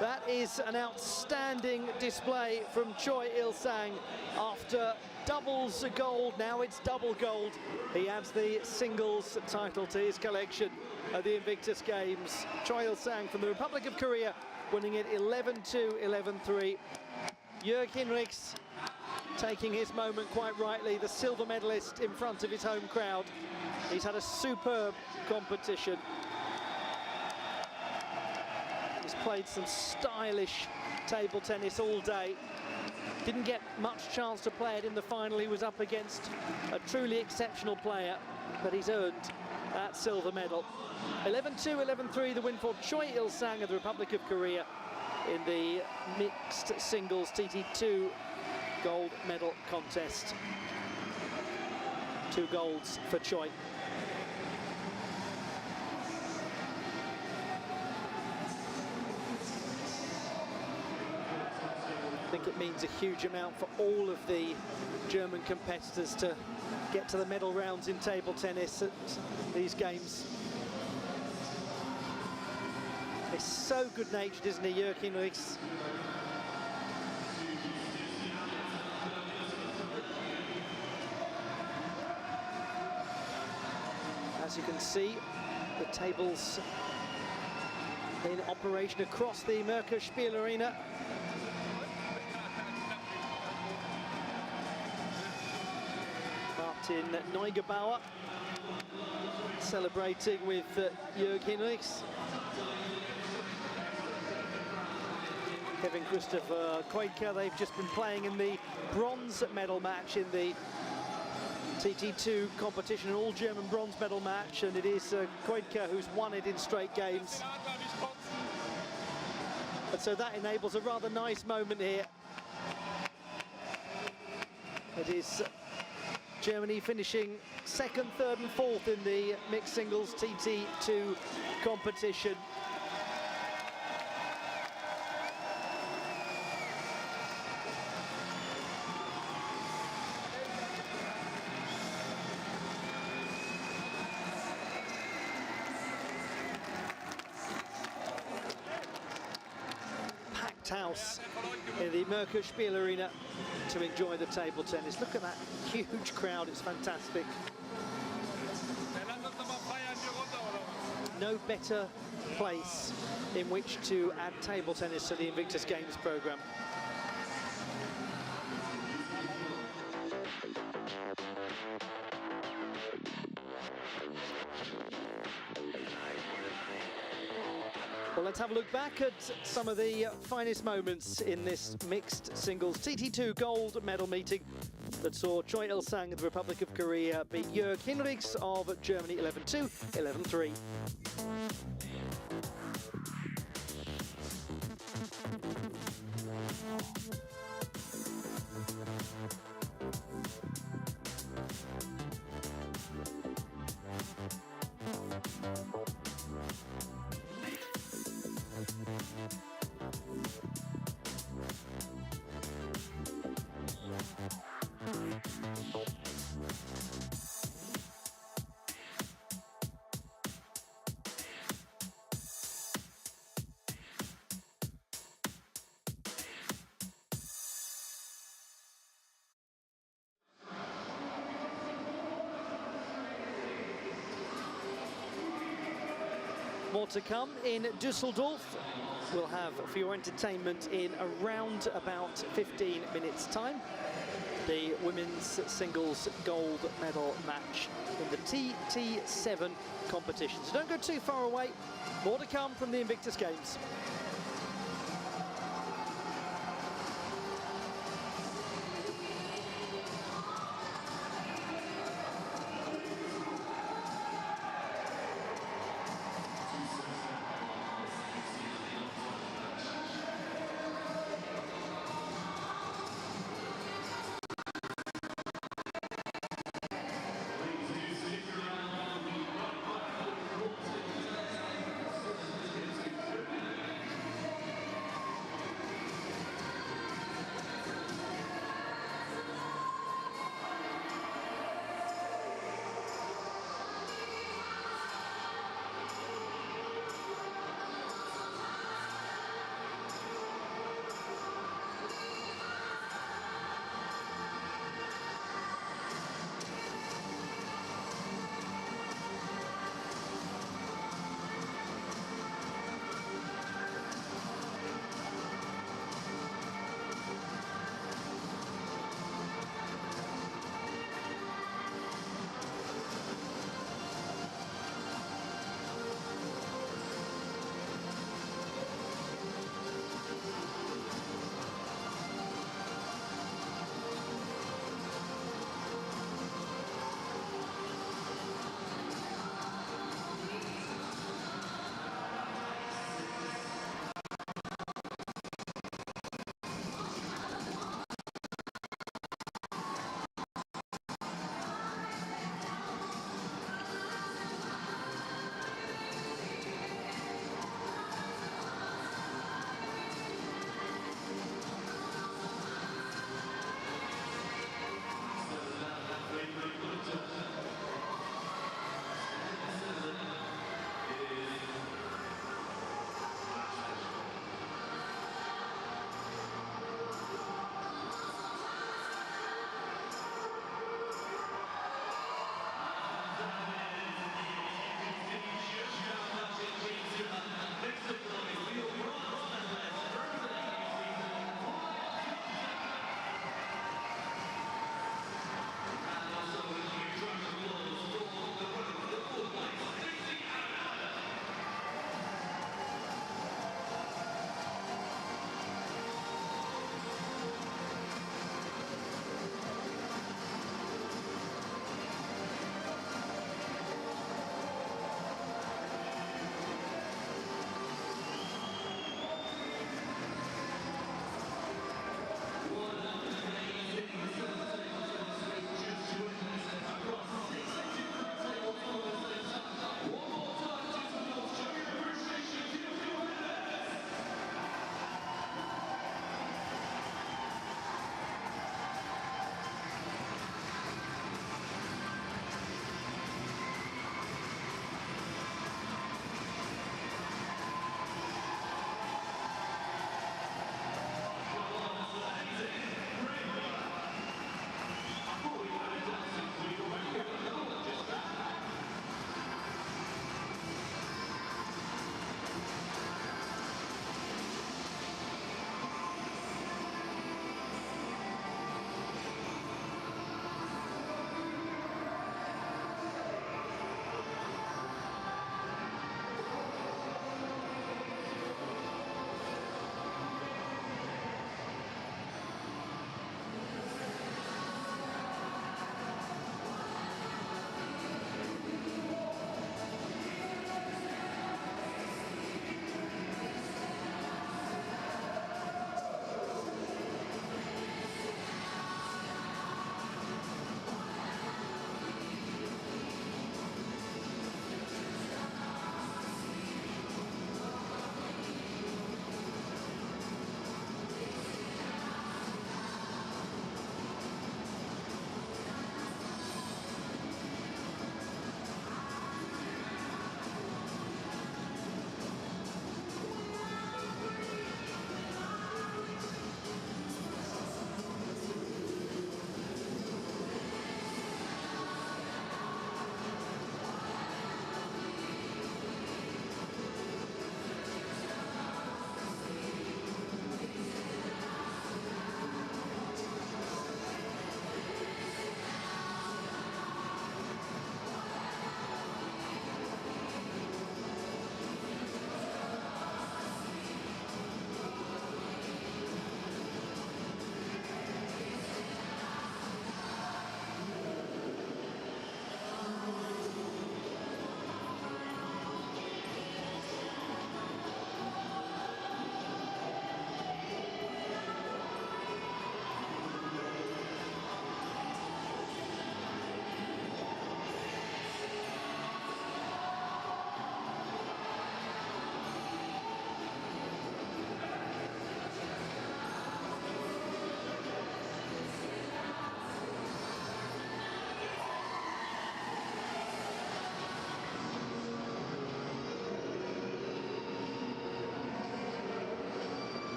That is an outstanding display from Choi Il-sang. After doubles gold, now it's double gold. He adds the singles title to his collection at the Invictus Games. Choi Il-sang from the Republic of Korea, winning it 11-2, 11-3. Jörg Hinrichs taking his moment quite rightly, the silver medalist in front of his home crowd. He's had a superb competition. He's played some stylish table tennis all day. Didn't get much chance to play it in the final. He was up against a truly exceptional player, but he's earned that silver medal. 11-2, 11-3, the win for Choi Il-sang of the Republic of Korea in the mixed singles TT2 gold medal contest. 2 golds for Choi. I think it means a huge amount for all of the German competitors to get to the medal rounds in table tennis at these games. He's so good-natured, isn't he, Jörg Hinrichs? As you can see, the tables in operation across the Merker Spiel-Arena. Martin Neugebauer celebrating with Jörg Hinrichs. Kevin Christopher Koitke, they've just been playing in the bronze medal match in the TT2 competition, an all-German bronze medal match, and it is Koitke who's won it in straight games. And so that enables a rather nice moment here. It is Germany finishing second, third and fourth in the mixed singles TT2 competition. House in the Merker Spiel-Arena to enjoy the table tennis. Look at that huge crowd, it's fantastic. No better place in which to add table tennis to the Invictus Games programme. Well, let's have a look back at some of the finest moments in this mixed singles TT2 gold medal meeting that saw Choi Il-sang of the Republic of Korea beat Jörg Hinrichs of Germany 11-2, 11-3. More to come in Düsseldorf. We'll have for your entertainment in around about 15 minutes time the women's singles gold medal match in the TT7 competition. So don't go too far away. More to come from the Invictus Games.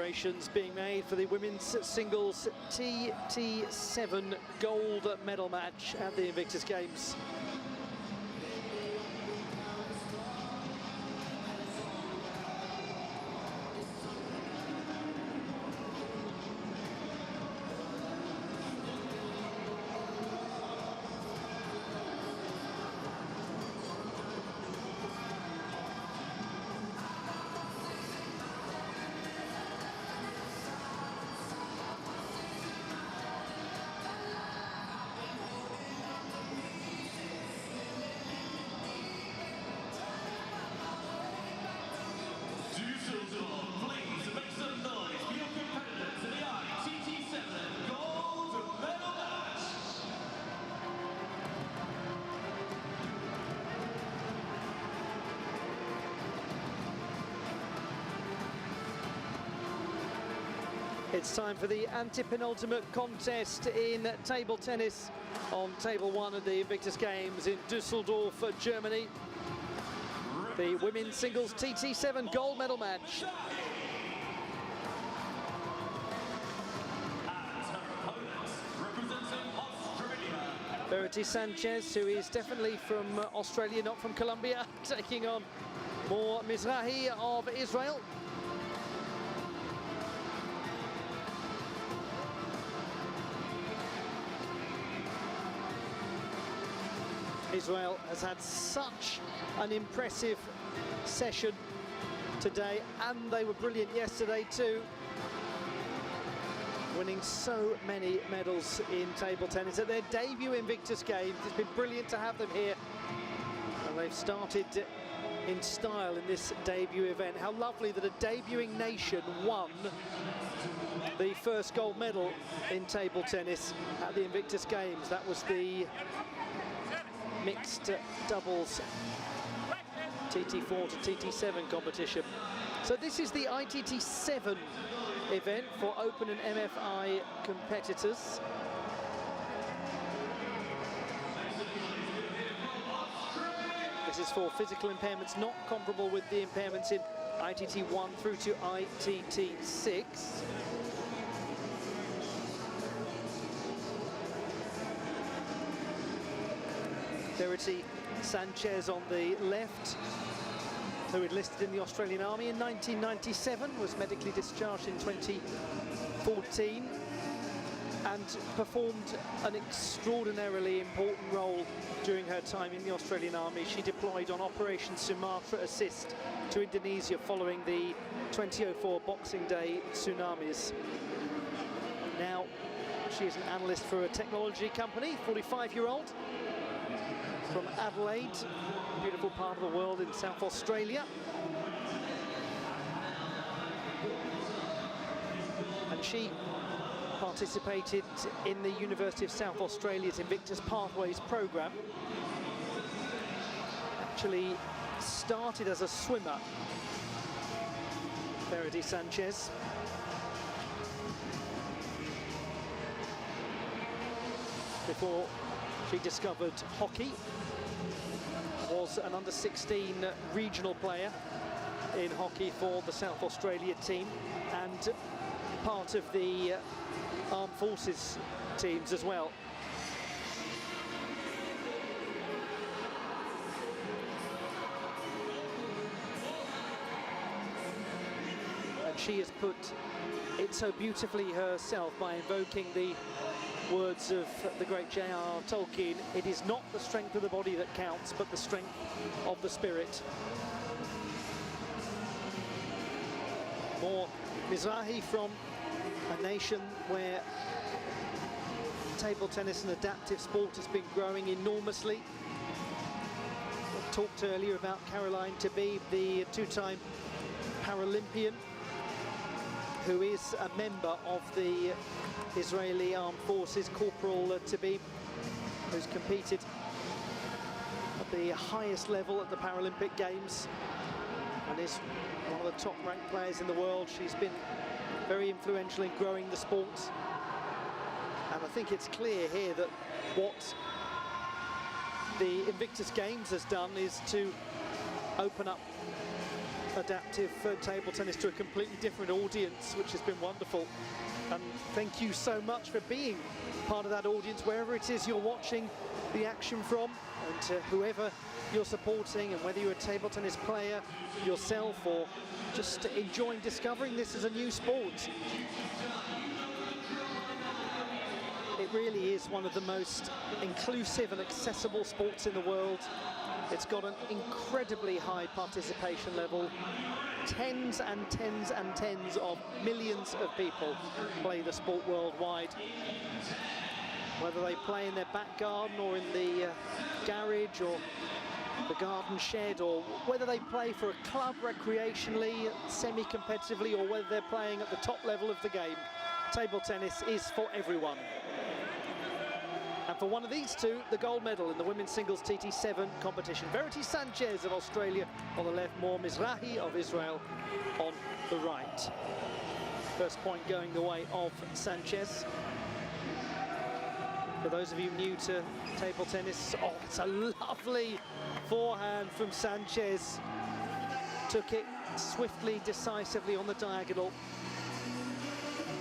preparations being made for the women's singles TT7 gold medal match at the Invictus Games. It's time for the anti-penultimate contest in table tennis on table 1 of the Invictus Games in Düsseldorf, Germany. The women's singles TT7 gold medal match. Verity Sanchez, who is definitely from Australia, not from Colombia, taking on Mor Mizrahi of Israel. Israel has had such an impressive session today, and they were brilliant yesterday too, winning so many medals in table tennis at their debut Invictus Games. It's been brilliant to have them here, and they've started in style in this debut event. How lovely that a debuting nation won the first gold medal in table tennis at the Invictus Games. That was the mixed doubles TT4 to TT7 competition. So this is the ITT7 event for Open and MFI competitors. This is for physical impairments not comparable with the impairments in ITT1 through to ITT6. Verity Sanchez on the left, who enlisted in the Australian Army in 1997, was medically discharged in 2014, and performed an extraordinarily important role during her time in the Australian Army. She deployed on Operation Sumatra Assist to Indonesia following the 2004 Boxing Day tsunamis. Now, she is an analyst for a technology company, 45-year-old. From Adelaide, a beautiful part of the world in South Australia. And she participated in the University of South Australia's Invictus Pathways programme. Actually started as a swimmer, Verity Sanchez. Before she discovered hockey, was an under-16 regional player in hockey for the South Australia team and part of the armed forces teams as well. And she has put it so beautifully herself by invoking the words of the great J.R.R. Tolkien: it is not the strength of the body that counts, but the strength of the spirit. Mor Mizrahi from a nation where table tennis and adaptive sport has been growing enormously. I talked earlier about Caroline Tabib, the two-time Paralympian, who is a member of the Israeli Armed Forces, Corporal Tabib, who's competed at the highest level at the Paralympic Games and is one of the top-ranked players in the world. She's been very influential in growing the sport. And I think it's clear here that what the Invictus Games has done is to open up adaptive table tennis to a completely different audience, which has been wonderful. And thank you so much for being part of that audience, wherever it is you're watching the action from, and to whoever you're supporting, and whether you're a table tennis player yourself or just enjoying discovering this as a new sport. It really is one of the most inclusive and accessible sports in the world. It's got an incredibly high participation level. Tens and tens and tens of millions of people play the sport worldwide. Whether they play in their back garden or in the garage or the garden shed, or whether they play for a club recreationally, semi-competitively, or whether they're playing at the top level of the game, table tennis is for everyone. And for one of these two, the gold medal in the women's singles TT7 competition. Verity Sanchez of Australia on the left, Mor Mizrahi of Israel on the right. First point going the way of Sanchez. For those of you new to table tennis, oh, it's a lovely forehand from Sanchez. Took it swiftly, decisively on the diagonal.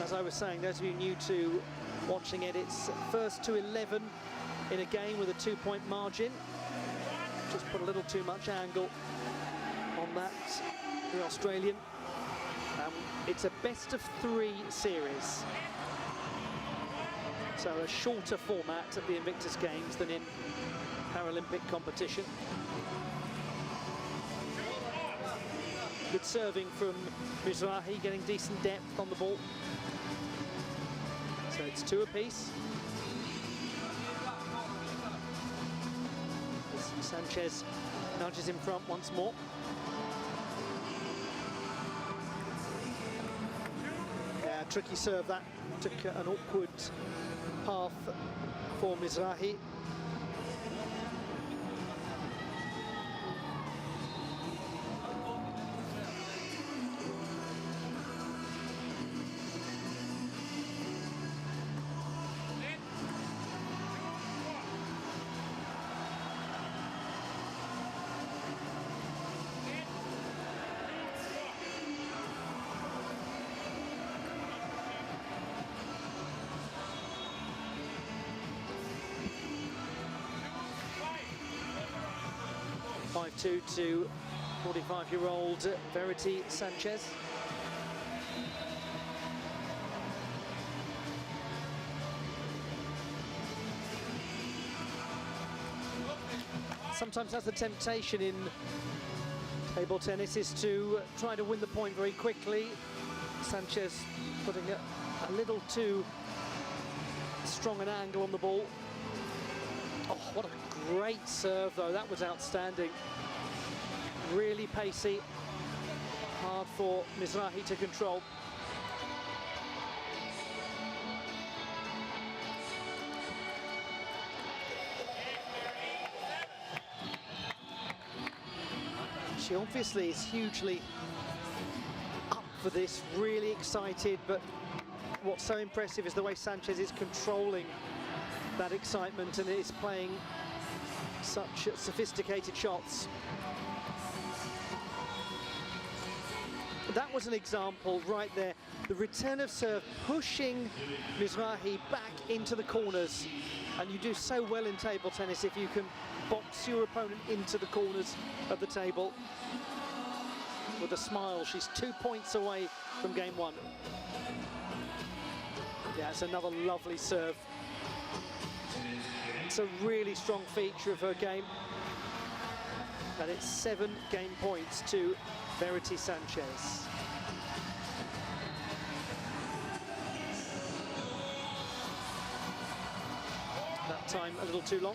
As I was saying, those of you new to watching it, it's first to 11 in a game with a 2-point margin. Just put a little too much angle on that, the Australian. It's a best-of-3 series. So a shorter format at the Invictus Games than in Paralympic competition. Good serving from Mizrahi, getting decent depth on the ball. So it's 2 apiece. As Sanchez nudges in front once more. Yeah, tricky serve that. Took an awkward path for Mizrahi. To 45-year-old Verity Sanchez. Sometimes that's the temptation in table tennis, is to try to win the point very quickly. Sanchez putting a little too strong an angle on the ball. Oh, what a great serve, though. That was outstanding. Really pacey. Hard for Mizrahi to control. She obviously is hugely up for this, really excited, but what's so impressive is the way Sanchez is controlling that excitement and is playing such sophisticated shots. That was an example right there. The return of serve, pushing Mizrahi back into the corners. And you do so well in table tennis if you can box your opponent into the corners of the table. With a smile, she's 2 points away from game 1. Yeah, it's another lovely serve. It's a really strong feature of her game. And it's 7 game points to Verity Sanchez. That time a little too long.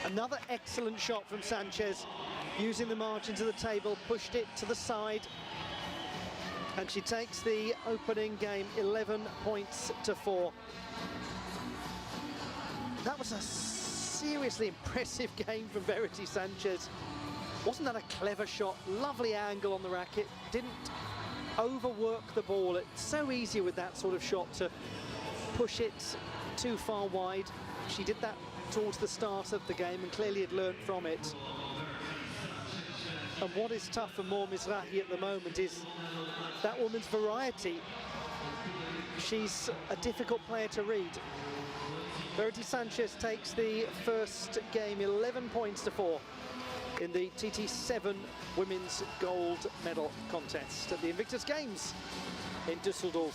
Another excellent shot from Sanchez, using the margins of the table, pushed it to the side, and she takes the opening game 11 points to 4. That was a seriously impressive game from Verity Sanchez. Wasn't that a clever shot? Lovely angle on the racket. Didn't overwork the ball. It's so easy with that sort of shot to push it too far wide. She did that towards the start of the game and clearly had learned from it. And what is tough for Mor Mizrahi at the moment is that woman's variety. She's a difficult player to read. Verity Sanchez takes the first game 11 points to 4 in the TT7 women's gold medal contest at the Invictus Games in Düsseldorf.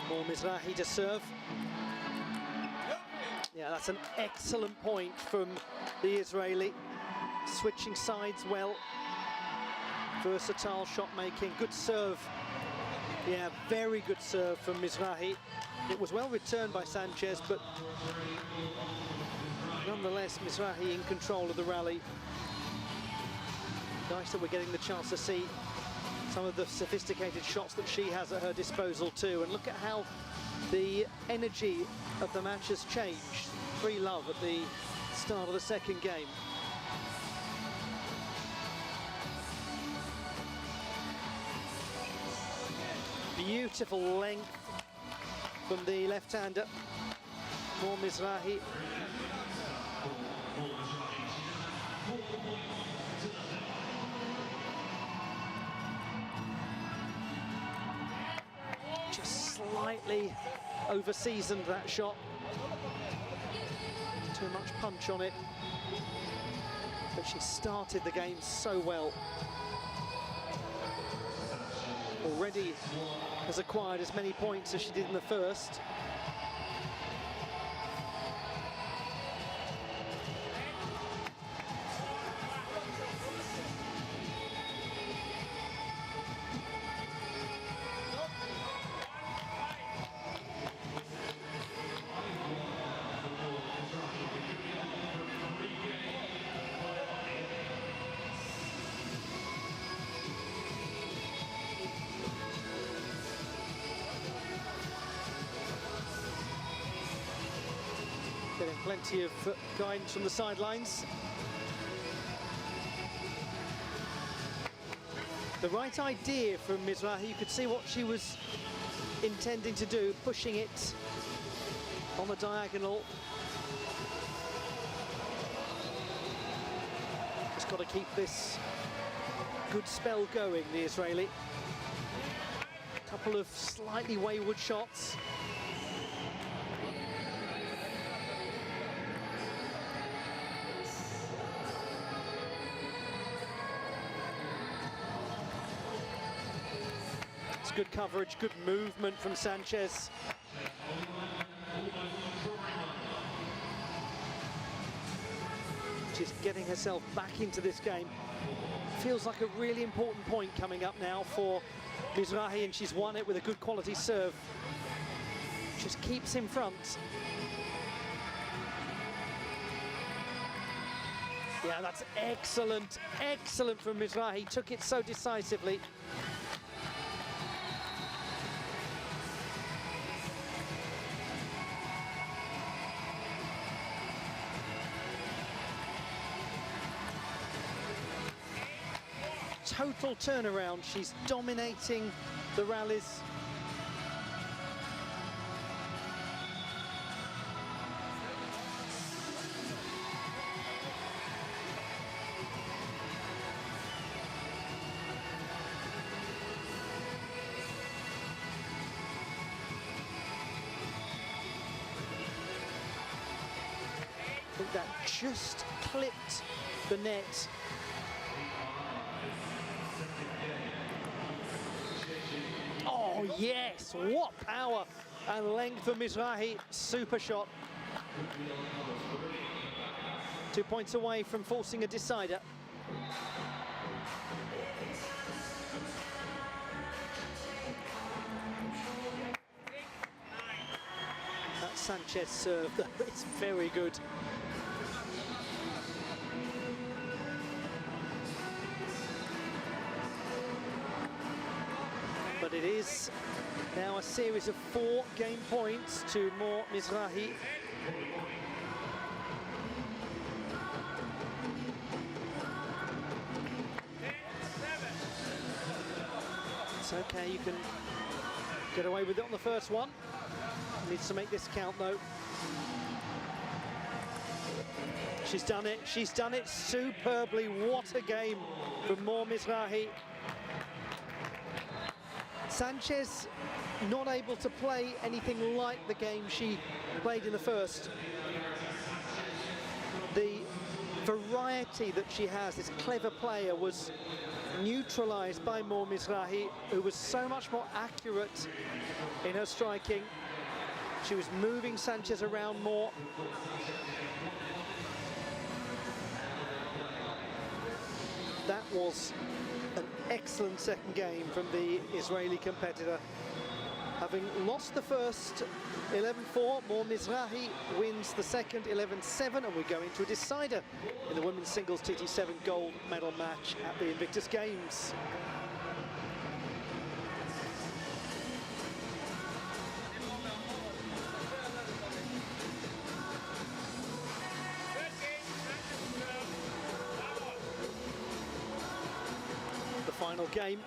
Mor Mizrahi to serve. Yeah, that's an excellent point from the Israeli. Switching sides well. Versatile shot making, good serve. Yeah, very good serve from Mizrahi. It was well returned by Sanchez, but nonetheless, Mizrahi in control of the rally. Nice that we're getting the chance to see some of the sophisticated shots that she has at her disposal too. And look at how the energy of the match has changed. 3-love at the start of the second game. Beautiful length from the left-hander, Mor Mizrahi. Just slightly over-seasoned that shot. Too much punch on it. But she started the game so well. Already has acquired as many points as she did in the first. Getting plenty of guidance from the sidelines. The right idea from Mizrahi, you could see what she was intending to do, pushing it on the diagonal. Just got to keep this good spell going, the Israeli. A couple of slightly wayward shots. Good coverage, good movement from Sanchez. She's getting herself back into this game. Feels like a really important point coming up now for Mizrahi, and she's won it with a good quality serve. Just keeps in front. Yeah, that's excellent, excellent from Mizrahi. Took it so decisively. Total turnaround. She's dominating the rallies. I think that just clipped the net. Oh yes, what power and length for Mizrahi, super shot. 2 points away from forcing a decider. That Sanchez serve, it's very good. But it is now a series of 4 game points to Mor Mizrahi. It's okay, you can get away with it on the first one. Needs to make this count though. She's done it superbly. What a game from Mor Mizrahi. Sanchez not able to play anything like the game she played in the first. The variety that she has, this clever player, was neutralised by Mor Mizrahi, who was so much more accurate in her striking. She was moving Sanchez around more. That was an excellent second game from the Israeli competitor. Having lost the first 11-4, Mor Mizrahi wins the second 11-7, and we go into a decider in the women's singles TT7 gold medal match at the Invictus Games. Final game,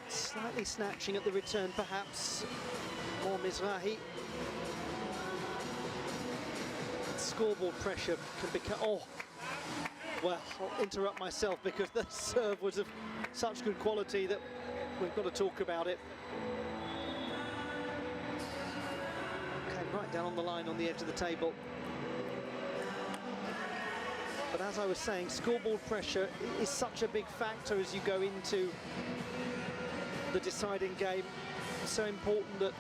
slightly snatching at the return perhaps. Mor Mizrahi. Scoreboard pressure can become, oh, well, I'll interrupt myself because the serve was of such good quality that we've got to talk about it. Came right down on the line on the edge of the table. But as I was saying, scoreboard pressure is such a big factor as you go into the deciding game. It's so important that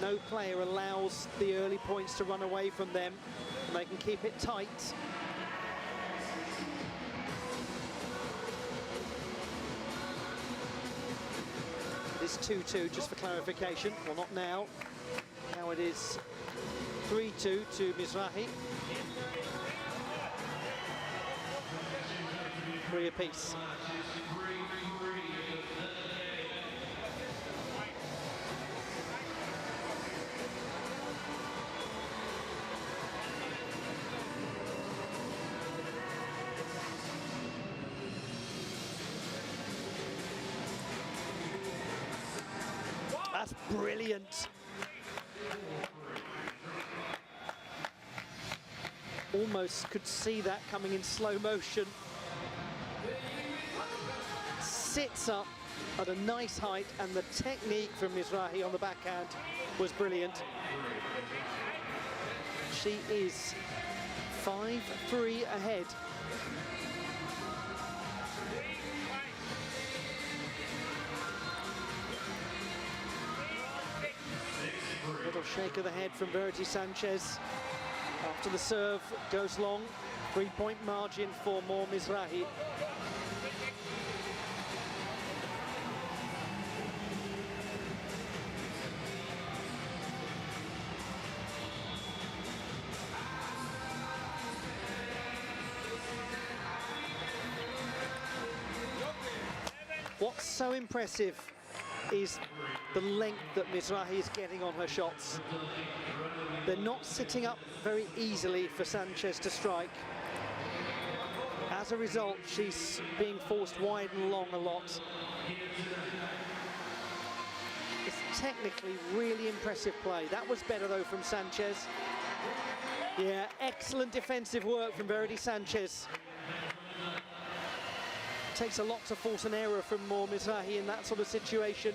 no player allows the early points to run away from them, and they can keep it tight. It is 2-2, just for clarification. Well, not now. Now it is 3-2 to Mizrahi. 3 apiece. That's brilliant. Almost could see that coming in slow motion. Sits up at a nice height, and the technique from Mizrahi on the backhand was brilliant. She is 5-3 ahead. Little shake of the head from Verity Sanchez. After the serve goes long, 3-point margin for Mor Mizrahi. What's so impressive is the length that Mizrahi is getting on her shots. They're not sitting up very easily for Sanchez to strike. As a result, she's being forced wide and long a lot. It's technically really impressive play. That was better though from Sanchez. Yeah, excellent defensive work from Verity Sanchez. Takes a lot to force an error from Mor Mizrahi in that sort of situation.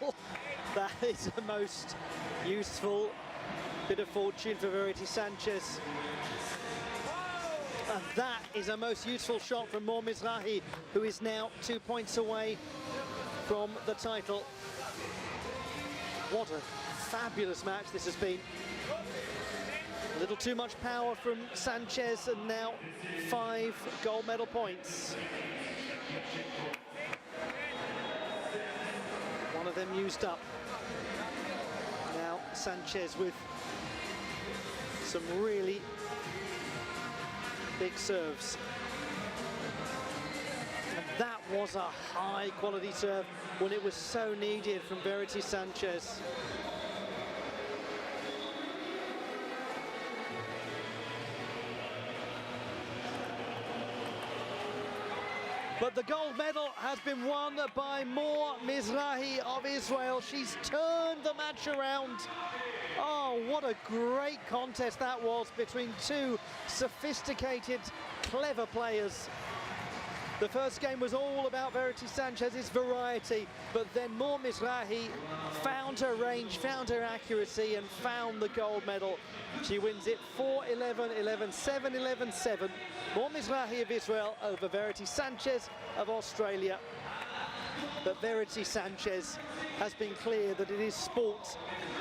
Well, that is the most useful bit of fortune for Verity Sanchez. And that is a most useful shot from Mor Mizrahi, who is now 2 points away from the title. What a fabulous match this has been. A little too much power from Sanchez, and now 5 gold medal points. them used up. Now Sanchez with some really big serves. And that was a high quality serve when it was so needed from Verity Sanchez. But the gold medal has been won by Mor Mizrahi of Israel. She's turned the match around. Oh, what a great contest that was between two sophisticated, clever players. The first game was all about Verity Sanchez's variety, but then Mor Mizrahi found her range, found her accuracy, and found the gold medal. She wins it 4-11, 11-7, 11-7. Mor Mizrahi of Israel over Verity Sanchez of Australia. But Verity Sanchez has been clear that it is sport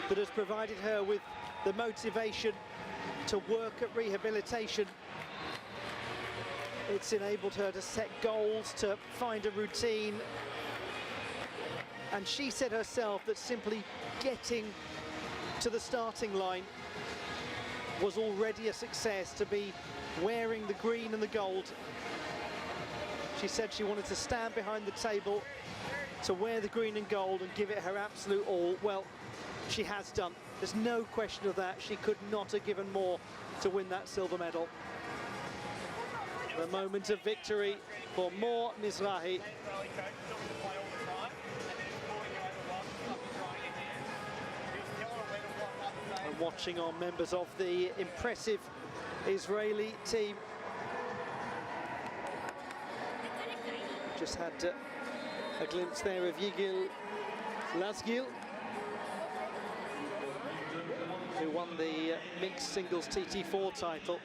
that has provided her with the motivation to work at rehabilitation. It's enabled her to set goals, to find a routine. And she said herself that simply getting to the starting line was already a success. To be wearing the green and the gold, she said she wanted to stand behind the table, to wear the green and gold and give it her absolute all. Well, she has done. There's no question of that. She could not have given more to win that silver medal. The moment of victory for Mor Mizrahi. And watching on members of the impressive Israeli team. Just had a glimpse there of Yigil Lasgil, who won the mixed singles TT4 title.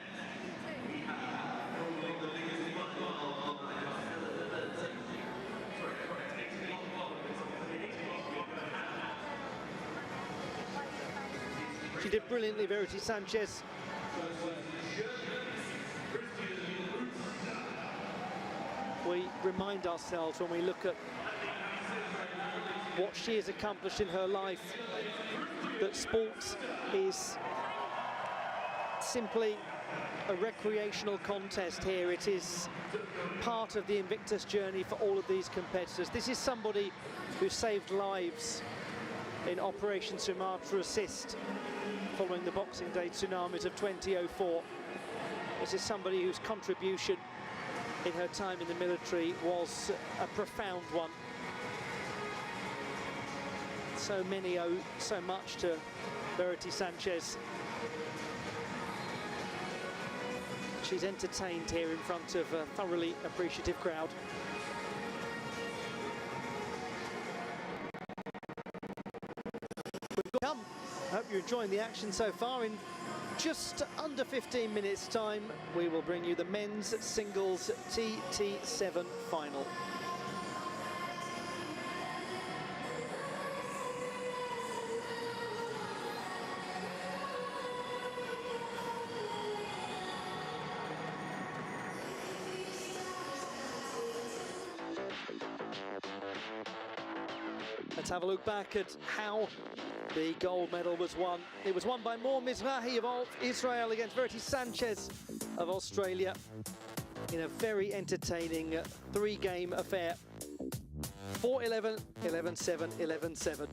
She did brilliantly, Verity Sanchez. We remind ourselves when we look at what she has accomplished in her life, that sport is simply a recreational contest here. It is part of the Invictus journey for all of these competitors. This is somebody who saved lives in Operation Sumatra Assist following the Boxing Day tsunamis of 2004. This is somebody whose contribution in her time in the military was a profound one. So many owe so much to Verity Sanchez. She's entertained here in front of a thoroughly appreciative crowd. We've come. I hope you're enjoying the action so far. In just under 15 minutes time, we will bring you the men's singles TT7 final. Let's have a look back at how the gold medal was won. It was won by Mor Mizrahi of Israel against Verity Sanchez of Australia in a very entertaining three-game affair. 4-11, 11-7, 11-7.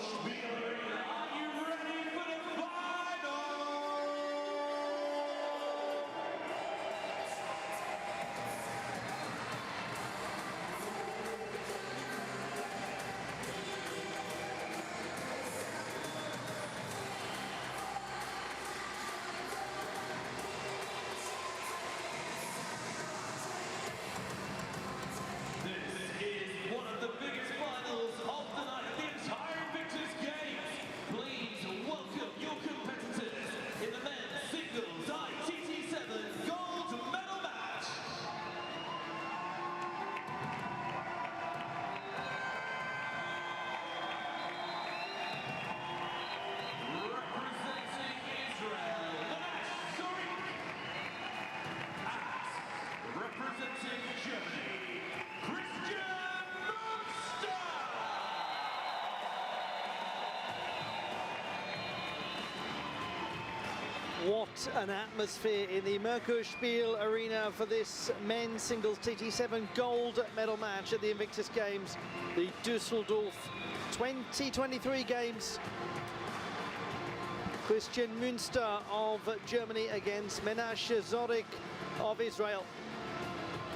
Spiel-Arena. Are you ready for the final? This is one of the biggest finals of the night, the entire Invictus Games. Please welcome your competitors in the men's singles ITT7 gold medal match. Representing Israel, representing Germany, What an atmosphere in the Merker Spiel-Arena for this men's singles TT7 gold medal match at the Invictus Games, the Düsseldorf 2023 Games. Christian Münster of Germany against Menashe Zorik of Israel.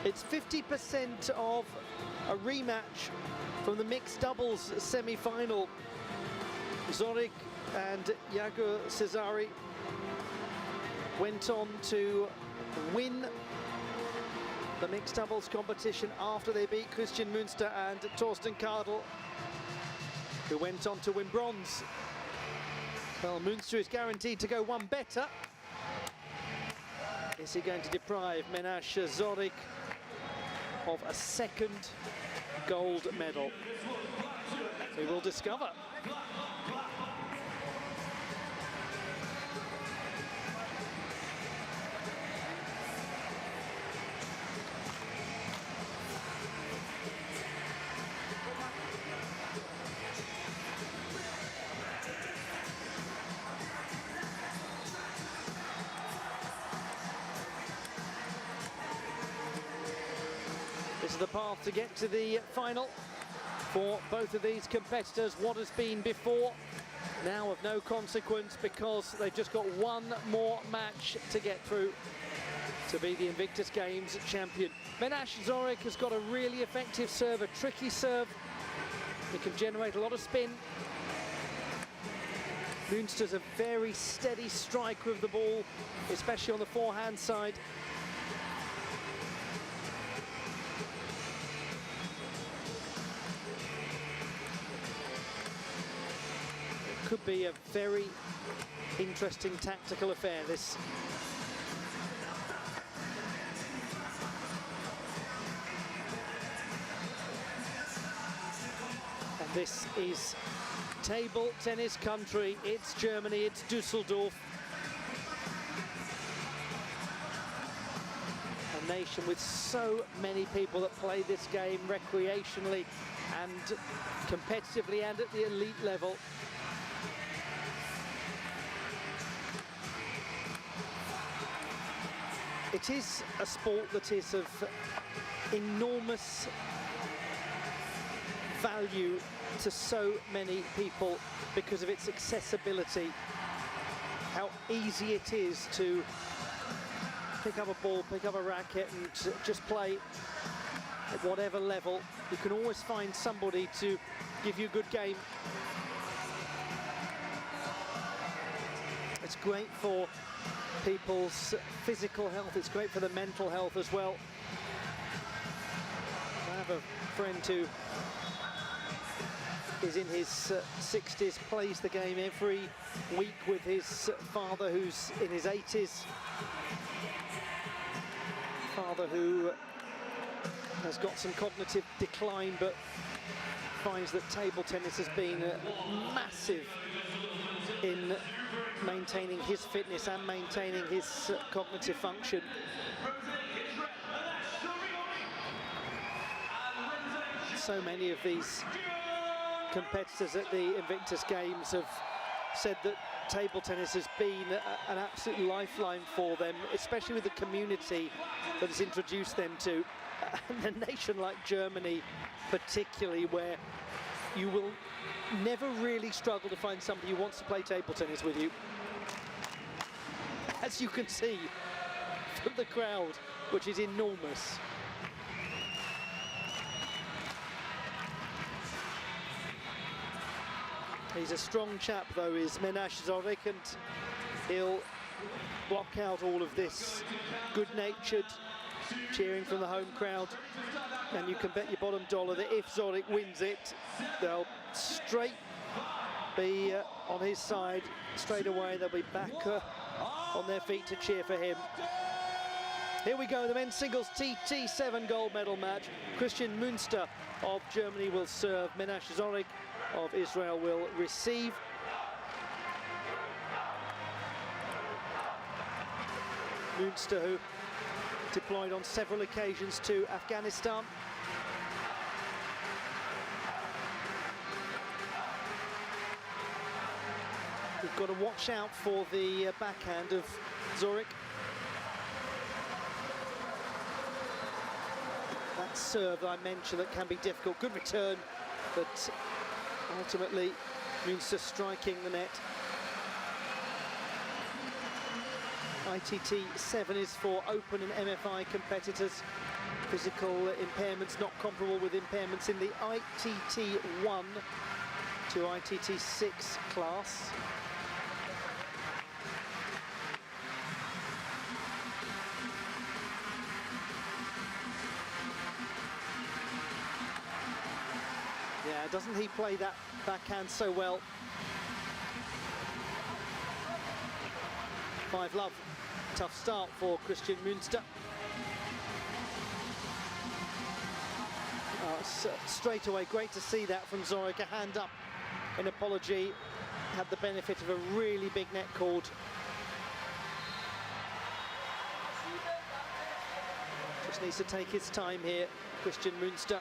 It's 50% of a rematch from the mixed doubles semi-final. Zorik and Jago Cesari went on to win the mixed doubles competition after they beat Christian Münster and Torsten Kardel, who went on to win bronze. Well, Münster is guaranteed to go one better. Is he going to deprive Menashe Zorik of a second gold medal? We will discover. This is the path to get to the final for both of these competitors. What has been before, now of no consequence, because they've just got one more match to get through to be the Invictus Games champion. Menashe Zorik has got a really effective serve, a tricky serve. He can generate a lot of spin. Münster's a very steady striker of the ball, especially on the forehand side. Could be a very interesting tactical affair, this. And this is table tennis country. It's Germany, it's Düsseldorf. A nation with so many people that play this game recreationally and competitively and at the elite level. It is a sport that is of enormous value to so many people because of its accessibility, how easy it is to pick up a ball, pick up a racket and just play at whatever level. You can always find somebody to give you a good game. It's great for people's physical health, it's great for the mental health as well. I have a friend who is in his 60s, plays the game every week with his father who's in his 80s. Father who has got some cognitive decline but finds that table tennis has been massive in maintaining his fitness and maintaining his cognitive function. So many of these competitors at the Invictus Games have said that table tennis has been an absolute lifeline for them, especially with the community that has introduced them to. And a nation like Germany, particularly, where you will never really struggle to find somebody who wants to play table tennis with you. As you can see from the crowd, which is enormous. He's a strong chap, though, is Menash Zorik, and he'll block out all of this good-natured cheering from the home crowd. And you can bet your bottom dollar that if Zorik wins it, they'll straight be on his side straight away. They'll be back on their feet to cheer for him. Here we go, the men's singles TT7 gold medal match. Christian Münster of Germany will serve. Menash Zorik of Israel will receive. Münster, who deployed on several occasions to Afghanistan. We've got to watch out for the backhand of Zorik. That serve that I mentioned that can be difficult. Good return, but ultimately Münster striking the net. ITT 7 is for open and MFI competitors. Physical impairments not comparable with impairments in the ITT 1 to ITT 6 class. Yeah, doesn't he play that backhand so well? 5-love. Tough start for Christian Münster. Straight away, great to see that from Zorik. A hand up in apology. Had the benefit of a really big net cord. Just needs to take his time here, Christian Münster.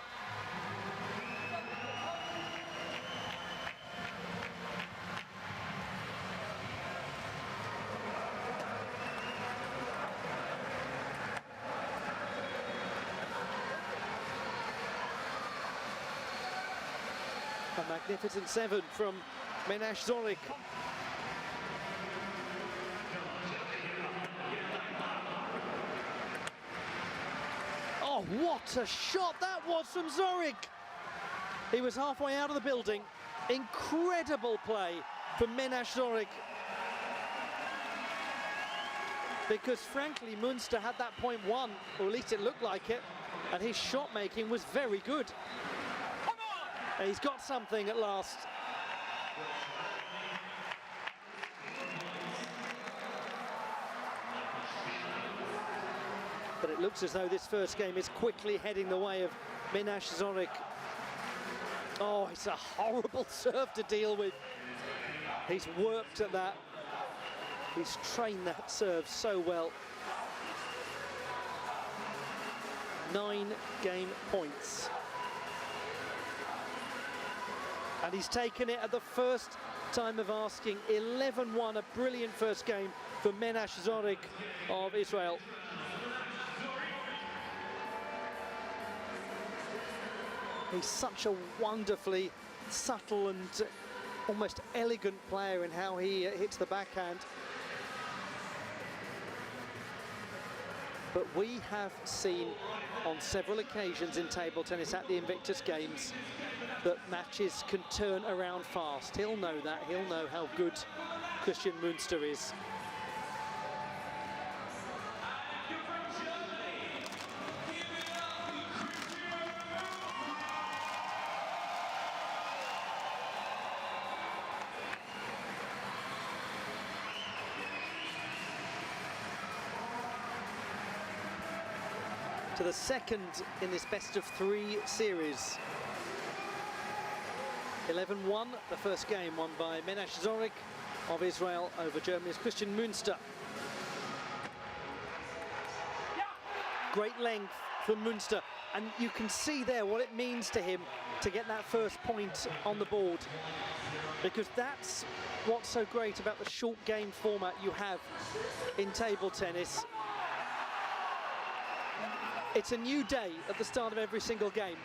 A magnificent 7 from Menash Zorik. Oh, what a shot that was from Zorik! He was halfway out of the building. Incredible play from Menash Zorik. Because frankly, Münster had that point won, or at least it looked like it, and his shot making was very good. And he's got something at last. But it looks as though this first game is quickly heading the way of Menash Zorik. Oh, it's a horrible serve to deal with. He's worked at that. He's trained that serve so well. 9 game points. And he's taken it at the first time of asking. 11-1, a brilliant first game for Menash Zorik of Israel. He's such a wonderfully subtle and almost elegant player in how he hits the backhand. But we have seen on several occasions in table tennis at the Invictus Games that matches can turn around fast. He'll know that. He'll know how good Christian Münster is. To the second in this best-of-3 series. 11-1, the first game won by Menash Zorik of Israel over Germany's Christian Münster. Great length from Münster, and you can see there what it means to him to get that first point on the board, because that's what's so great about the short game format you have in table tennis. It's a new day at the start of every single game.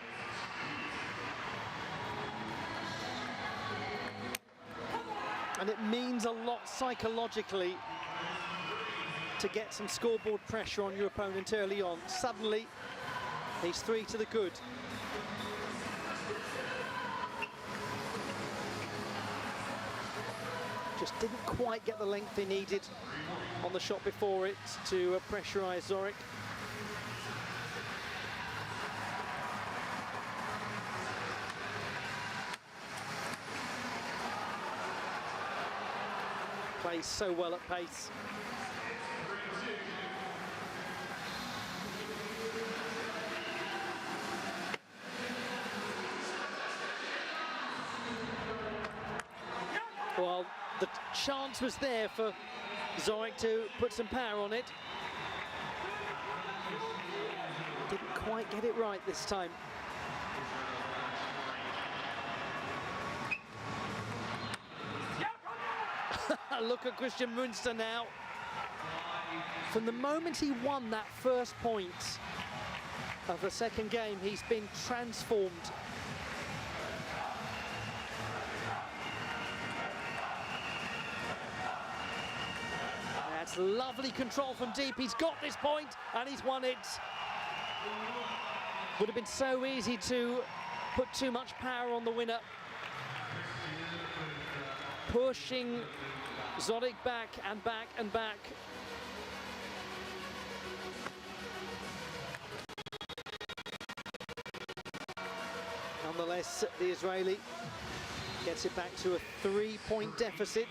And it means a lot psychologically to get some scoreboard pressure on your opponent early on. Suddenly, he's 3 to the good. Just didn't quite get the length he needed on the shot before it to pressurise Zoric. Plays so well at pace. Well, the chance was there for Zoric to put some power on it. Didn't quite get it right this time. Look at Christian Münster now. From the moment he won that first point of the second game, he's been transformed. That's lovely control from deep. He's got this point and he's won it. Would have been so easy to put too much power on the winner. Pushing Zoric back and back and back. Nonetheless, the Israeli gets it back to a 3-point deficit.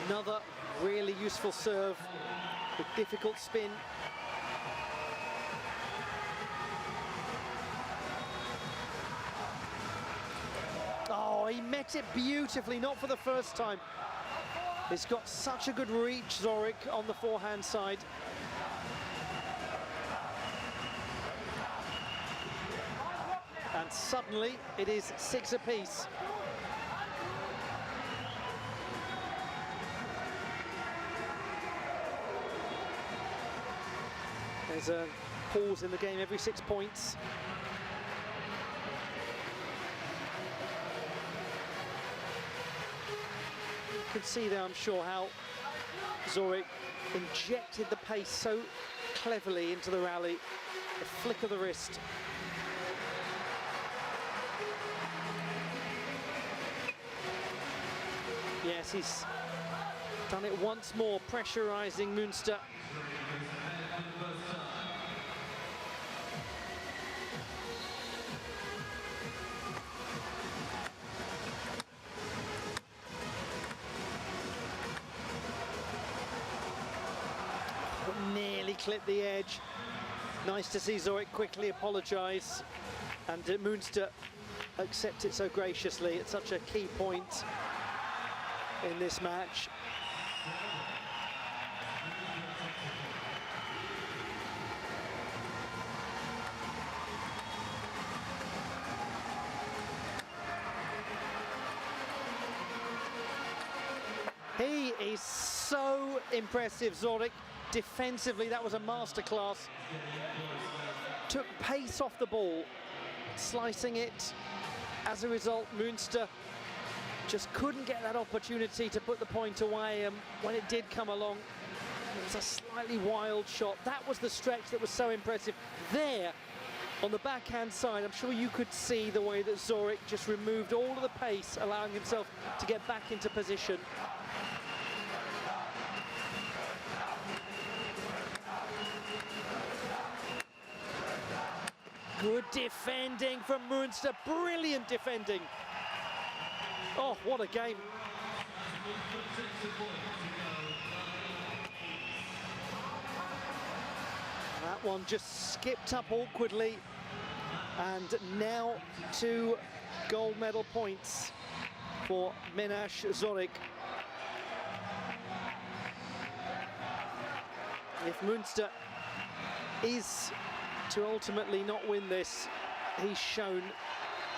Another really useful serve with difficult spin. Oh, he met it beautifully, not for the first time. He's got such a good reach, Zoric, on the forehand side. And suddenly it is 6 apiece. There's a pause in the game every 6 points. You can see there, I'm sure, how Zoric injected the pace so cleverly into the rally. The flick of the wrist. Yes, he's done it once more, pressurising Münster. Nearly clipped the edge. Nice to see Zoric quickly apologise and Münster accept it so graciously at such a key point in this match. He is so impressive, Zoric. Defensively, that was a masterclass. Took pace off the ball, slicing it. As a result, Münster just couldn't get that opportunity to put the point away, and when it did come along, it was a slightly wild shot. That was the stretch that was so impressive. There, on the backhand side, I'm sure you could see the way that Zoric just removed all of the pace, allowing himself to get back into position. Good defending from Münster, brilliant defending. Oh, what a game. That one just skipped up awkwardly. And now 2 gold medal points for Menash Zoric. If Münster is to ultimately not win this, he's shown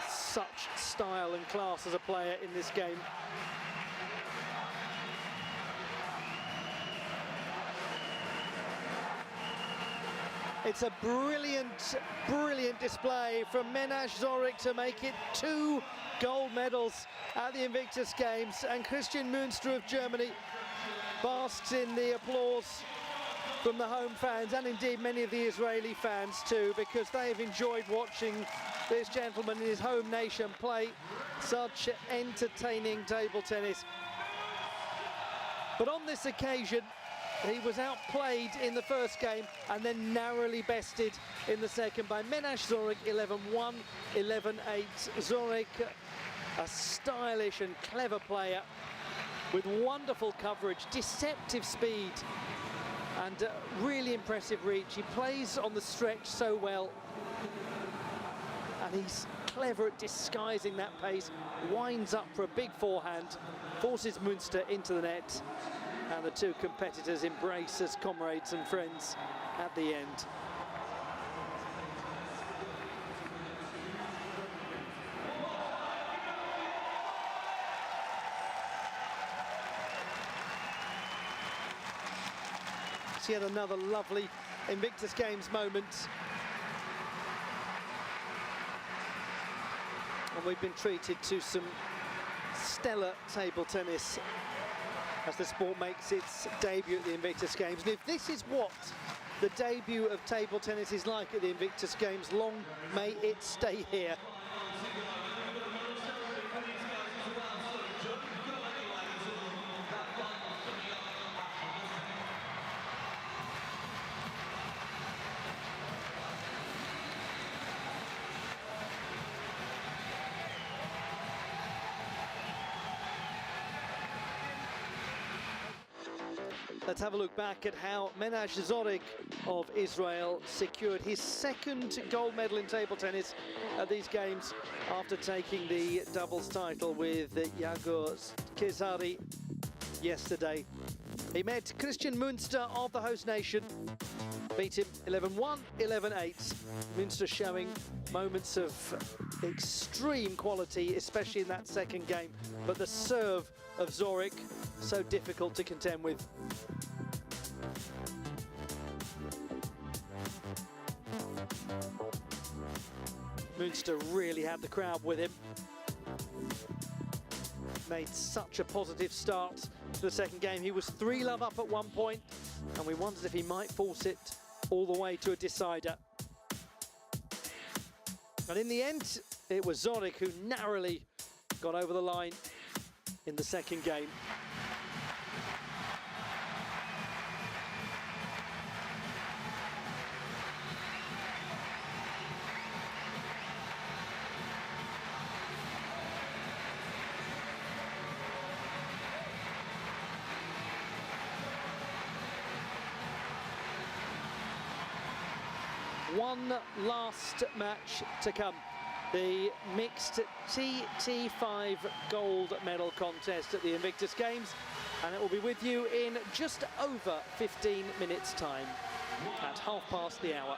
such style and class as a player in this game. It's a brilliant, brilliant display from Menaj Zorik to make it 2 gold medals at the Invictus Games, and Christian Münster of Germany basks in the applause from the home fans, and indeed many of the Israeli fans too, because they've enjoyed watching this gentleman in his home nation play such entertaining table tennis. But on this occasion, he was outplayed in the first game and then narrowly bested in the second by Menaj Zorik, 11-1, 11-8. Zorik, a stylish and clever player with wonderful coverage, deceptive speed, and really impressive reach. He plays on the stretch so well, and he's clever at disguising that pace, winds up for a big forehand, forces Münster into the net, and the two competitors embrace as comrades and friends at the end. It's yet another lovely Invictus Games moment. And we've been treated to some stellar table tennis as the sport makes its debut at the Invictus Games. And if this is what the debut of table tennis is like at the Invictus Games, long may it stay here. Let's have a look back at how Menaj Zorik of Israel secured his second gold medal in table tennis at these games after taking the doubles title with Yagor Kezari yesterday. He met Christian Münster of the host nation, beat him 11-1, 11-8. Münster showing moments of extreme quality, especially in that second game, but the serve of Zorik so difficult to contend with. Münster really had the crowd with him. Made such a positive start to the second game. He was 3-love up at one point, and we wondered if he might force it all the way to a decider. And in the end, it was Zorik who narrowly got over the line in the second game. One last match to come. The mixed TT5 gold medal contest at the Invictus Games, and it will be with you in just over 15 minutes time at 1/2 the hour.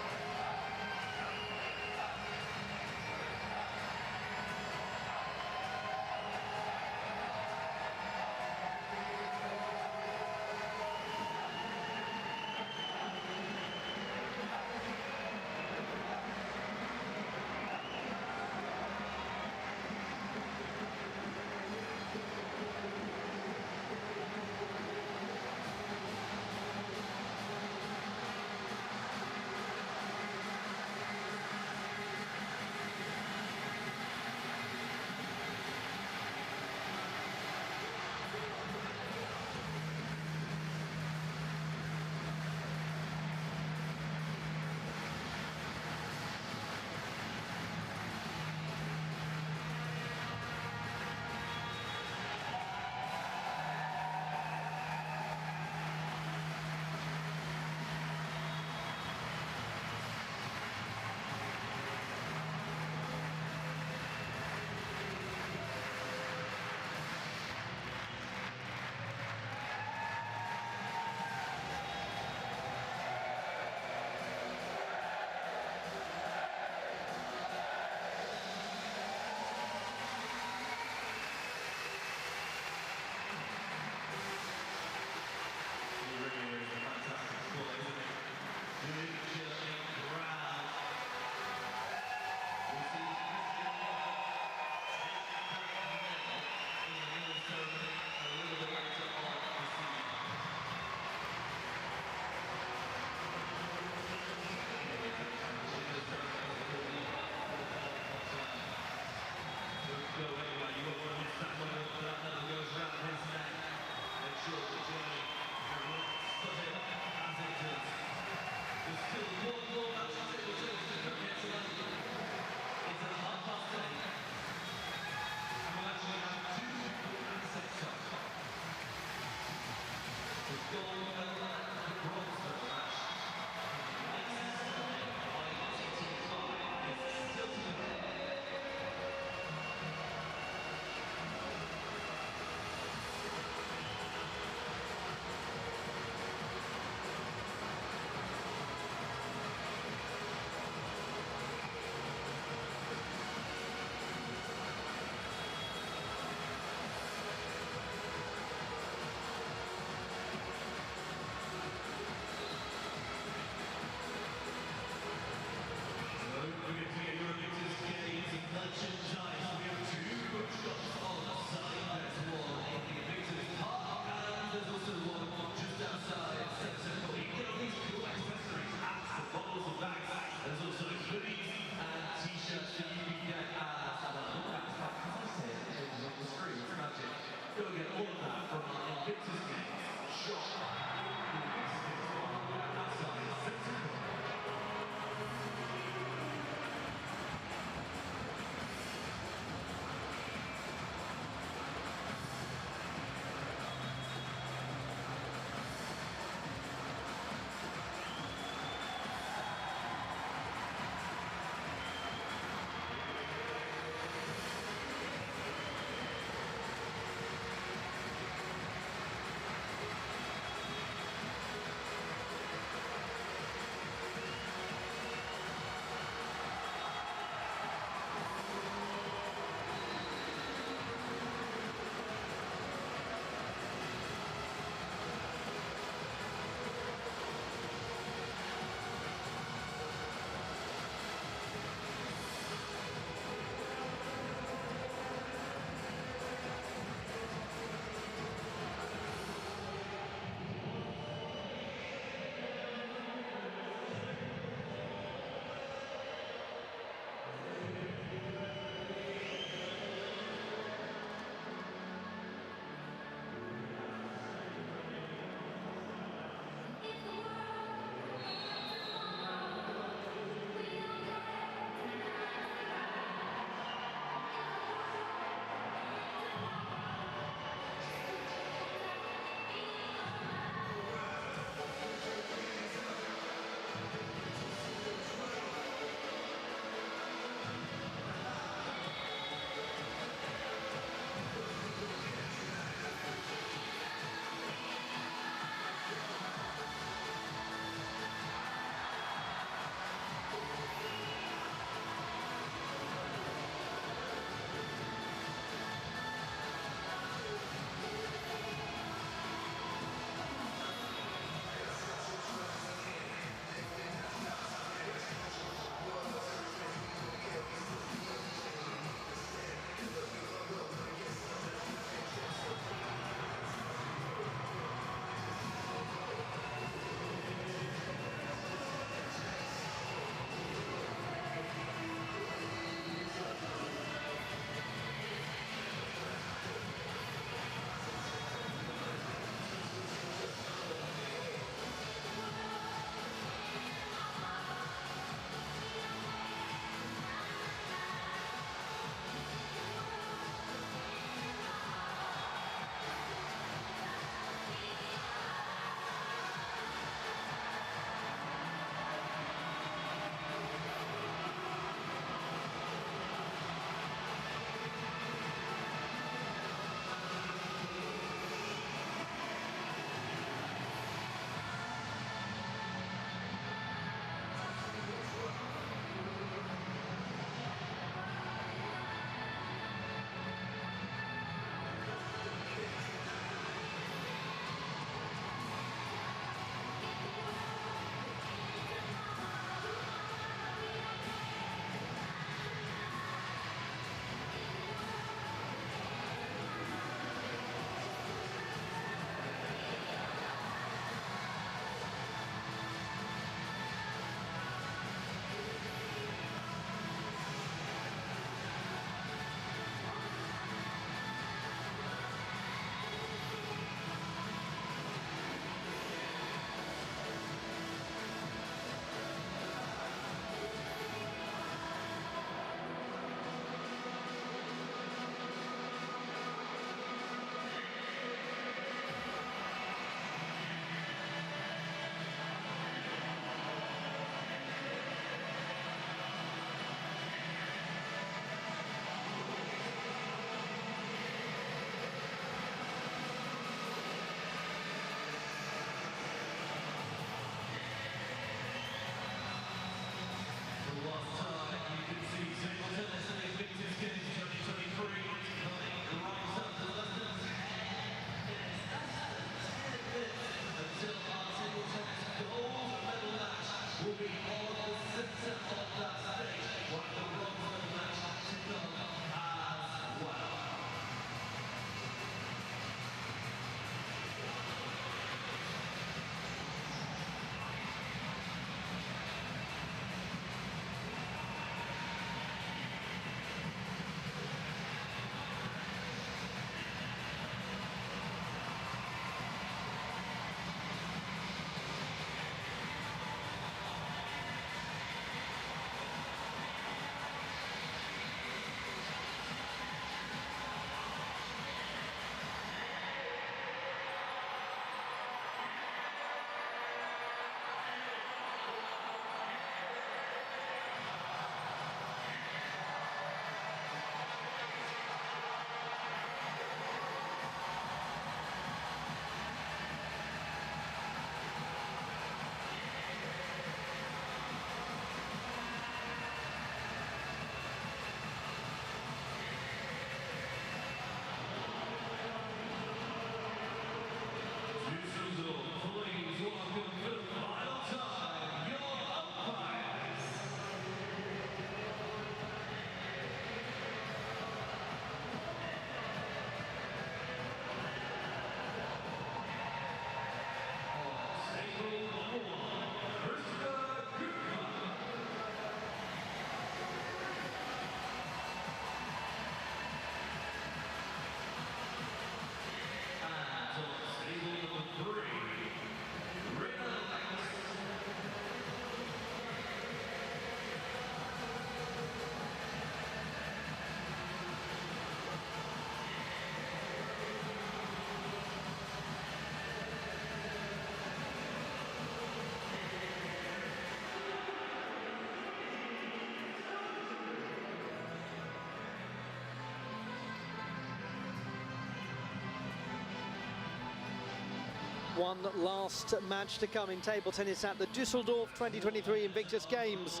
one last match to come in table tennis at the Düsseldorf 2023 Invictus Games.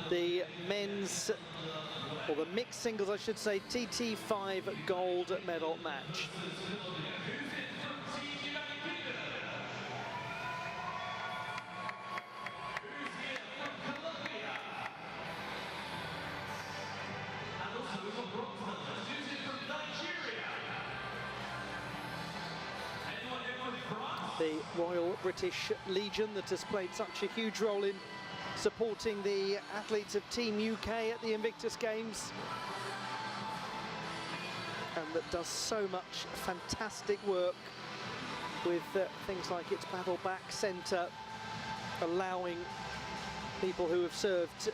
The men's, or the mixed singles, I should say, TT5 gold medal match. The Royal British Legion that has played such a huge role in supporting the athletes of Team UK at the Invictus Games, and that does so much fantastic work with things like its Battle Back Centre, allowing people who have served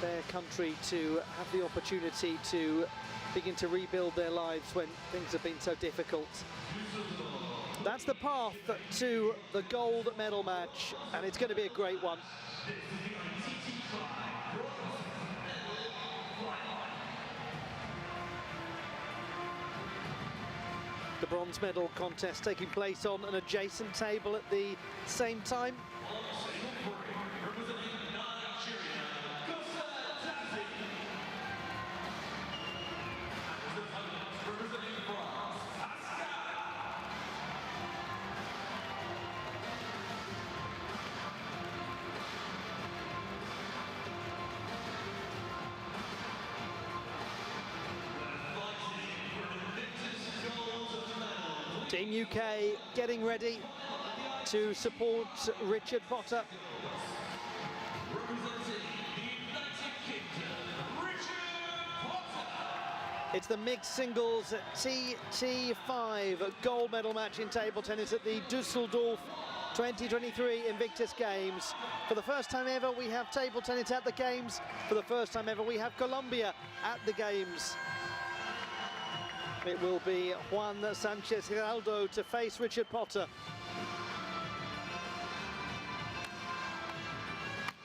their country to have the opportunity to begin to rebuild their lives when things have been so difficult. That's the path to the gold medal match, and it's going to be a great one. The bronze medal contest taking place on an adjacent table at the same time. Team UK getting ready to support Richard Potter. It's the mixed singles TT5 gold medal match in table tennis at the Düsseldorf 2023 Invictus Games. For the first time ever, we have table tennis at the Games. For the first time ever, we have Colombia at the Games. It will be Juan Sanchez Giraldo to face Richard Potter.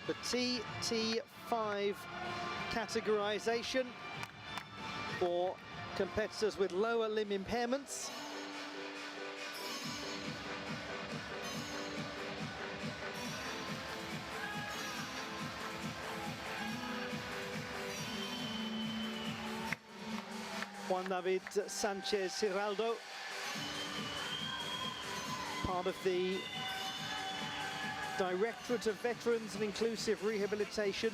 The TT5 categorization for competitors with lower limb impairments. Juan David Sanchez Giraldo, part of the Directorate of Veterans and Inclusive Rehabilitation,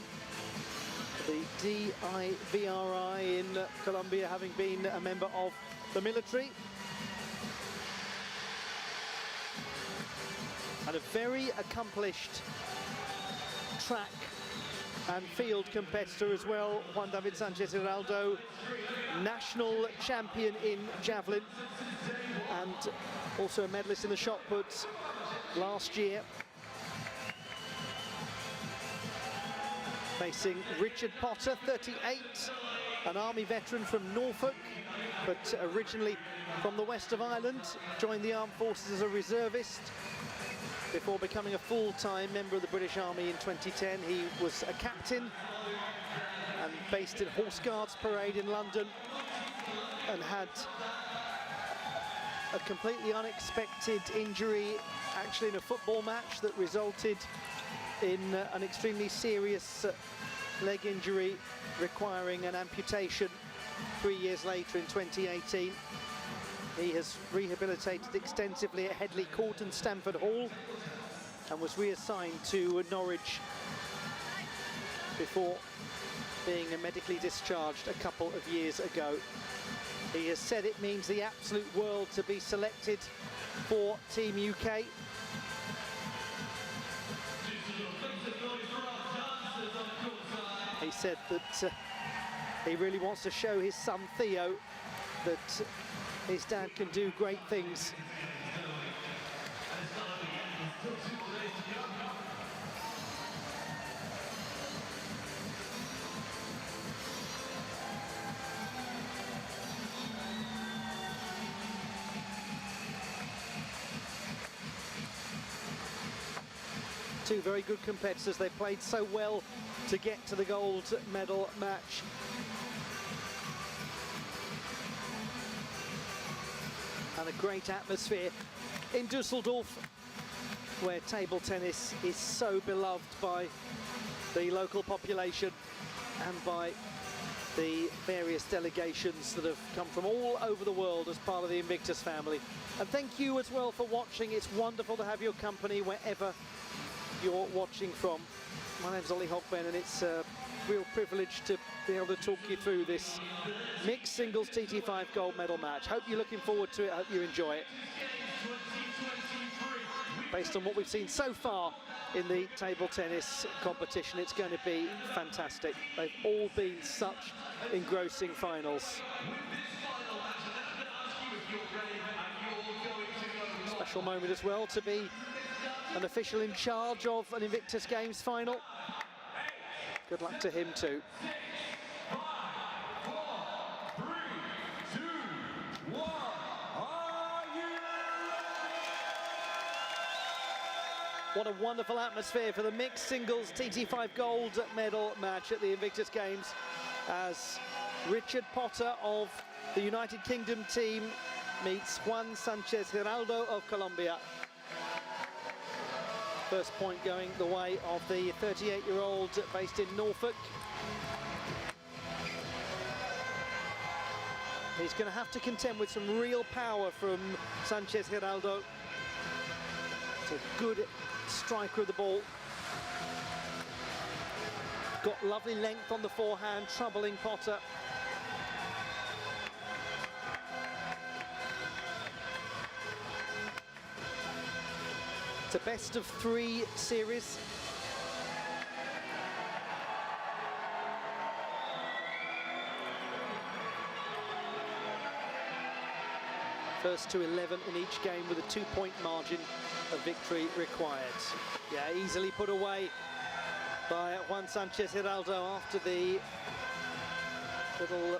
the DIVRI in Colombia, having been a member of the military. And a very accomplished track and field competitor as well, Juan David Sanchez Giraldo, national champion in javelin and also a medalist in the shot put last year. Facing Richard Potter, 38, an army veteran from Norfolk, but originally from the west of Ireland, joined the armed forces as a reservist before becoming a full-time member of the British Army in 2010. He was a captain and based at Horse Guards Parade in London, and had a completely unexpected injury actually in a football match that resulted in an extremely serious leg injury requiring an amputation 3 years later in 2018. He has rehabilitated extensively at Headley Court and Stamford Hall and was reassigned to Norwich before being medically discharged a couple of years ago. He has said it means the absolute world to be selected for Team UK. He said that he really wants to show his son Theo that his dad can do great things. Two very good competitors. They played so well to get to the gold medal match. And a great atmosphere in Dusseldorf, where table tennis is so beloved by the local population and by the various delegations that have come from all over the world as part of the Invictus family. And thank you as well for watching. It's wonderful to have your company wherever you're watching from. My name's Ollie Hogbeen, and it's a real privilege to be able to talk you through this mixed singles TT5 gold medal match. Hope you're looking forward to it, hope you enjoy it. Based on what we've seen so far in the table tennis competition, it's going to be fantastic. They've all been such engrossing finals. Special moment as well to be an official in charge of an Invictus Games final. Good luck to him too. What a wonderful atmosphere for the mixed singles TT5 gold medal match at the Invictus Games, as Richard Potter of the United Kingdom team meets Juan Sanchez Giraldo of Colombia. First point going the way of the 38-year-old based in Norfolk. He's going to have to contend with some real power from Sanchez Giraldo. It's a good striker of the ball. Got lovely length on the forehand, troubling Potter. It's a best of 3 series. First to 11 in each game with a 2-point margin of victory required. Yeah, easily put away by Juan Sanchez Giraldo after the little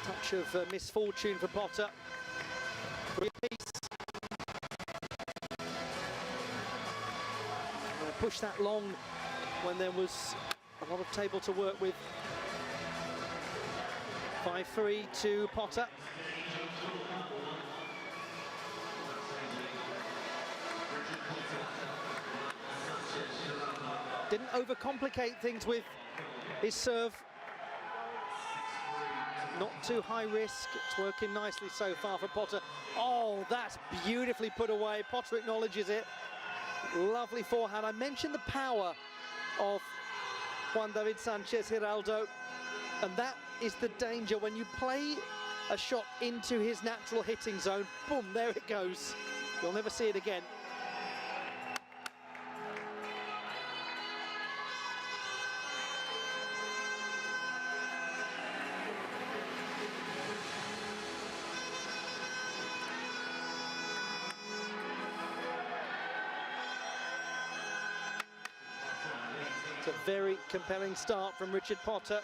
touch of misfortune for Potter. Push that long when there was a lot of table to work with. 5-3 to Potter. Didn't overcomplicate things with his serve. Not too high risk. It's working nicely so far for Potter. Oh, that's beautifully put away. Potter acknowledges it. Lovely forehand. I mentioned the power of Juan David Sanchez Giraldo, and that is the danger when you play a shot into his natural hitting zone. Boom, there it goes. You'll never see it again. It's a very compelling start from Richard Potter.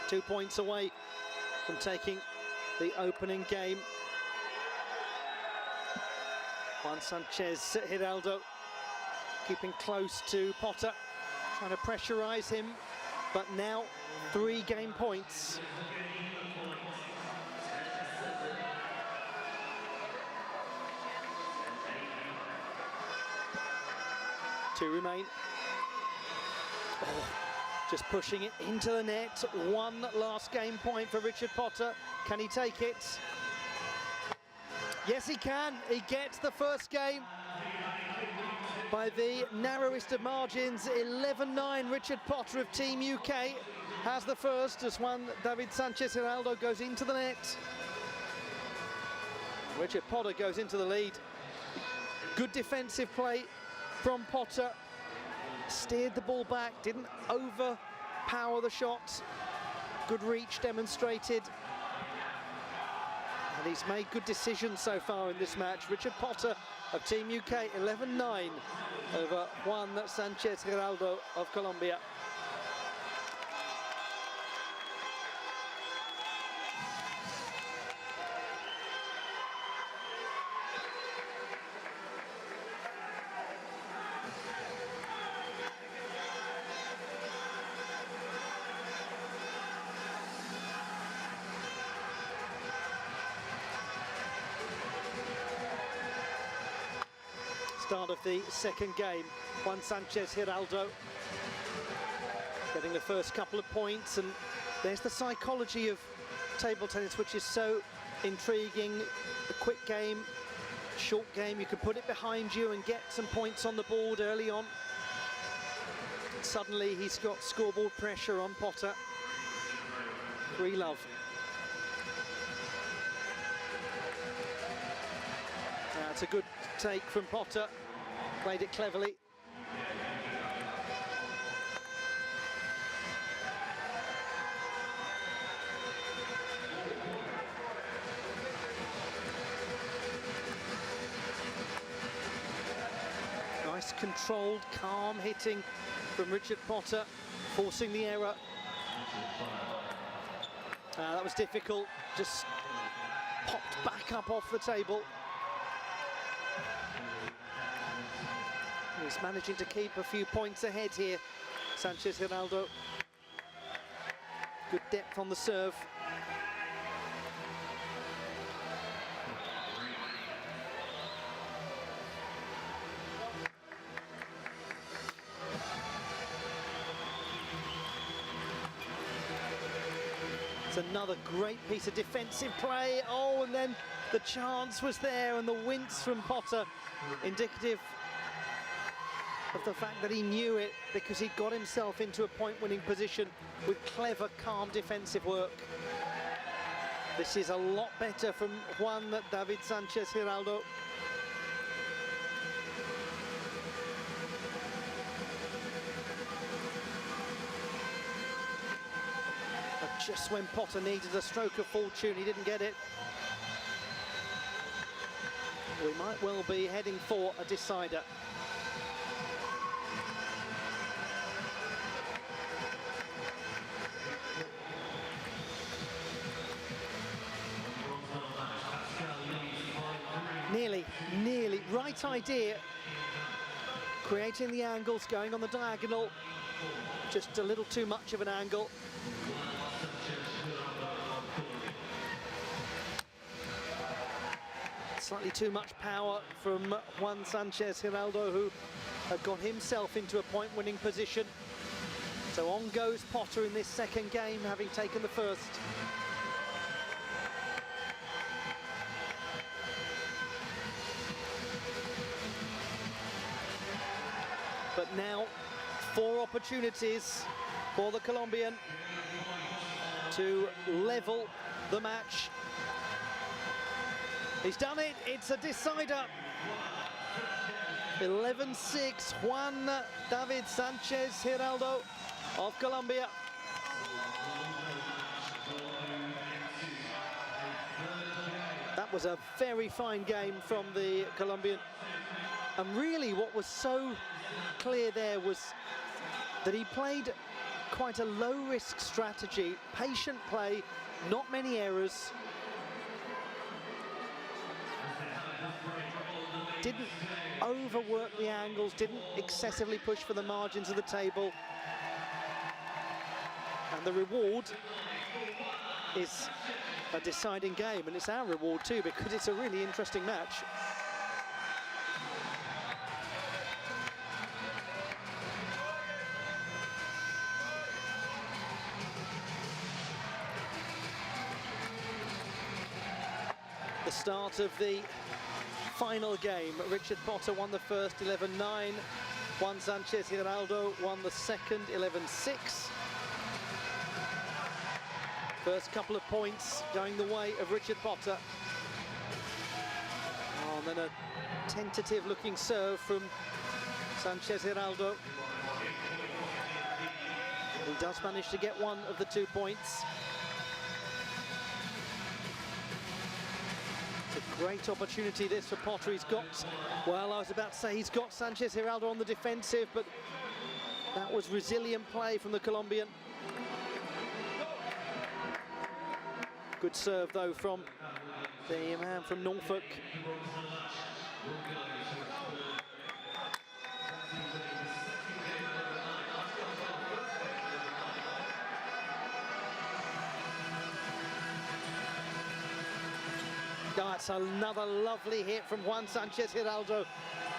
Two points away from taking the opening game. Juan Sanchez Giraldo keeping close to Potter, trying to pressurize him, but now 3 game points. Two remain. Oh, just pushing it into the net. One last game point for Richard Potter. Can he take it? Yes, he can. He gets the first game by the narrowest of margins, 11-9. Richard Potter of Team UK has the first as Juan David Sanchez Giraldo goes into the net. Richard Potter goes into the lead. Good defensive play from Potter. Steered the ball back, didn't overpower the shot. Good reach demonstrated. And he's made good decisions so far in this match. Richard Potter of Team UK, 11-9 over Juan Sanchez Giraldo of Colombia. start of the second game. Juan Sanchez Giraldo getting the first couple of points, and there's the psychology of table tennis, which is so intriguing. A quick game, short game, you can put it behind you and get some points on the board early on. Suddenly he's got scoreboard pressure on Potter. 3-love. That's a good take from Potter. Played it cleverly. Nice controlled, calm hitting from Richard Potter, forcing the error. That was difficult, just popped back up off the table. He's managing to keep a few points ahead here, Sanchez Giraldo. Good depth on the serve. It's another great piece of defensive play. Oh, and then the chance was there, and the wince from Potter, indicative of the fact that he knew it, because he got himself into a point-winning position with clever, calm defensive work. This is a lot better from Juan David Sanchez Giraldo. But just when Potter needed a stroke of fortune, he didn't get it. We might well be heading for a decider. Nearly, right idea. Creating the angles, going on the diagonal. Just a little too much of an angle. Slightly too much power from Juan Sanchez Giraldo, who had got himself into a point-winning position. So on goes Potter in this second game, having taken the first. But now, 4 opportunities for the Colombian to level the match. He's done it, it's a decider. 11-6, Juan David Sanchez Giraldo of Colombia. That was a very fine game from the Colombian. And really what was so clear there was that he played quite a low-risk strategy, patient play, not many errors. Didn't overwork the angles, didn't excessively push for the margins of the table. And the reward is a deciding game, and it's our reward too, because it's a really interesting match. The start of the final game. Richard Potter won the first 11-9. Juan Sanchez Giraldo won the second 11-6. First couple of points going the way of Richard Potter. Oh, and then a tentative looking serve from Sanchez Giraldo. He does manage to get one of the 2 points. It's a great opportunity this for Potter. He's got, well, I was about to say he's got Sanchez Giraldo on the defensive, but that was resilient play from the Colombian. Good serve though from the man from Norfolk. That's another lovely hit from Juan Sanchez Giraldo.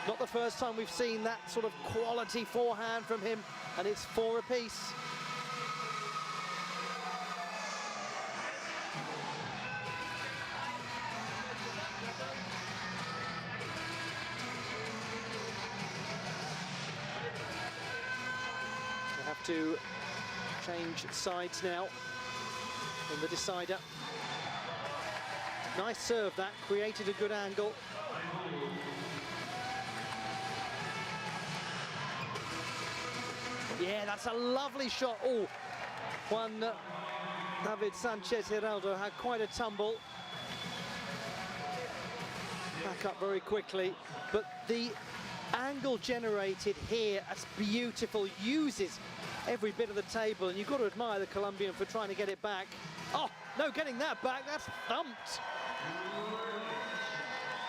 Not the first time we've seen that sort of quality forehand from him, and it's 4 apiece. We have to change sides now in the decider. Nice serve that, created a good angle. Yeah, that's a lovely shot. Oh, Juan David Sanchez Giraldo had quite a tumble. Back up very quickly, but the angle generated here, that's beautiful, uses every bit of the table, and you've got to admire the Colombian for trying to get it back. Oh, no, getting that back, that's thumped.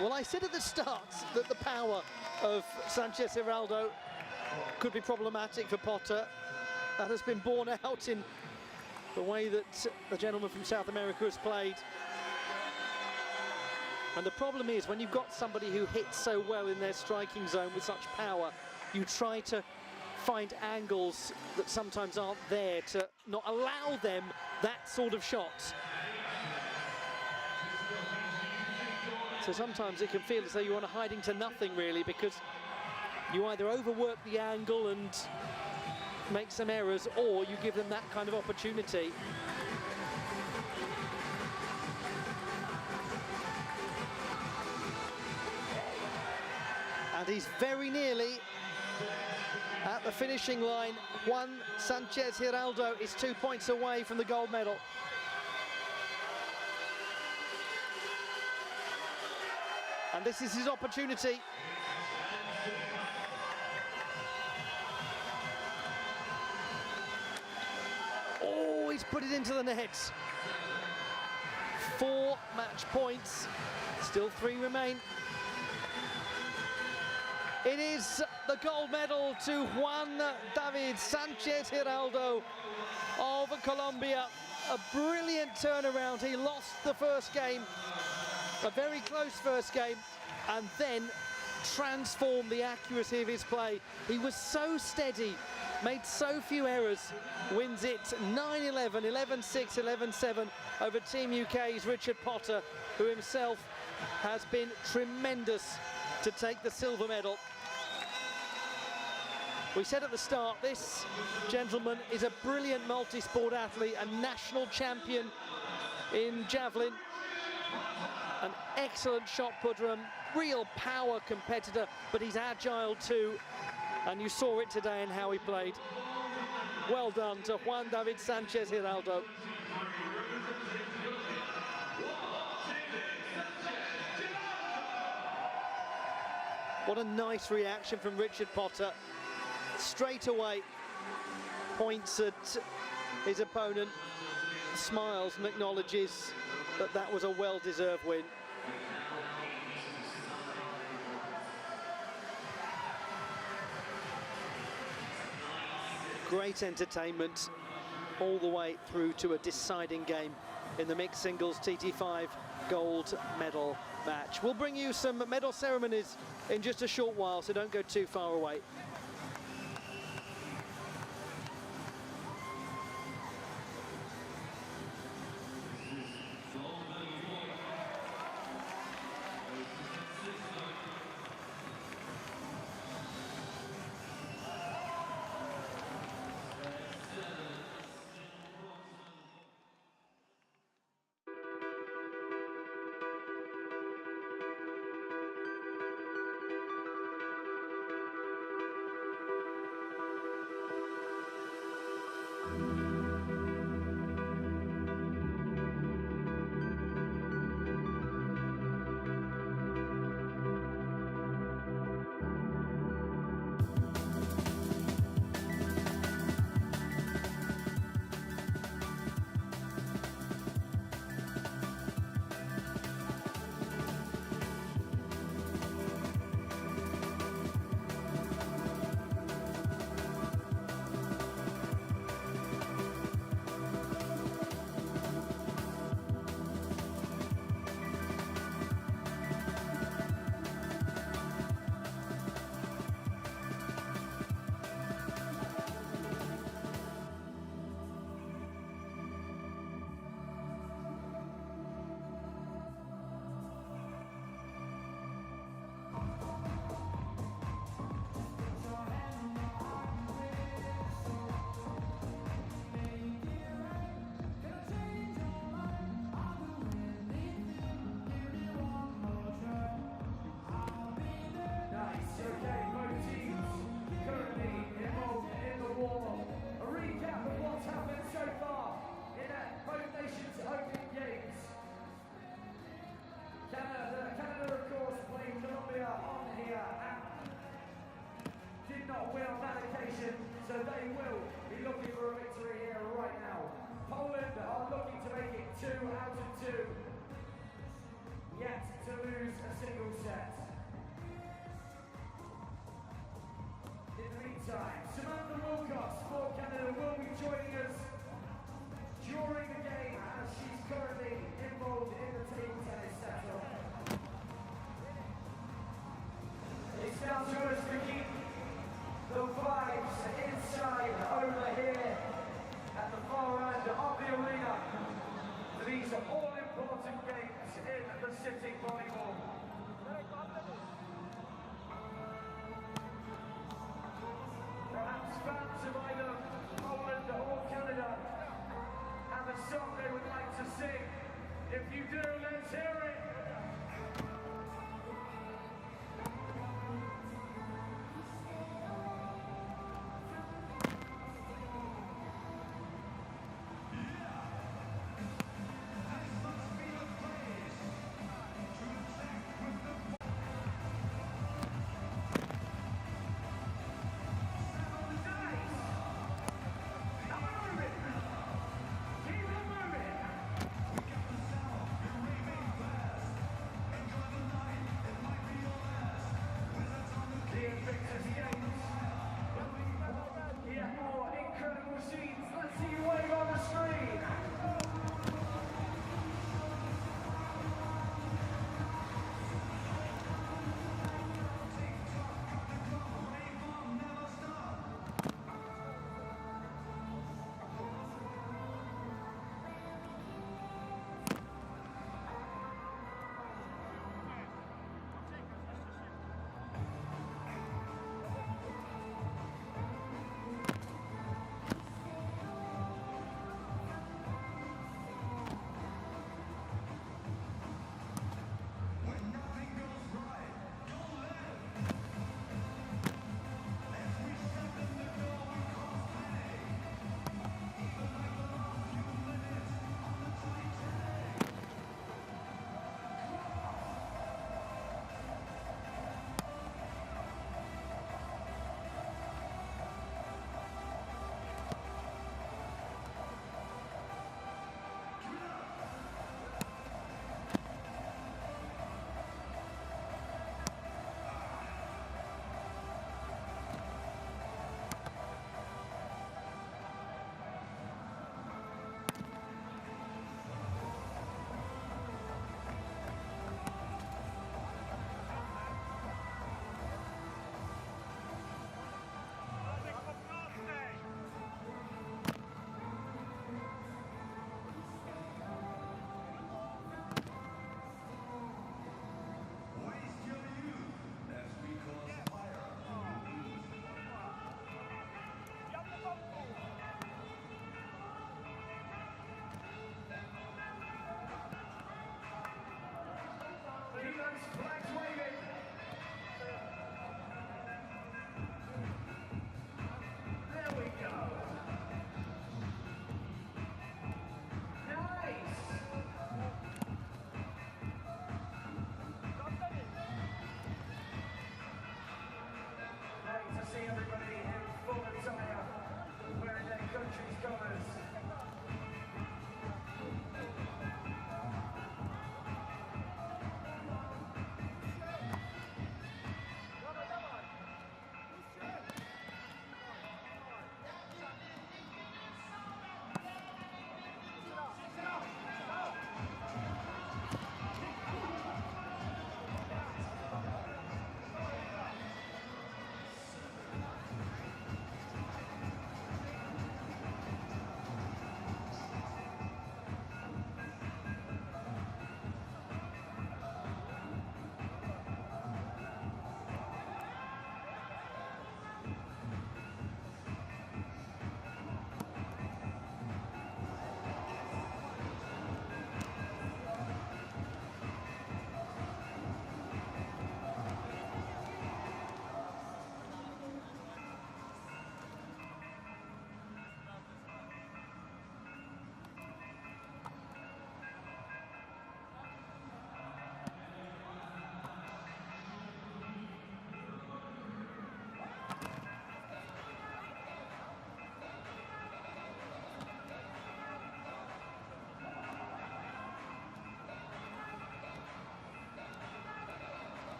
Well, I said at the start that the power of Sanchez Giraldo could be problematic for Potter. That has been borne out in the way that the gentleman from South America has played. And the problem is, when you've got somebody who hits so well in their striking zone with such power, you try to find angles that sometimes aren't there to not allow them that sort of shot. So sometimes it can feel as though you're on a hiding to nothing, really, because you either overwork the angle and make some errors, or you give them that kind of opportunity. And he's very nearly at the finishing line. Juan Sanchez Giraldo is 2 points away from the gold medal. And this is his opportunity. Oh, he's put it into the net. 4 match points, still 3 remain. It is the gold medal to Juan David Sanchez Giraldo of Colombia. A brilliant turnaround. He lost the first game, a very close first game, and then transformed the accuracy of his play. He was so steady, made so few errors, wins it 9-11, 11-6, 11-7 over Team UK's Richard Potter, who himself has been tremendous to take the silver medal. We said at the start, this gentleman is a brilliant multi-sport athlete, a national champion in javelin, an excellent shot putter, a real power competitor, but he's agile too, and you saw it today in how he played. Well done to Juan David Sanchez Giraldo. What a nice reaction from Richard Potter. Straight away points at his opponent, smiles and acknowledges that that was a well-deserved win. Great entertainment all the way through to a deciding game in the mixed singles TT5 gold medal match. We'll bring you some medal ceremonies in just a short while, so don't go too far away. are looking to make it 2 out of 2. Yet to lose a single set. In the meantime, Samantha Wilcox for Canada will be joining us during the game as she's currently involved in the table tennis setup. It's down to us to keep the vibes inside over here at the far end of the arena. These are all important games in the City Volleyball.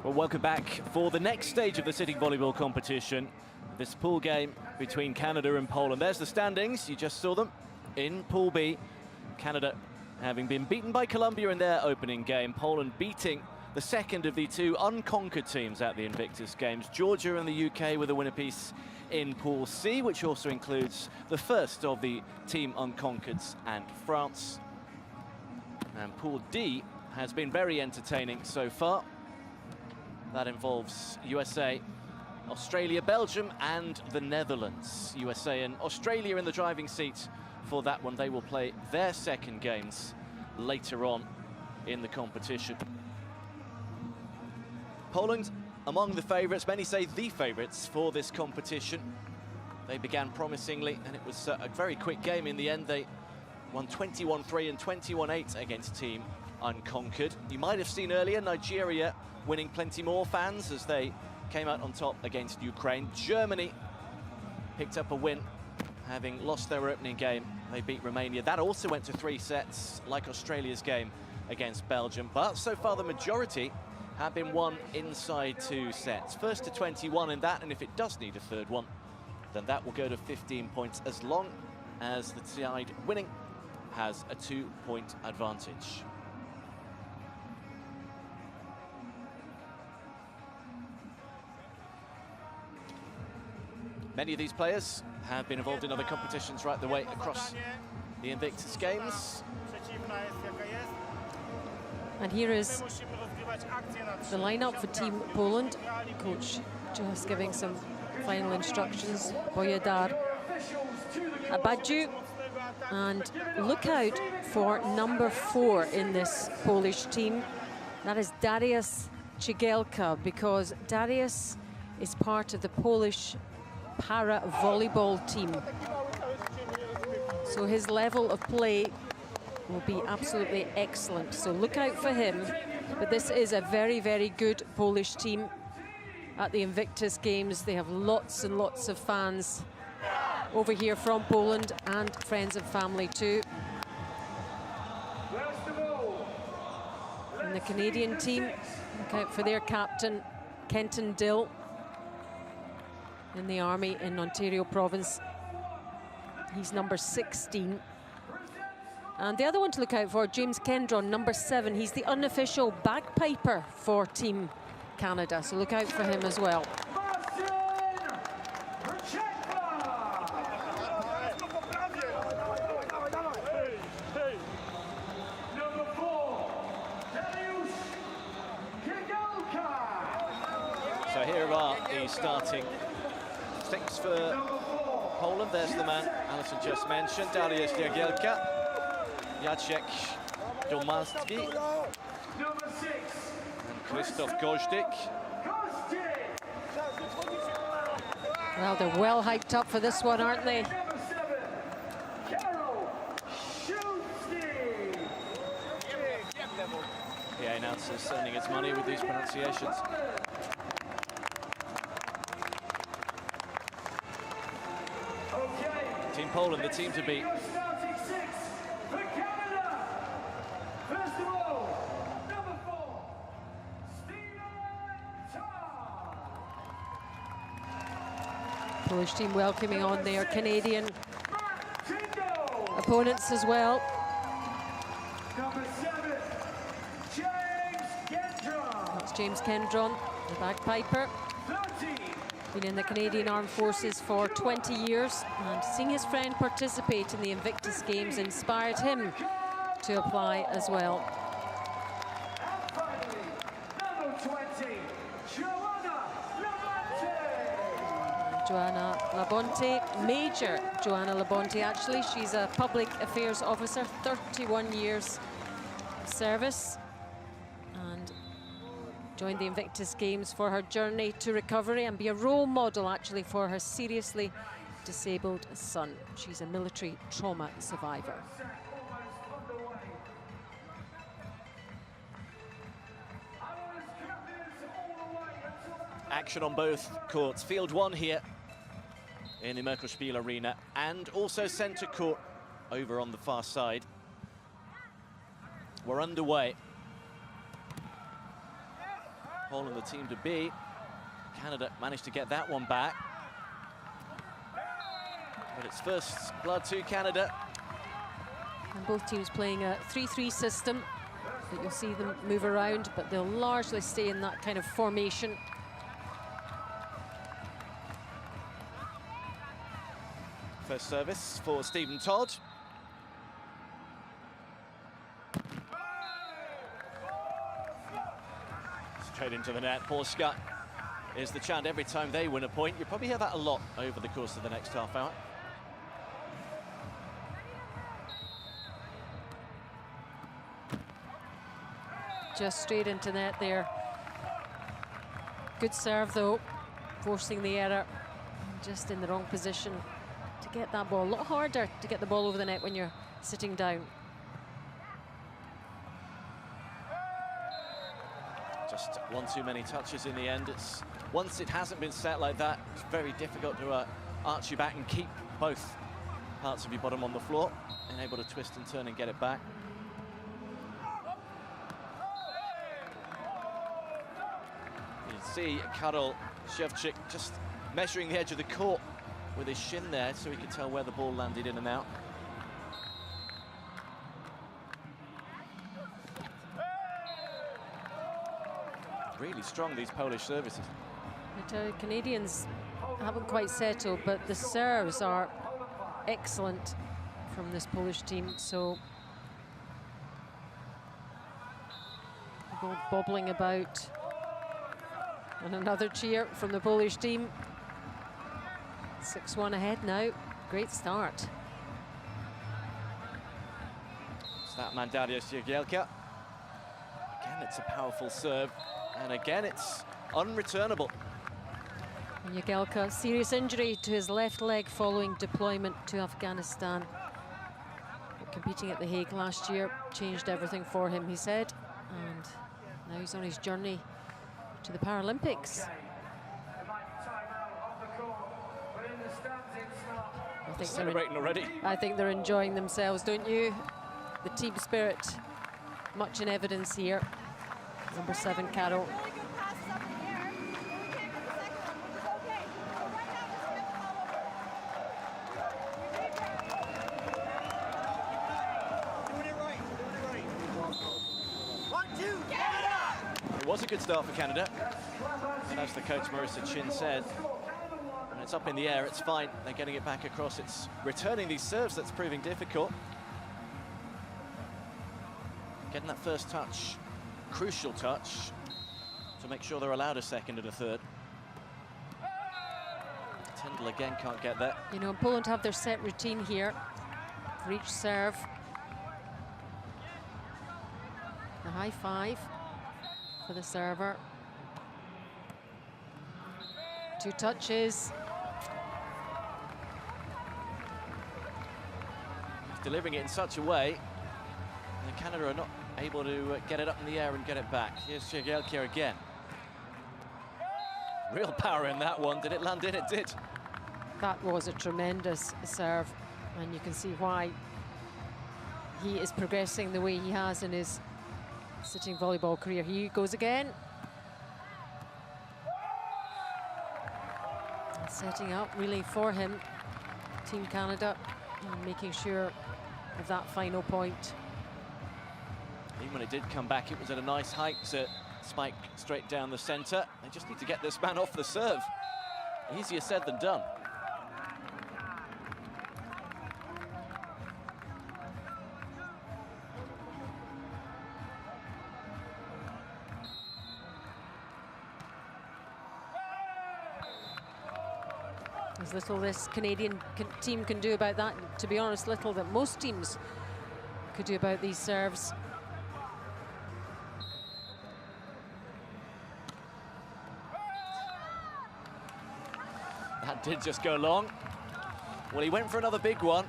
Well, welcome back for the next stage of the sitting volleyball competition. This pool game between Canada and Poland. There's the standings, you just saw them in Pool B. Canada having been beaten by Colombia in their opening game. Poland beating the second of the two unconquered teams at the Invictus Games. Georgia and the UK with a win apiece in Pool C, which also includes the first of the team unconquereds and France. And Pool D has been very entertaining so far. That involves USA, Australia, Belgium, and the Netherlands. USA and Australia in the driving seat for that one. They will play their second games later on in the competition. Poland among the favourites, many say the favourites for this competition. They began promisingly, and it was a very quick game in the end. They won 21-3 and 21-8 against Team Unconquered. You might have seen earlier Nigeria winning plenty more fans as they came out on top against Ukraine. Germany picked up a win, having lost their opening game. They beat Romania. That also went to 3 sets, like Australia's game against Belgium. But so far, the majority have been won inside 2 sets. First to 21 in that, and if it does need a third one, then that will go to 15 points, as long as the side winning has a 2-point advantage. Many of these players have been involved in other competitions right the way across the Invictus Games. And here is the lineup for Team Poland. Coach just giving some final instructions. Boyadar Abadju. And look out for number 4 in this Polish team. That is Dariusz Cigielka, because Dariusz is part of the Polish para volleyball team. So his level of play will be absolutely excellent. So look out for him. But this is a very, very good Polish team at the Invictus Games. They have lots and lots of fans over here from Poland, and friends and family too. And the Canadian team, look out for their captain, Kenton Dill, in the Army in Ontario Province. He's number 16. And the other one to look out for, James Kendron, number 7. He's the unofficial bagpiper for Team Canada, so look out for him as well. So here are the starting 6 for Poland. There's the man Alison just mentioned, Dariusz Cigielka, Jacek Domanski, and Krzysztof Gozdik. Well, they're well hyped up for this one, aren't they? The announcer's earning its money with these pronunciations. Team Poland, the team to beat. Polish team welcoming on their Canadian opponents as well. That's James Kendron, the bagpiper. Been in the Canadian Armed Forces for 20 years, and seeing his friend participate in the Invictus Games inspired him to apply as well. Joanna Labonte, Major Joanna Labonte actually. She's a public affairs officer, 31 years service, and joined the Invictus Games for her journey to recovery and be a role model actually for her seriously disabled son. She's a military trauma survivor. Action on both courts. Field 1 here in the Merker Spiel-Arena, and also centre court over on the far side. We're underway. Poland the team to beat. Canada managed to get that one back. But it's first blood to Canada. And both teams playing a 3-3 system. But you'll see them move around, but they'll largely stay in that kind of formation. First service for Stephen Todd. Straight into the net. Polska is the chant every time they win a point. You'll probably hear that a lot over the course of the next half hour. Just straight into net there. Good serve though, forcing the error. Just in the wrong position to get that ball. A lot harder to get the ball over the net when you're sitting down. Just one too many touches in the end. It's once it hasn't been set like that, it's very difficult to arch you back and keep both parts of your bottom on the floor and able to twist and turn and get it back. You see Karol Szewczyk just measuring the edge of the court with his shin there so he could tell where the ball landed in and out. Really strong, these Polish services. But, Canadians haven't quite settled, but the serves are excellent from this Polish team. So ball bobbling about, and another cheer from the Polish team. 6-1 ahead now. Great start. It's that man Dariusz Jagielka. Again, it's a powerful serve. And again, it's unreturnable. Jagielka, serious injury to his left leg following deployment to Afghanistan. But competing at The Hague last year changed everything for him, he said. And now he's on his journey to the Paralympics. I think celebrating already. I think they're enjoying themselves, don't you? The team spirit, much in evidence here. Number 7, Karol. It was a good start for Canada. And as the coach Marissa Chin said, when it's up in the air, it's fine. They're getting it back across. It's returning these serves that's proving difficult. Getting that first touch, crucial touch, to make sure they're allowed a second and a third. Tindall again can't get that. You know, Poland have their set routine here for each serve. The high five for the server. 2 touches. He's delivering it in such a way, and Canada are not able to get it up in the air and get it back. Here's Jagielka again. Real power in that one. Did it land in? It did. That was a tremendous serve, and you can see why he is progressing the way he has in his sitting volleyball career. Here he goes again. And setting up really for him, Team Canada, and making sure of that final point. Even when it did come back, it was at a nice height to spike straight down the center. They just need to get this man off the serve. Easier said than done. There's little this Canadian team can do about that. To be honest, little that most teams could do about these serves. That did just go long. Well, he went for another big one,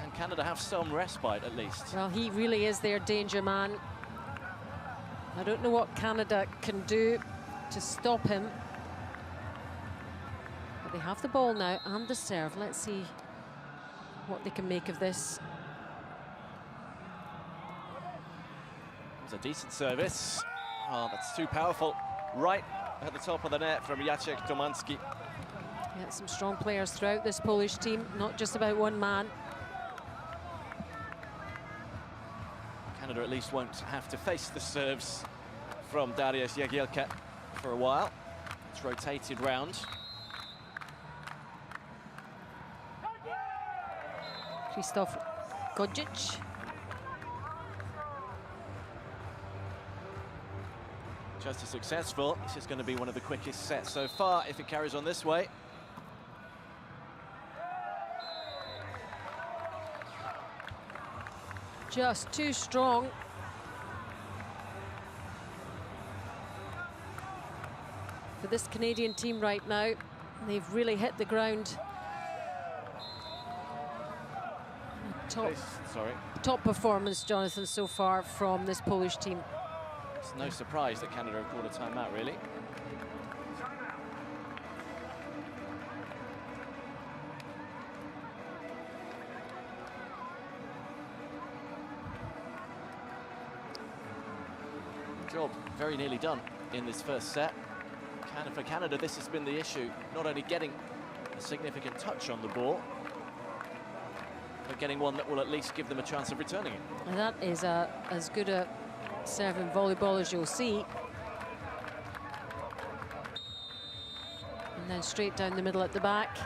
and Canada have some respite at least. Well, he really is their danger man. I don't know what Canada can do to stop him. But they have the ball now and the serve. Let's see what they can make of this. It was a decent service. Oh, that's too powerful. right at the top of the net from Jacek Domanski. Yeah, some strong players throughout this Polish team, not just about one man. Canada at least won't have to face the serves from Dariusz Jagielka for a while. It's rotated round. Krzysztof Godzic. Just as successful. This is going to be one of the quickest sets so far if it carries on this way. Just too strong. For this Canadian team right now, they've really hit the ground. Top performance, Jonathan, so far from this Polish team. It's no surprise that Canada have called a timeout, really. Job very nearly done in this first set. For Canada, this has been the issue. Not only getting a significant touch on the ball, but getting one that will at least give them a chance of returning it. And that is as good a serve in volleyball as you'll see. And then straight down the middle at the back.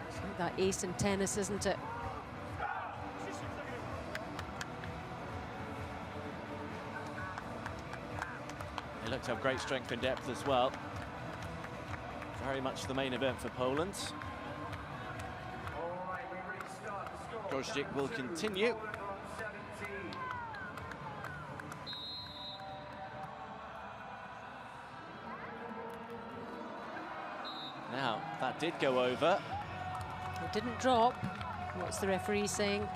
It's like that ace in tennis, isn't it? They look to have great strength and depth as well. Very much the main event for Poland. Godzic will continue. Now, that did go over. It didn't drop. What's the referee saying?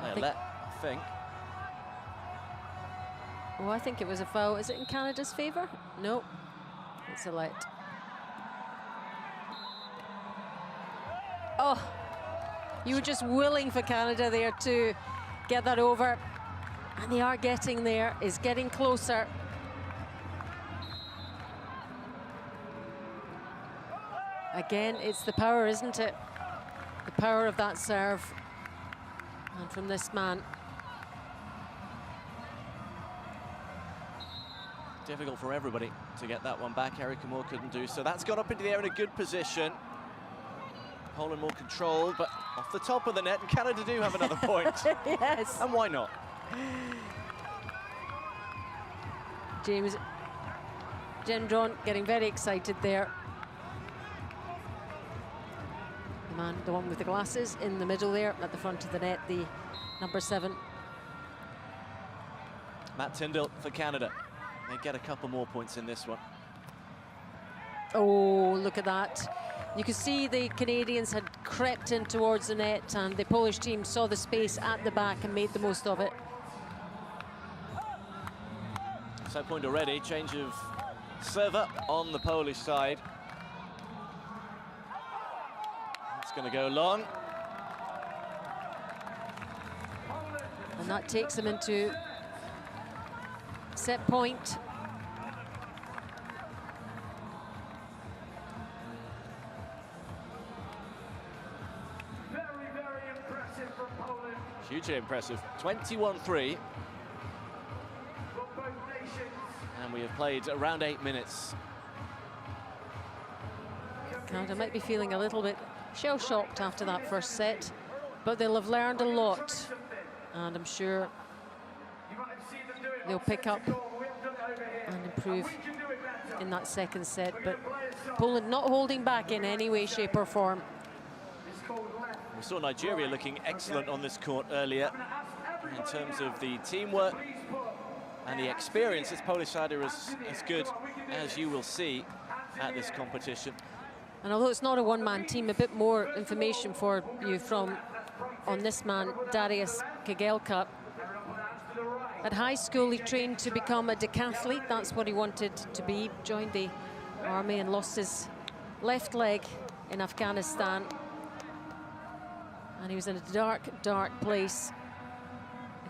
I think. Oh, I think it was a foul. Is it in Canada's favour? No, it's a let. Oh, you were just willing for Canada there to get that over. And they are getting there. It's getting closer. Again, it's the power, isn't it? The power of that serve. And from this man. Difficult for everybody to get that one back. Erika Moore couldn't do so. That's gone up into the air in a good position. Poland more controlled, but off the top of the net, and Canada do have another point. Yes. And why not? James Gendron getting very excited there. The man, the one with the glasses in the middle there at the front of the net, the number 7. Matt Tindall for Canada. They get a couple more points in this one. Oh, look at that. You could see the Canadians had crept in towards the net, and the Polish team saw the space at the back and made the most of it. Set point already, change of server on the Polish side. It's going to go long. And that takes them into set point. Hugely impressive. 21-3. And we have played around 8 minutes. Canada might be feeling a little bit shell-shocked after that first set, but they'll have learned a lot. And I'm sure they'll pick up and improve in that second set. But Poland not holding back in any way, shape or form. We saw Nigeria looking excellent on this court earlier in terms of the teamwork and the experience. This Polish side are as good as you will see at this competition. And although it's not a one-man team, a bit more information for you on this man, Dariusz Jagielka. At high school, he trained to become a decathlete. That's what he wanted to be. Joined the army and lost his left leg in Afghanistan. And he was in a dark, dark place.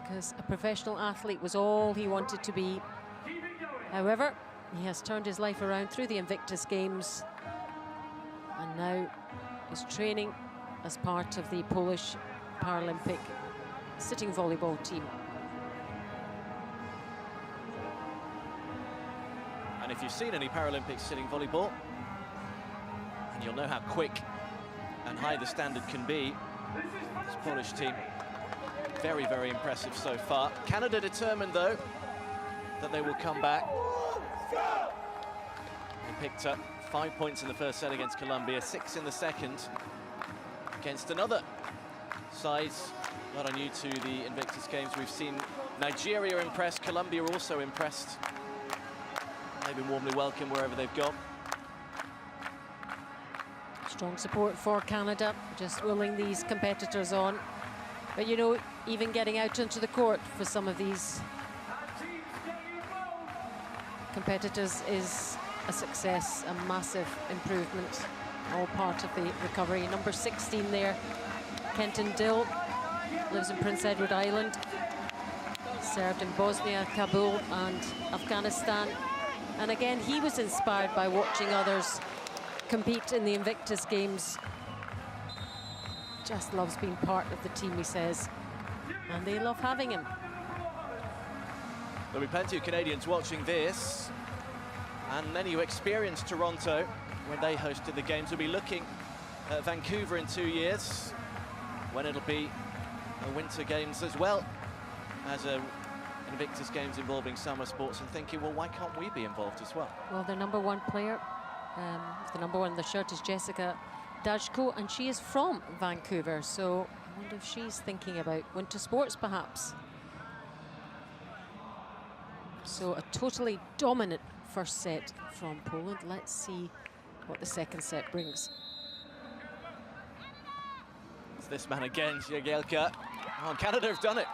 because a professional athlete was all he wanted to be. However, he has turned his life around through the Invictus Games and now is training as part of the Polish Paralympic sitting volleyball team. And if you've seen any Paralympic sitting volleyball, and you'll know how quick and high the standard can be, this Polish team, very, very impressive so far. Canada determined, though, that they will come back. They picked up 5 points in the first set against Colombia, 6 in the second against another side not new to the Invictus Games. We've seen Nigeria impressed, Colombia also impressed. They've been warmly welcomed wherever they've gone. Strong support for Canada, just willing these competitors on. But you know, even getting out onto the court for some of these competitors is a success, a massive improvement, all part of the recovery. Number 16 there, Tindall, lives in Prince Edward Island, served in Bosnia, Kabul and Afghanistan. And again, he was inspired by watching others compete in the Invictus Games. Just loves being part of the team, he says, and they love having him. There'll be plenty of Canadians watching this, and many who experienced Toronto when they hosted the Games will be looking at Vancouver in 2 years, when it'll be a Winter Games as well as a Invictus Games involving summer sports, and thinking, well, why can't we be involved as well? Well, their number one player, the number one in the shirt, is Jessica Dajko, and she is from Vancouver, so I wonder if she's thinking about winter sports perhaps. So a totally dominant first set from Poland. Let's see what the second set brings. It's this man again, Jagielka. Oh, Canada have done it,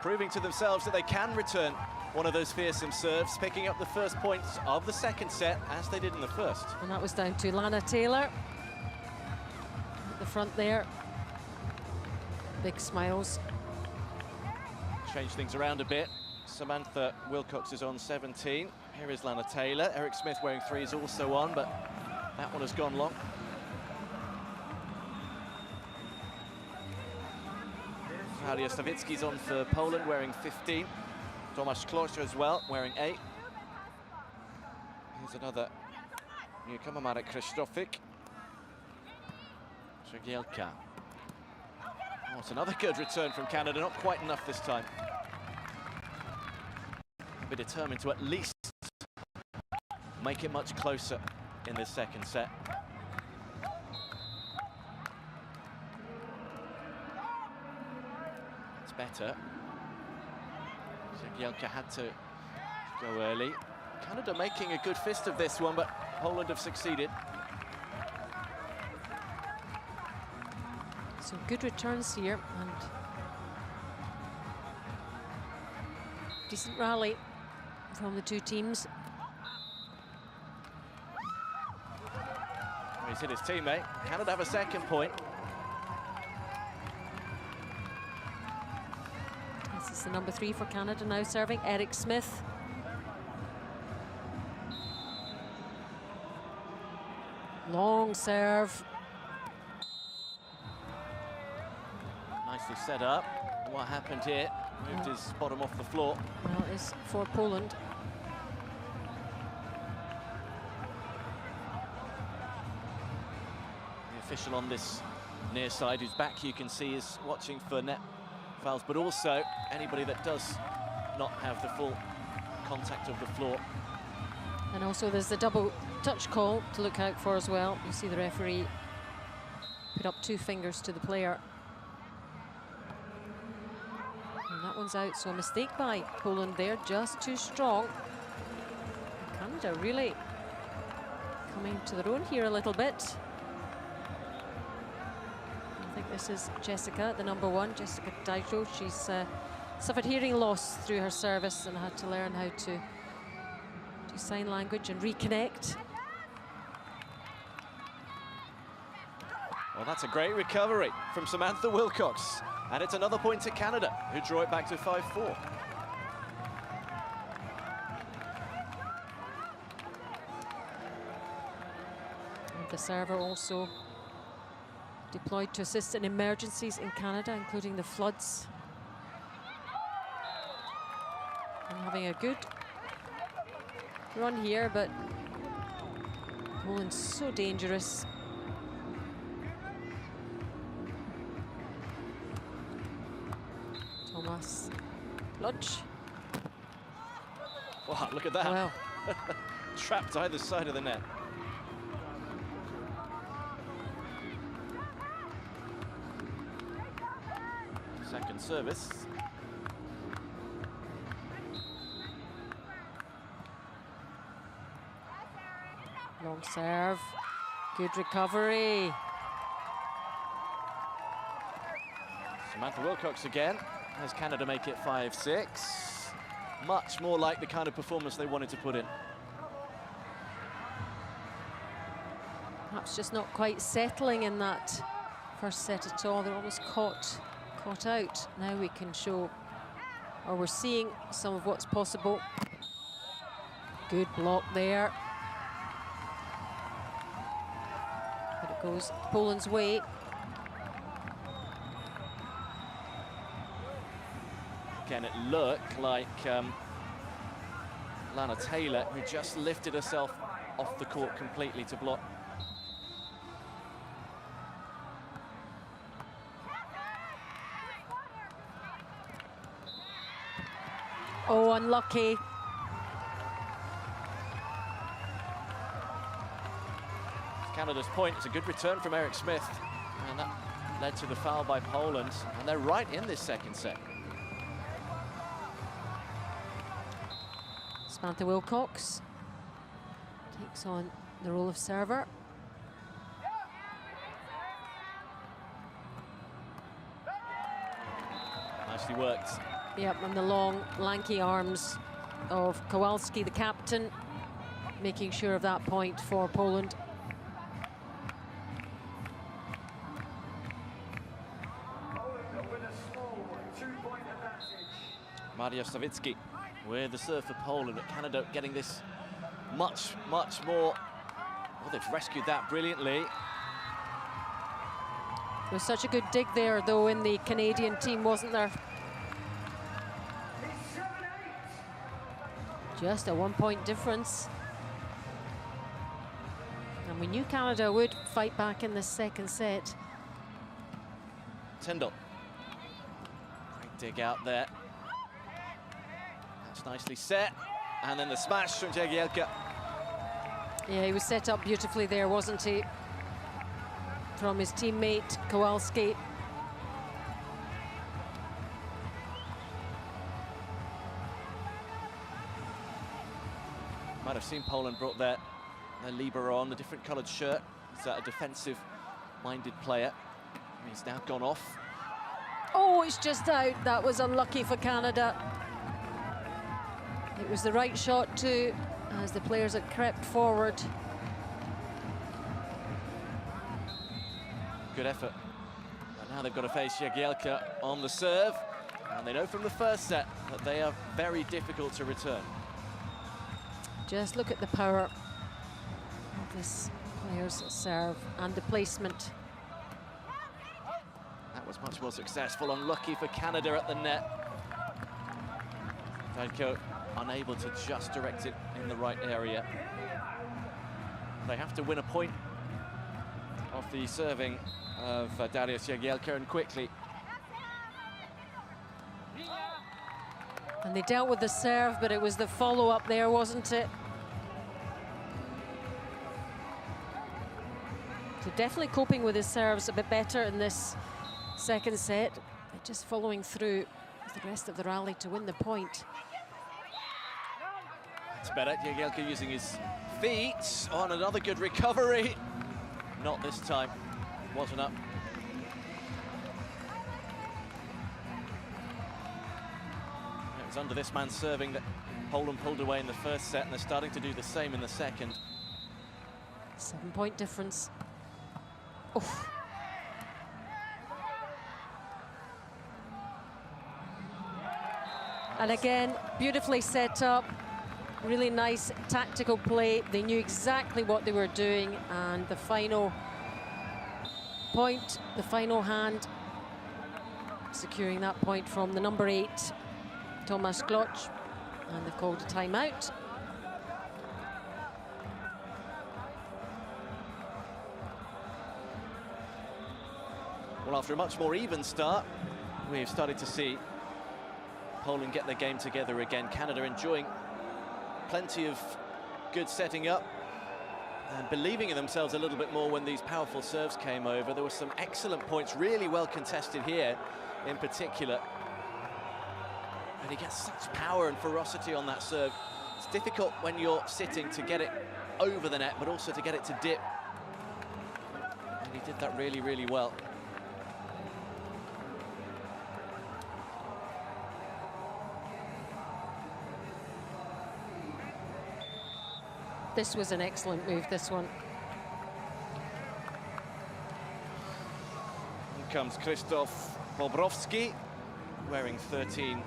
proving to themselves that they can return one of those fearsome serves, picking up the first points of the second set, as they did in the first. And that was down to Lana Taylor at the front there. Big smiles. Change things around a bit. Samantha Wilcox is on 17. Here is Lana Taylor. Eric Smith wearing 3 is also on, but that one has gone long. Klaudia Stawicki's on for Poland, wearing 15. Tomasz Kloster as well, wearing 8. Here's another newcomer, Marek Krzysztofik. Jagielka. Oh, it's another good return from Canada, not quite enough this time. Be determined to at least make it much closer in this second set. It's better. Jagielka had to go early. Canada making a good fist of this one, but Poland have succeeded. So good returns here, and decent rally from the two teams. He's hit his teammate. Canada have a second point. This is the number 3 for Canada now serving, Eric Smith. Long serve. Nicely set up. What happened here? Moved his bottom off the floor. Well, it's for Poland. The official on this near side, whose back you can see, is watching for net fouls, but also anybody that does not have the full contact of the floor. And also there's the double touch call to look out for as well. You see the referee put up 2 fingers to the player. And that one's out, so a mistake by Poland there, just too strong. Canada really coming to their own here a little bit. I think this is Jessica, the number 1, Jessica Dajko. She's suffered hearing loss through her service and had to learn how to do sign language and reconnect. Well, that's a great recovery from Samantha Wilcox. And it's another point to Canada, who draw it back to 5-4. The server also deployed to assist in emergencies in Canada, including the floods. And having a good run here, but Poland's so dangerous. Thomas Lodge. Wow, look at that. Wow. Trapped either side of the net. Second service. Long serve. Good recovery. Samantha Wilcox again, as Canada make it 5-6. Much more like the kind of performance they wanted to put in. Perhaps just not quite settling in that first set at all. They're almost caught out. Now we can show, or we're seeing some of what's possible. Good block there. But it goes Poland's way. Again, it looked like Lana Taylor, who just lifted herself off the court completely to block. Oh, unlucky. Canada's point. It's a good return from Eric Smith. And that led to the foul by Poland. And they're right in this second set. Samantha Wilcox takes on the role of server. Nicely worked. Yep, and the long, lanky arms of Kowalski, the captain, making sure of that point for Poland. Maria Sawicki with the serve for Poland, but Canada getting this much, much more. Well, they've rescued that brilliantly. There was such a good dig there, though, in the Canadian team, wasn't there? Just a 1-point difference. And we knew Canada would fight back in the second set. Tindall. Great dig out there. That's nicely set. And then the smash from Jagielka. Yeah, he was set up beautifully there, wasn't he? From his teammate, Kowalski. Might have seen Poland brought their libero on, the different coloured shirt. He's a defensive-minded player. He's now gone off. Oh, it's just out. That was unlucky for Canada. It was the right shot too, as the players had crept forward. Good effort. But now they've got to face Jagielka on the serve. And they know from the first set that they are very difficult to return. Just look at the power of this player's serve and the placement. That was much more successful. Unlucky for Canada at the net. Tindall unable to just direct it in the right area. They have to win a point off the serving of Dariusz Jagielka, and quickly. And they dealt with the serve, but it was the follow-up there, wasn't it? So definitely coping with his serves a bit better in this second set. They're just following through with the rest of the rally to win the point. It's better. Jagielka using his feet on another good recovery. Not this time. Wasn't up. It was under this man serving that Poland pulled away in the first set, and they're starting to do the same in the second. 7-point difference. Oof. And again, beautifully set up. Really nice tactical play. They knew exactly what they were doing, and the final point, the final hand, securing that point from the number 8, Thomas Glotch, and they've called a timeout. Well, after a much more even start, we've started to see Poland get their game together again. Canada enjoying plenty of good setting up and believing in themselves a little bit more when these powerful serves came over. There were some excellent points, really well contested here in particular. And he gets such power and ferocity on that serve. It's difficult when you're sitting to get it over the net, but also to get it to dip. And he did that really, really well. This was an excellent move, this one. Here comes Krzysztof Bobrowski, wearing 13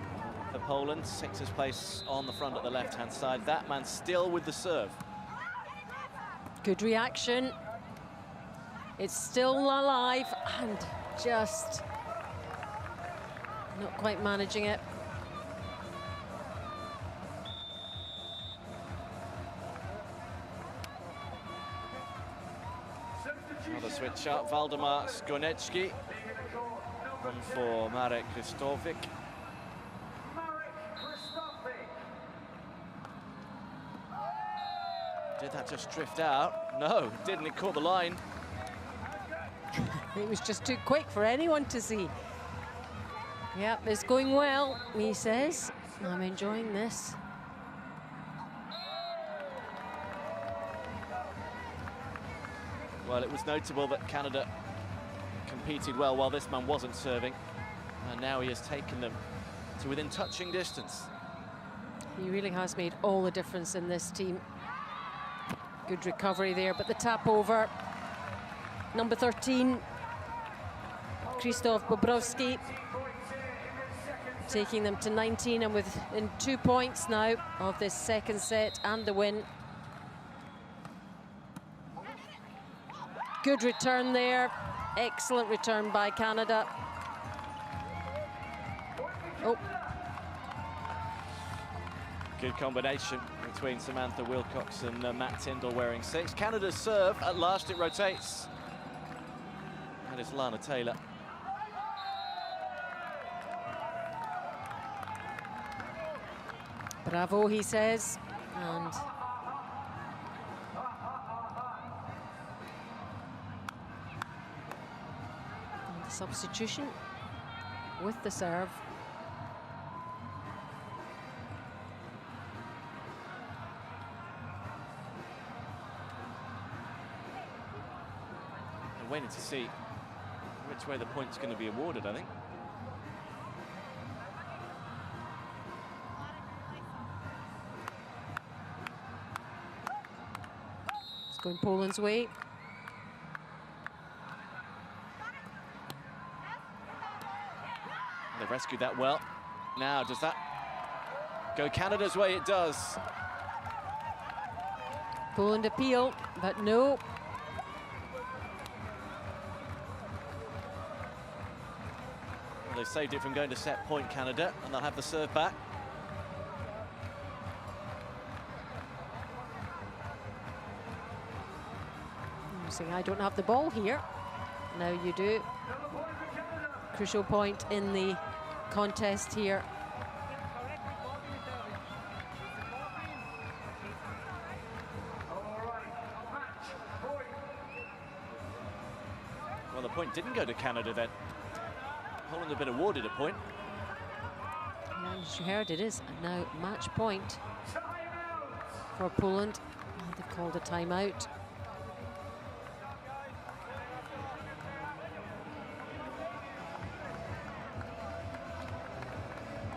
for Poland. 6th place on the front at the left-hand side. That man still with the serve. Good reaction. It's still alive and just not quite managing it. Another switch up, Waldemar Skonecki. One for Marek Krzysztofic. Did that just drift out? No, it didn't. It caught the line. It was just too quick for anyone to see. Yep, it's going well, he says. I'm enjoying this. Well, it was notable that Canada competed well while this man wasn't serving. And now he has taken them to within touching distance. He really has made all the difference in this team. Good recovery there, but the tap over. Number 13, Krzysztof Bobrowski, taking them to 19 and within 2 points now of this second set and the win. Good return there. Excellent return by Canada. Oh. Good combination between Samantha Wilcox and Matt Tindall wearing 6. Canada's serve, at last it rotates. And it's Lana Taylor. Bravo, he says. And the substitution with the serve. I'm waiting to see which way the point's going to be awarded, I think. It's going Poland's way. They've rescued that well. Now, does that go Canada's way? It does. Poland appeal, but no. Well, they've saved it from going to set point, Canada, and they'll have the serve back. I'm saying I don't have the ball here. Now you do. Crucial point in the contest here. Well, the point didn't go to Canada then. Poland have been awarded a point. And as you heard, it is now match point for Poland. And they've called a timeout.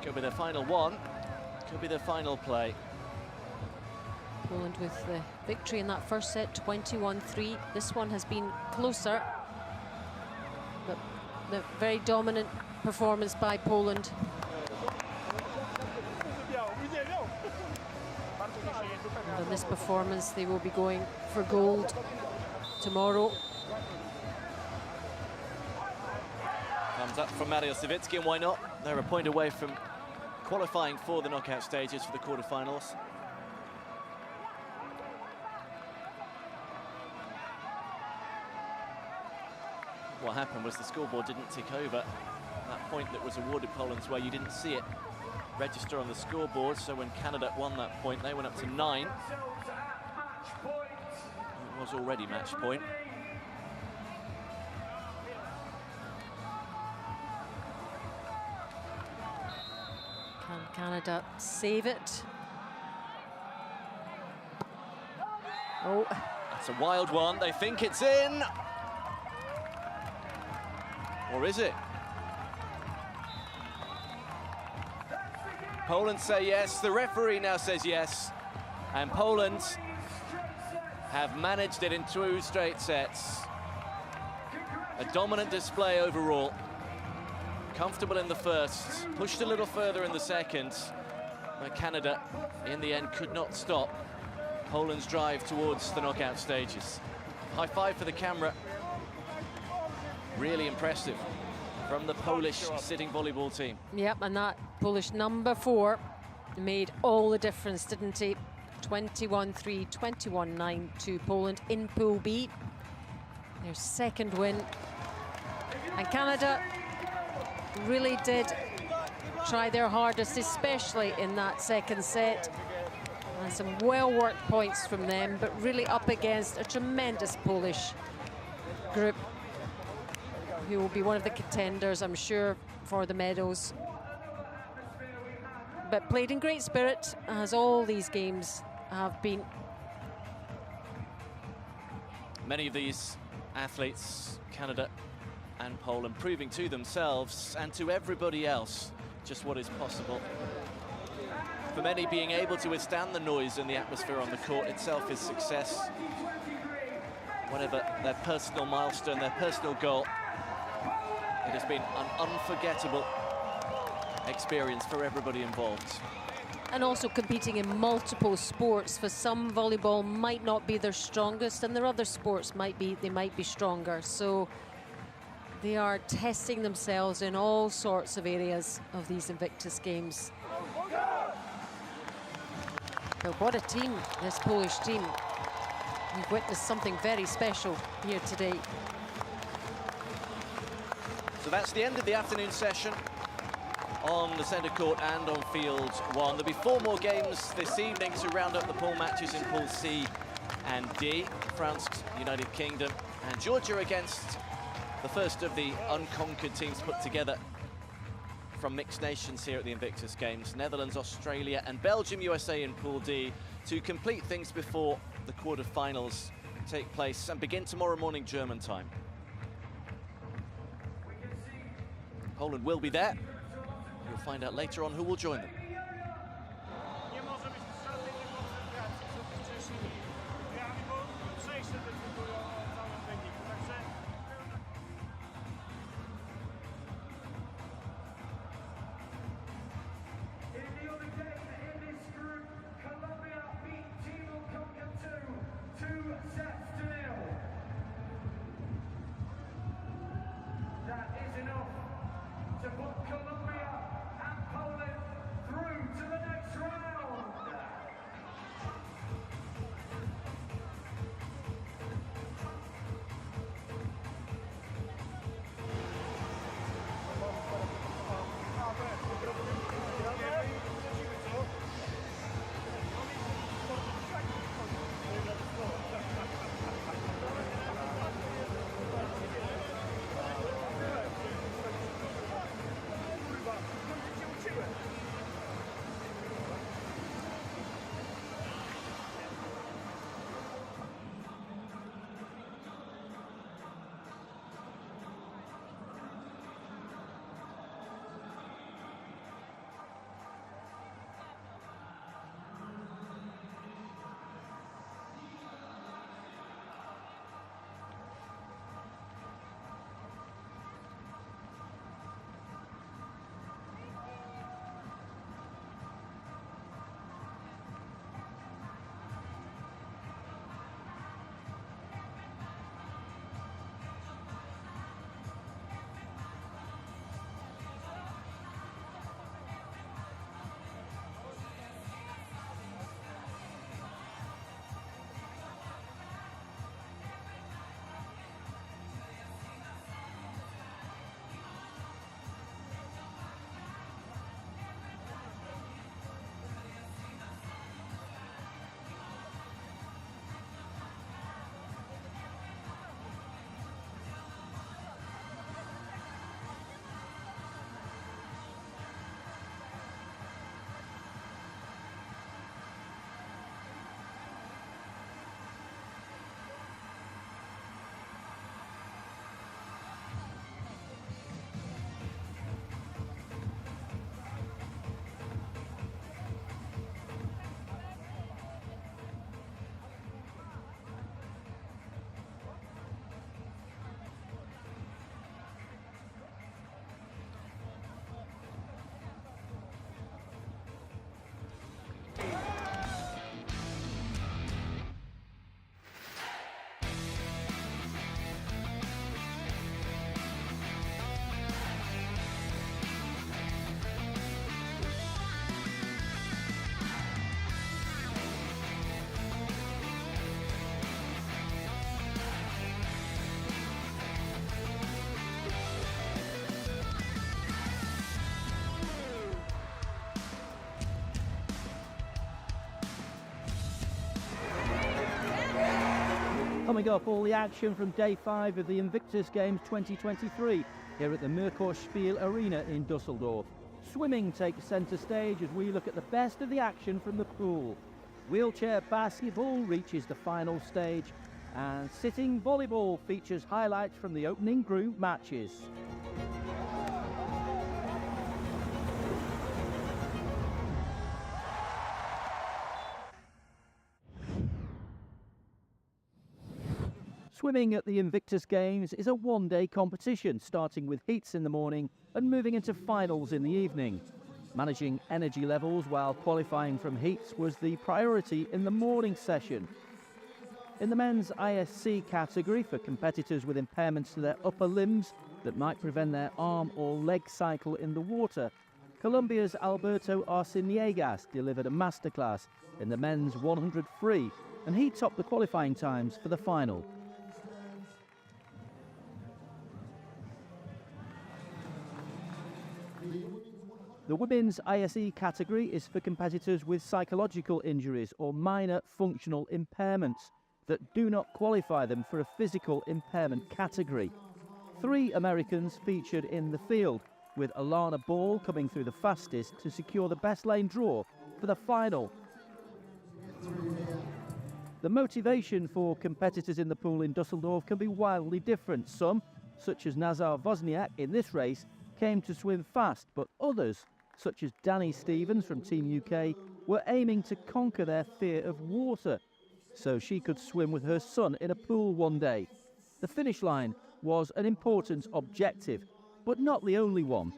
Could be their final one. Could be their final play. Poland with the victory in that first set, 21-3. This one has been closer. But the very dominant performance by Poland. on this performance, they will be going for gold tomorrow. Thumbs up from Mario Savitsky, and why not? They're a point away from qualifying for the knockout stages for the quarterfinals. What happened was the scoreboard didn't tick over. That point that was awarded Poland's way, you didn't see it register on the scoreboard, so when Canada won that point, they went up to 9. It was already match point. Can Canada save it? Oh. That's a wild one. They think it's in. Or is it? Poland say yes, the referee now says yes, and Poland have managed it in 2 straight sets. A dominant display overall. Comfortable in the first, pushed a little further in the second, but Canada, in the end, could not stop Poland's drive towards the knockout stages. High five for the camera. Really impressive from the Polish sitting volleyball team. Yep, and that Polish number 4 made all the difference, didn't he? 21-3, 21-9 to Poland in Pool B. Their second win. And Canada really did try their hardest, especially in that second set. And some well-worked points from them, but really up against a tremendous Polish group, who will be one of the contenders, I'm sure, for the medals. But played in great spirit, as all these games have been. Many of these athletes, Canada and Poland, proving to themselves and to everybody else just what is possible. For many, being able to withstand the noise and the atmosphere on the court itself is success. Whatever their personal milestone, their personal goal, it has been an unforgettable experience for everybody involved. And also competing in multiple sports. For some, volleyball might not be their strongest, and their other sports might be stronger. So they are testing themselves in all sorts of areas of these Invictus Games. But what a team, this Polish team. We've witnessed something very special here today. So that's the end of the afternoon session on the centre court and on field 1. There'll be 4 more games this evening to round up the pool matches in Pool C and D. France, United Kingdom, and Georgia against the first of the unconquered teams put together from mixed nations here at the Invictus Games. Netherlands, Australia, and Belgium, USA in Pool D to complete things before the quarter-finals take place and begin tomorrow morning German time. Poland will be there. We'll find out later on who will join them. That is enough to put Colombia and Poland through Coming up, all the action from day 5 of the Invictus Games 2023 here at the Merker Spiel-Arena in Dusseldorf. Swimming takes centre stage as we look at the best of the action from the pool. Wheelchair basketball reaches the final stage, and sitting volleyball features highlights from the opening group matches. Swimming at the Invictus Games is a one-day competition, starting with heats in the morning and moving into finals in the evening. Managing energy levels while qualifying from heats was the priority in the morning session. In the men's ISC category, for competitors with impairments to their upper limbs that might prevent their arm or leg cycle in the water, Colombia's Alberto Arciniegas delivered a masterclass in the men's 100 free, and he topped the qualifying times for the final. The women's ISE category is for competitors with psychological injuries or minor functional impairments that do not qualify them for a physical impairment category. 3 Americans featured in the field, with Alana Ball coming through the fastest to secure the best lane draw for the final. The motivation for competitors in the pool in Dusseldorf can be wildly different. Some, such as Nazar Wozniak in this race, came to swim fast, but others, such as Danny Stevens from Team UK, were aiming to conquer their fear of water, so she could swim with her son in a pool one day. The finish line was an important objective, but not the only one.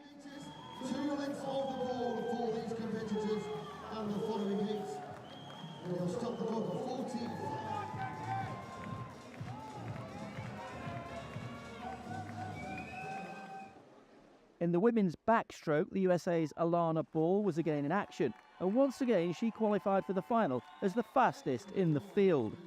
In the women's backstroke, the USA's Alana Ball was again in action, and once again she qualified for the final as the fastest in the field.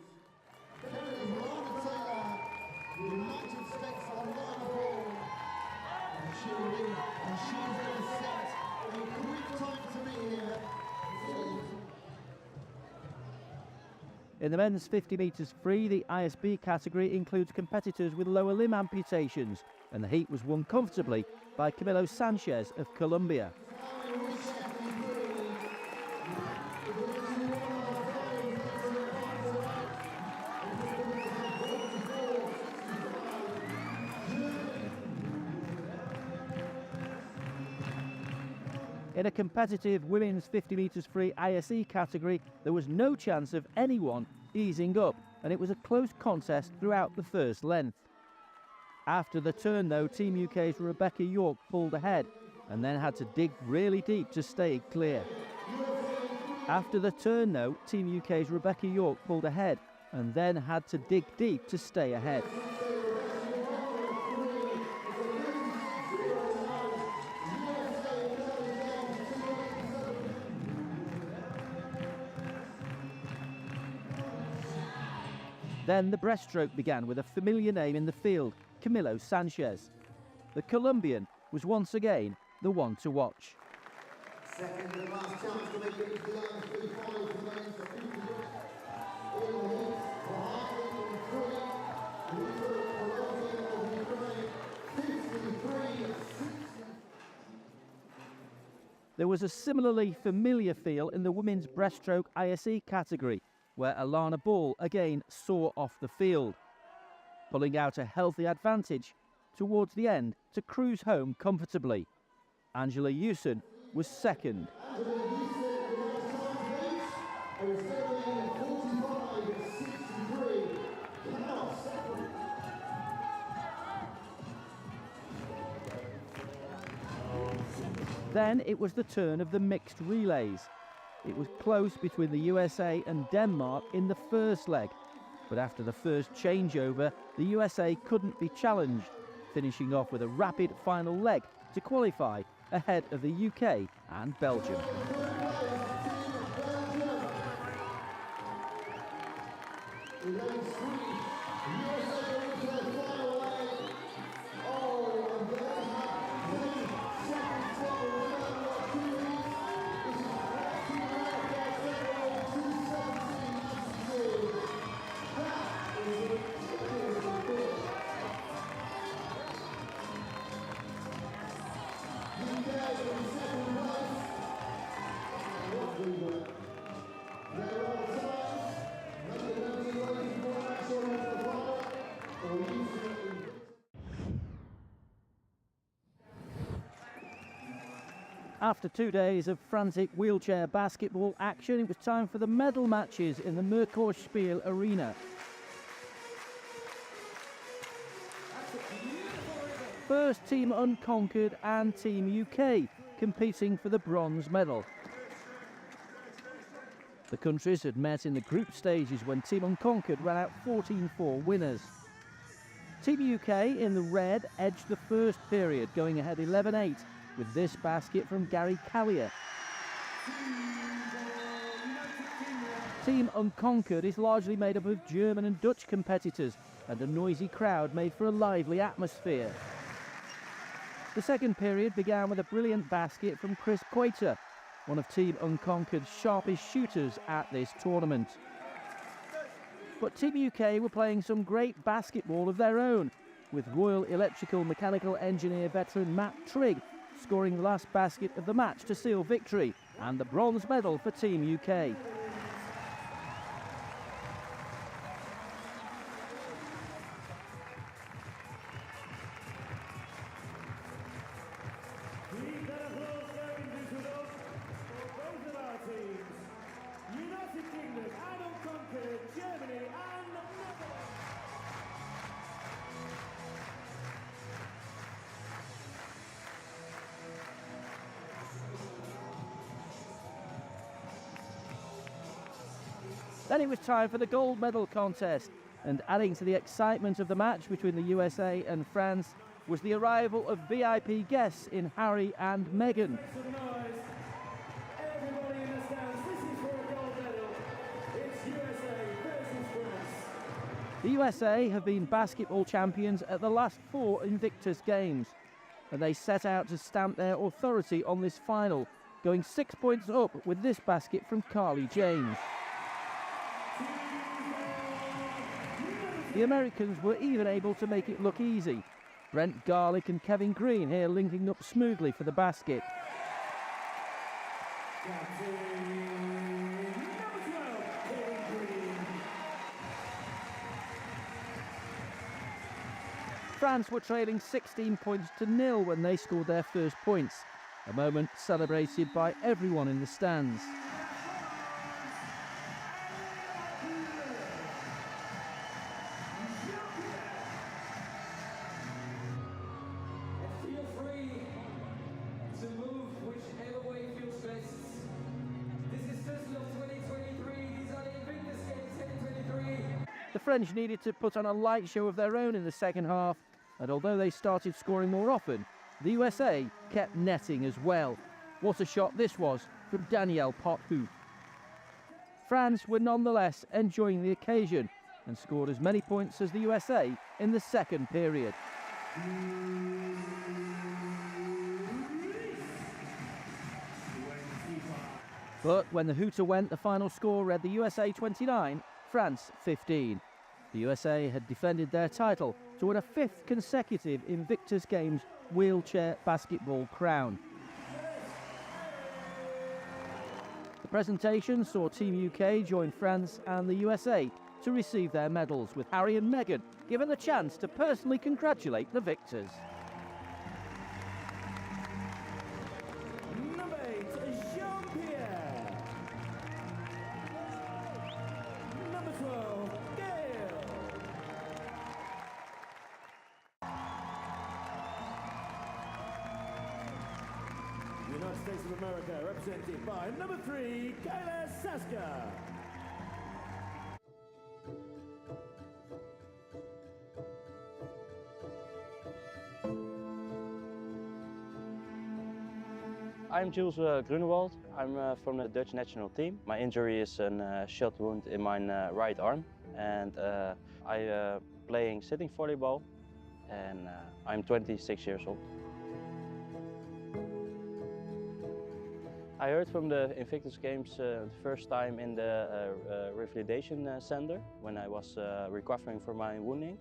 In the men's 50 metres free, the ISB category includes competitors with lower limb amputations, and the heat was won comfortably by Camilo Sanchez of Colombia. In a competitive women's 50 metres free ISE category, there was no chance of anyone easing up, and it was a close contest throughout the first length. After the turn, though, Team UK's Rebecca York pulled ahead and then had to dig really deep to stay clear. After the turn, though, Team UK's Rebecca York pulled ahead and then had to dig deep to stay ahead. Then the breaststroke began with a familiar name in the field, Camilo Sanchez. The Colombian was once again the one to watch. Second and last chance to make it into the ISB final for the men's 50 There was a similarly familiar feel in the women's breaststroke ISE category, where Alana Ball again saw off the field, pulling out a healthy advantage towards the end to cruise home comfortably. Angela Hewson was second. Then it was the turn of the mixed relays. It was close between the USA and Denmark in the first leg, but after the first changeover, the USA couldn't be challenged, finishing off with a rapid final leg to qualify ahead of the UK and Belgium. After 2 days of frantic wheelchair basketball action, it was time for the medal matches in the Merker Spiel-Arena. First, Team Unconquered and Team UK competing for the bronze medal. The countries had met in the group stages when Team Unconquered ran out 14-4 winners. Team UK in the red edged the first period, going ahead 11-8 with this basket from Gary Callier. Team Unconquered is largely made up of German and Dutch competitors, and a noisy crowd made for a lively atmosphere. The second period began with a brilliant basket from Chris Quater, one of Team Unconquered's sharpest shooters at this tournament. But Team UK were playing some great basketball of their own, with Royal Electrical Mechanical Engineer veteran Matt Trigg scoring the last basket of the match to seal victory and the bronze medal for Team UK. Then it was time for the gold medal contest, and adding to the excitement of the match between the USA and France was the arrival of VIP guests in Harry and Meghan. The USA have been basketball champions at the last 4 Invictus games, and they set out to stamp their authority on this final, going 6 points up with this basket from Carly James. The Americans were even able to make it look easy. Brent Garlick and Kevin Green here linking up smoothly for the basket. France were trailing 16 points to 0 when they scored their first points, a moment celebrated by everyone in the stands. The French needed to put on a light show of their own in the second half, and although they started scoring more often, the USA kept netting as well. What a shot this was from Danielle Pothou. France were nonetheless enjoying the occasion and scored as many points as the USA in the second period. But when the hooter went, the final score read the USA 29, France 15. The USA had defended their title to win a 5th consecutive Invictus Games wheelchair basketball crown. The presentation saw Team UK join France and the USA to receive their medals, with Harry and Meghan given the chance to personally congratulate the victors. United States of America, represented by number 3, Kayla Saska. I'm Jules Grunerwald. I'm from the Dutch national team. My injury is a shot wound in my right arm, and I playing sitting volleyball, and I'm 26 years old. I heard from the Invictus Games the first time in the revalidation center when I was recovering from my wounding.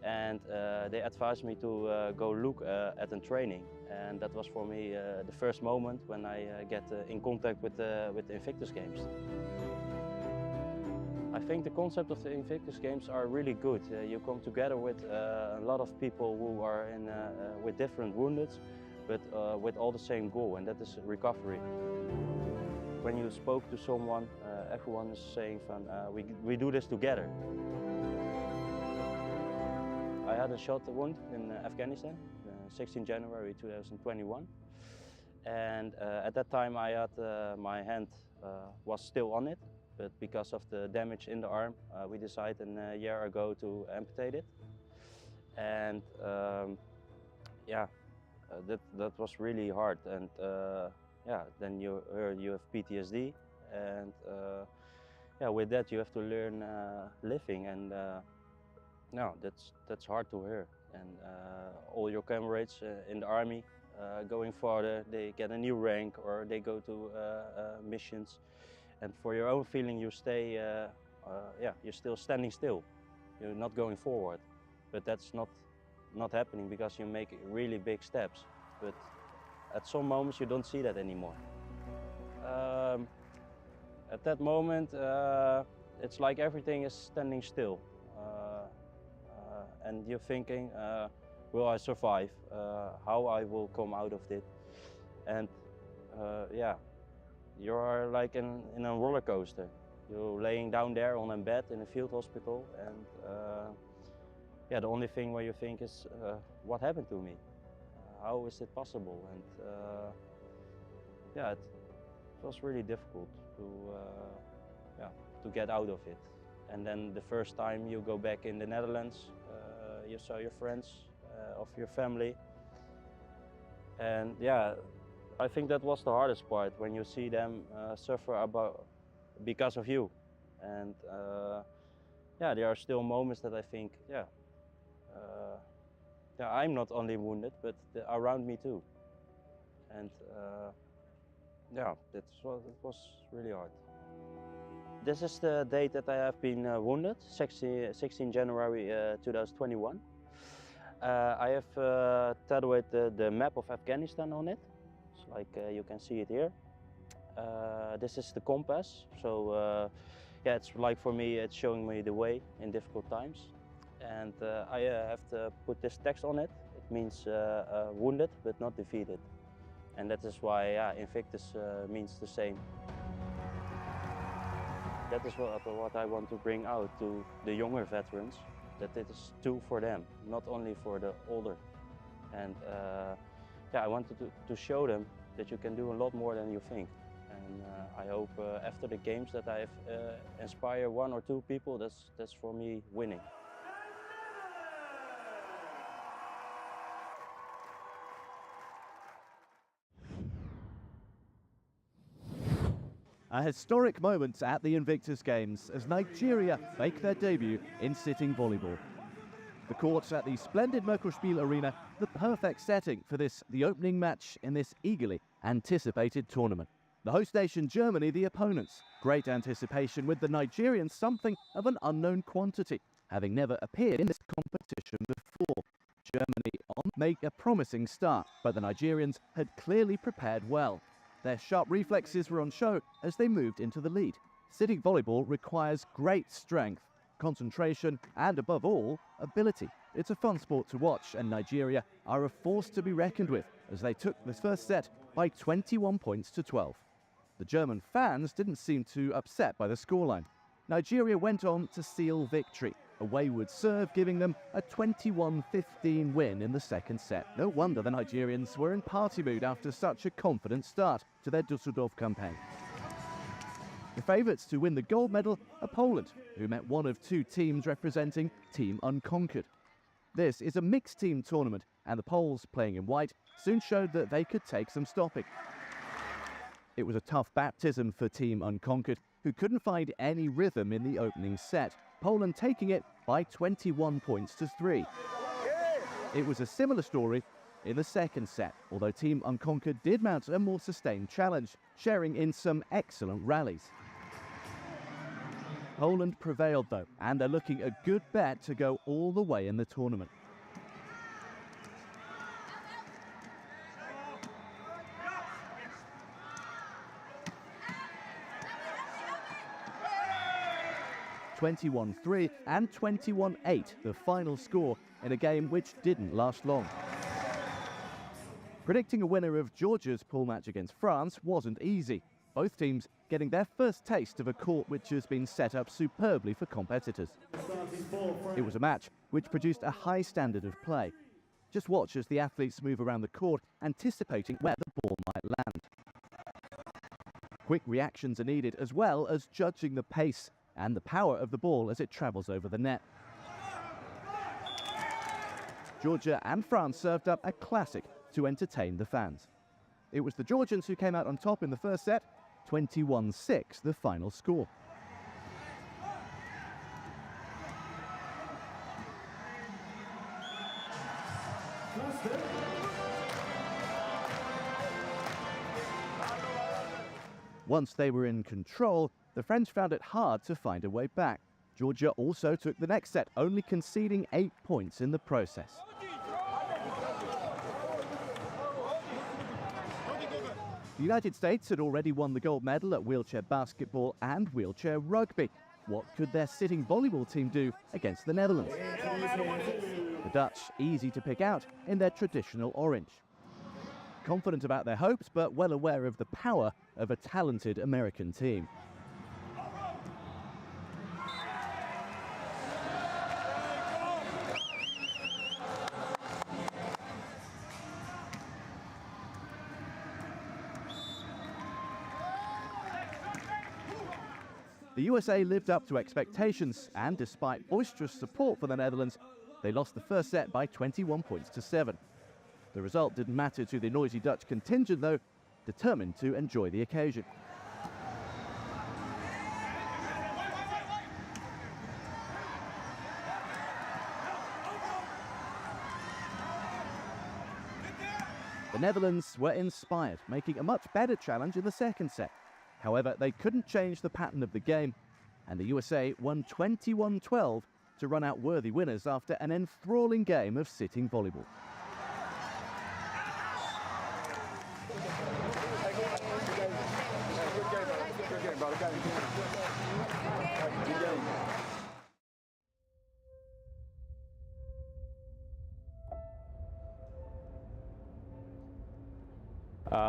and they advised me to go look at a training, and that was for me the first moment when I get in contact with the Invictus Games. I think the concept of the Invictus Games are really good. You come together with a lot of people who are with different woundeds, but with all the same goal, and that is recovery. When you spoke to someone, everyone is saying, we do this together. I had a shot wound in Afghanistan, 16 January 2021. And at that time I had my hand was still on it, but because of the damage in the arm, we decided a year ago to amputate it. And yeah, that was really hard. And yeah, then you have PTSD, and yeah, with that you have to learn living, and no, that's hard to hear. And all your comrades in the army going further, they get a new rank or they go to missions, and for your own feeling you stay, yeah, you're still standing still. You're not going forward, but that's not happening because you make really big steps. But at some moments you don't see that anymore. At that moment, it's like everything is standing still. And you're thinking, will I survive? How I will come out of it? And yeah, you are like in a roller coaster. You're laying down there on a bed in a field hospital, and yeah, the only thing where you think is, what happened to me? How is it possible? And yeah, it was really difficult to yeah, to get out of it. And then the first time you go back in the Netherlands, you saw your friends of your family, and yeah, I think that was the hardest part, when you see them suffer because of you. And yeah, there are still moments that I think, yeah, yeah, I'm not only wounded, but around me too. And yeah, it was really hard. This is the date that I have been wounded, 16 January 2021. I have tattooed the map of Afghanistan on it. It's like you can see it here. This is the compass. So yeah, it's like, for me, it's showing me the way in difficult times. And I have to put this text on it. It means wounded but not defeated. And that is why, yeah, Invictus means the same. That is what I want to bring out to the younger veterans, that it is too for them, not only for the older. And yeah, I wanted to show them that you can do a lot more than you think. And I hope after the games that I have inspire 1 or 2 people, that's for me winning. A historic moment at the Invictus Games as Nigeria make their debut in sitting volleyball. The courts at the splendid Merker Spiel-Arena, the perfect setting for the opening match in this eagerly anticipated tournament. The host nation Germany, the opponents. Great anticipation, with the Nigerians something of an unknown quantity, having never appeared in this competition before. Germany make a promising start, but the Nigerians had clearly prepared well. Their sharp reflexes were on show as they moved into the lead. Sitting volleyball requires great strength, concentration, and above all, ability. It's a fun sport to watch, and Nigeria are a force to be reckoned with as they took this first set by 21 points to 12. The German fans didn't seem too upset by the scoreline. Nigeria went on to seal victory, a wayward serve giving them a 21-15 win in the second set. No wonder the Nigerians were in party mood after such a confident start to their Dusseldorf campaign. The favourites to win the gold medal are Poland, who met one of 2 teams representing Team Unconquered. This is a mixed team tournament, and the Poles, playing in white, soon showed that they could take some stopping. It was a tough baptism for Team Unconquered, who couldn't find any rhythm in the opening set, Poland taking it by 21 points to 3. It was a similar story in the second set, although Team Unconquered did mount a more sustained challenge, sharing in some excellent rallies. Poland prevailed though, and they're looking a good bet to go all the way in the tournament. (21-3) and 21-8, the final score in a game which didn't last long. Predicting a winner of Georgia's pool match against France wasn't easy. Both teams getting their first taste of a court which has been set up superbly for competitors. It was a match which produced a high standard of play. Just watch as the athletes move around the court, anticipating where the ball might land. Quick reactions are needed, as well as judging the pace and the power of the ball as it travels over the net. Georgia and France served up a classic to entertain the fans. It was the Georgians who came out on top in the first set, 21-6 the final score. Once they were in control, the French found it hard to find a way back. Georgia also took the next set, only conceding 8 points in the process. The United States had already won the gold medal at wheelchair basketball and wheelchair rugby. What could their sitting volleyball team do against the Netherlands? The Dutch, easy to pick out in their traditional orange. Confident about their hopes, but well aware of the power of a talented American team. The USA lived up to expectations, and despite boisterous support for the Netherlands, they lost the first set by 21 points to 7. The result didn't matter to the noisy Dutch contingent, though, determined to enjoy the occasion. The Netherlands were inspired, making a much better challenge in the second set. However, they couldn't change the pattern of the game, and the USA won 21-12 to run out worthy winners after an enthralling game of sitting volleyball.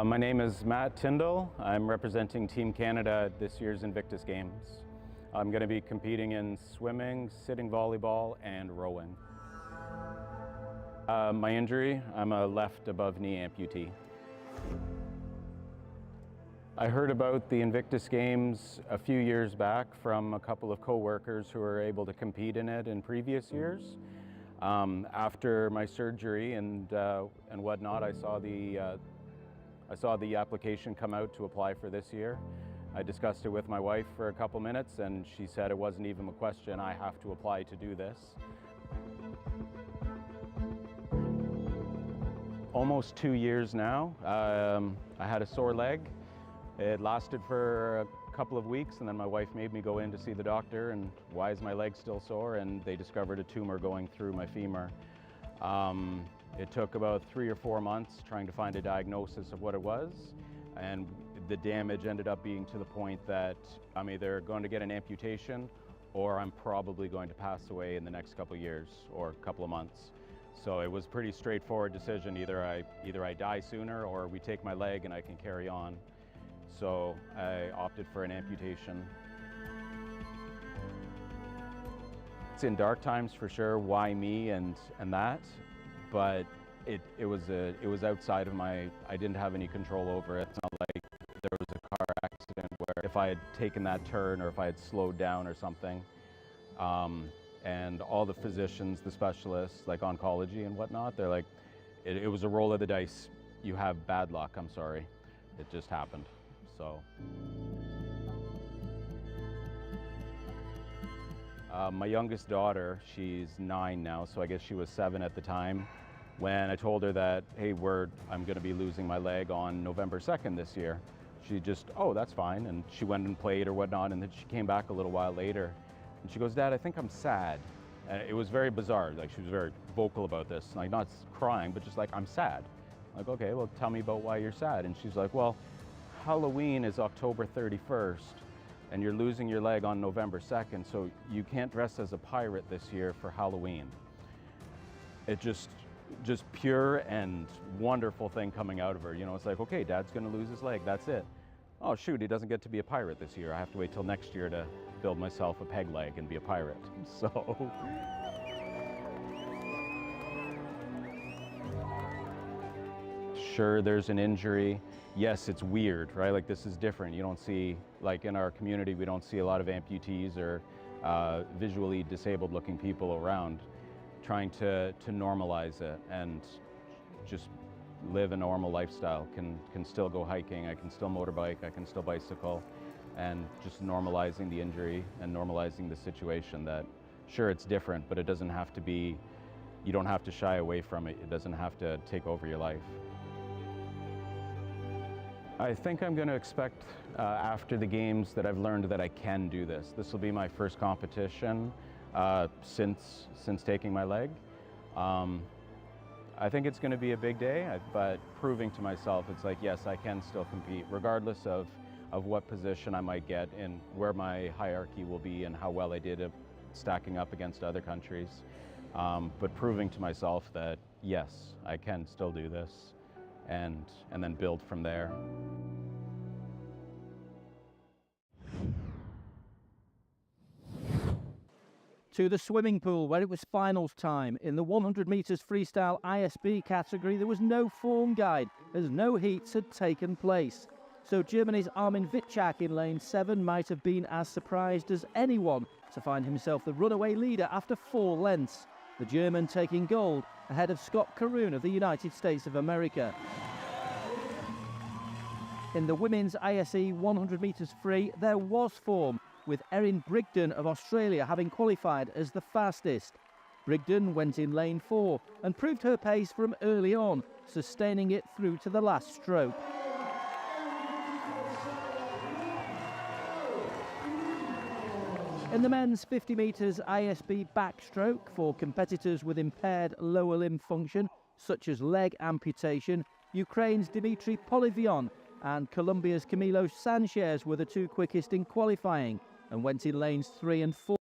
My name is Matt Tindall. I'm representing Team Canada at this year's Invictus Games. I'm going to be competing in swimming, sitting volleyball, and rowing. My injury, I'm a left above knee amputee. I heard about the Invictus Games a few years back from a couple of co-workers who were able to compete in it in previous years. After my surgery and whatnot, I saw the application come out to apply for this year. I discussed it with my wife for a couple minutes, and she said it wasn't even a question, I have to apply to do this. Almost 2 years now. I had a sore leg. It lasted for a couple of weeks, and then my wife made me go in to see the doctor, and why is my leg still sore? And they discovered a tumor going through my femur. It took about 3 or 4 months trying to find a diagnosis of what it was, and the damage ended up being to the point that I'm either going to get an amputation or I'm probably going to pass away in the next couple of years or a couple of months. So it was a pretty straightforward decision. Either I die sooner or we take my leg and I can carry on. So I opted for an amputation. It's in dark times for sure, why me and that. But it was outside of I didn't have any control over it. It's not like there was a car accident where if I had taken that turn or if I had slowed down or something. And all the physicians, the specialists, like oncology and whatnot, they're like, it was a roll of the dice. You have bad luck, I'm sorry. It just happened, so. My youngest daughter, she's 9 now, so I guess she was 7 at the time, when I told her that, hey, I'm going to be losing my leg on November 2nd this year. She just, oh, that's fine. And she went and played or whatnot. And then she came back a little while later. And she goes, Dad, I think I'm sad. And it was very bizarre. Like, she was very vocal about this. Like, not crying, but just like, I'm sad. Like, okay, well, tell me about why you're sad. And she's like, well, Halloween is October 31st, and you're losing your leg on November 2nd, so you can't dress as a pirate this year for Halloween. It just pure and wonderful thing coming out of her. You know, it's like, okay, Dad's gonna lose his leg, that's it. Oh shoot, he doesn't get to be a pirate this year. I have to wait till next year to build myself a peg leg and be a pirate. So. Sure, there's an injury. Yes, it's weird, right? Like, this is different. You don't see, like in our community, we don't see a lot of amputees or visually disabled looking people around. Trying to normalize it and just live a normal lifestyle. Can still go hiking, I can still motorbike, I can still bicycle, and just normalizing the injury and normalizing the situation that, sure, it's different, but it doesn't have to be, you don't have to shy away from it. It doesn't have to take over your life. I think I'm going to expect after the games that I've learned that I can do this. This will be my first competition since taking my leg. I think it's going to be a big day, but proving to myself, it's like, yes, I can still compete, regardless of what position I might get and where my hierarchy will be and how well I did stacking up against other countries. But proving to myself that, yes, I can still do this, and then build from there. To the swimming pool, where it was finals time. In the 100 metres freestyle ISB category, there was no form guide, as no heats had taken place. So Germany's Armin Wittchak in lane 7 might have been as surprised as anyone to find himself the runaway leader after 4 lengths. The German taking gold ahead of Scott Caroon of the United States of America. In the women's ISE 100 metres free, there was form, with Erin Brigden of Australia having qualified as the fastest. Brigden went in lane 4 and proved her pace from early on, sustaining it through to the last stroke. In the men's 50 metres ISB backstroke for competitors with impaired lower limb function, such as leg amputation, Ukraine's Dmitry Polivion and Colombia's Camilo Sanchez were the 2 quickest in qualifying and went in lanes 3 and 4.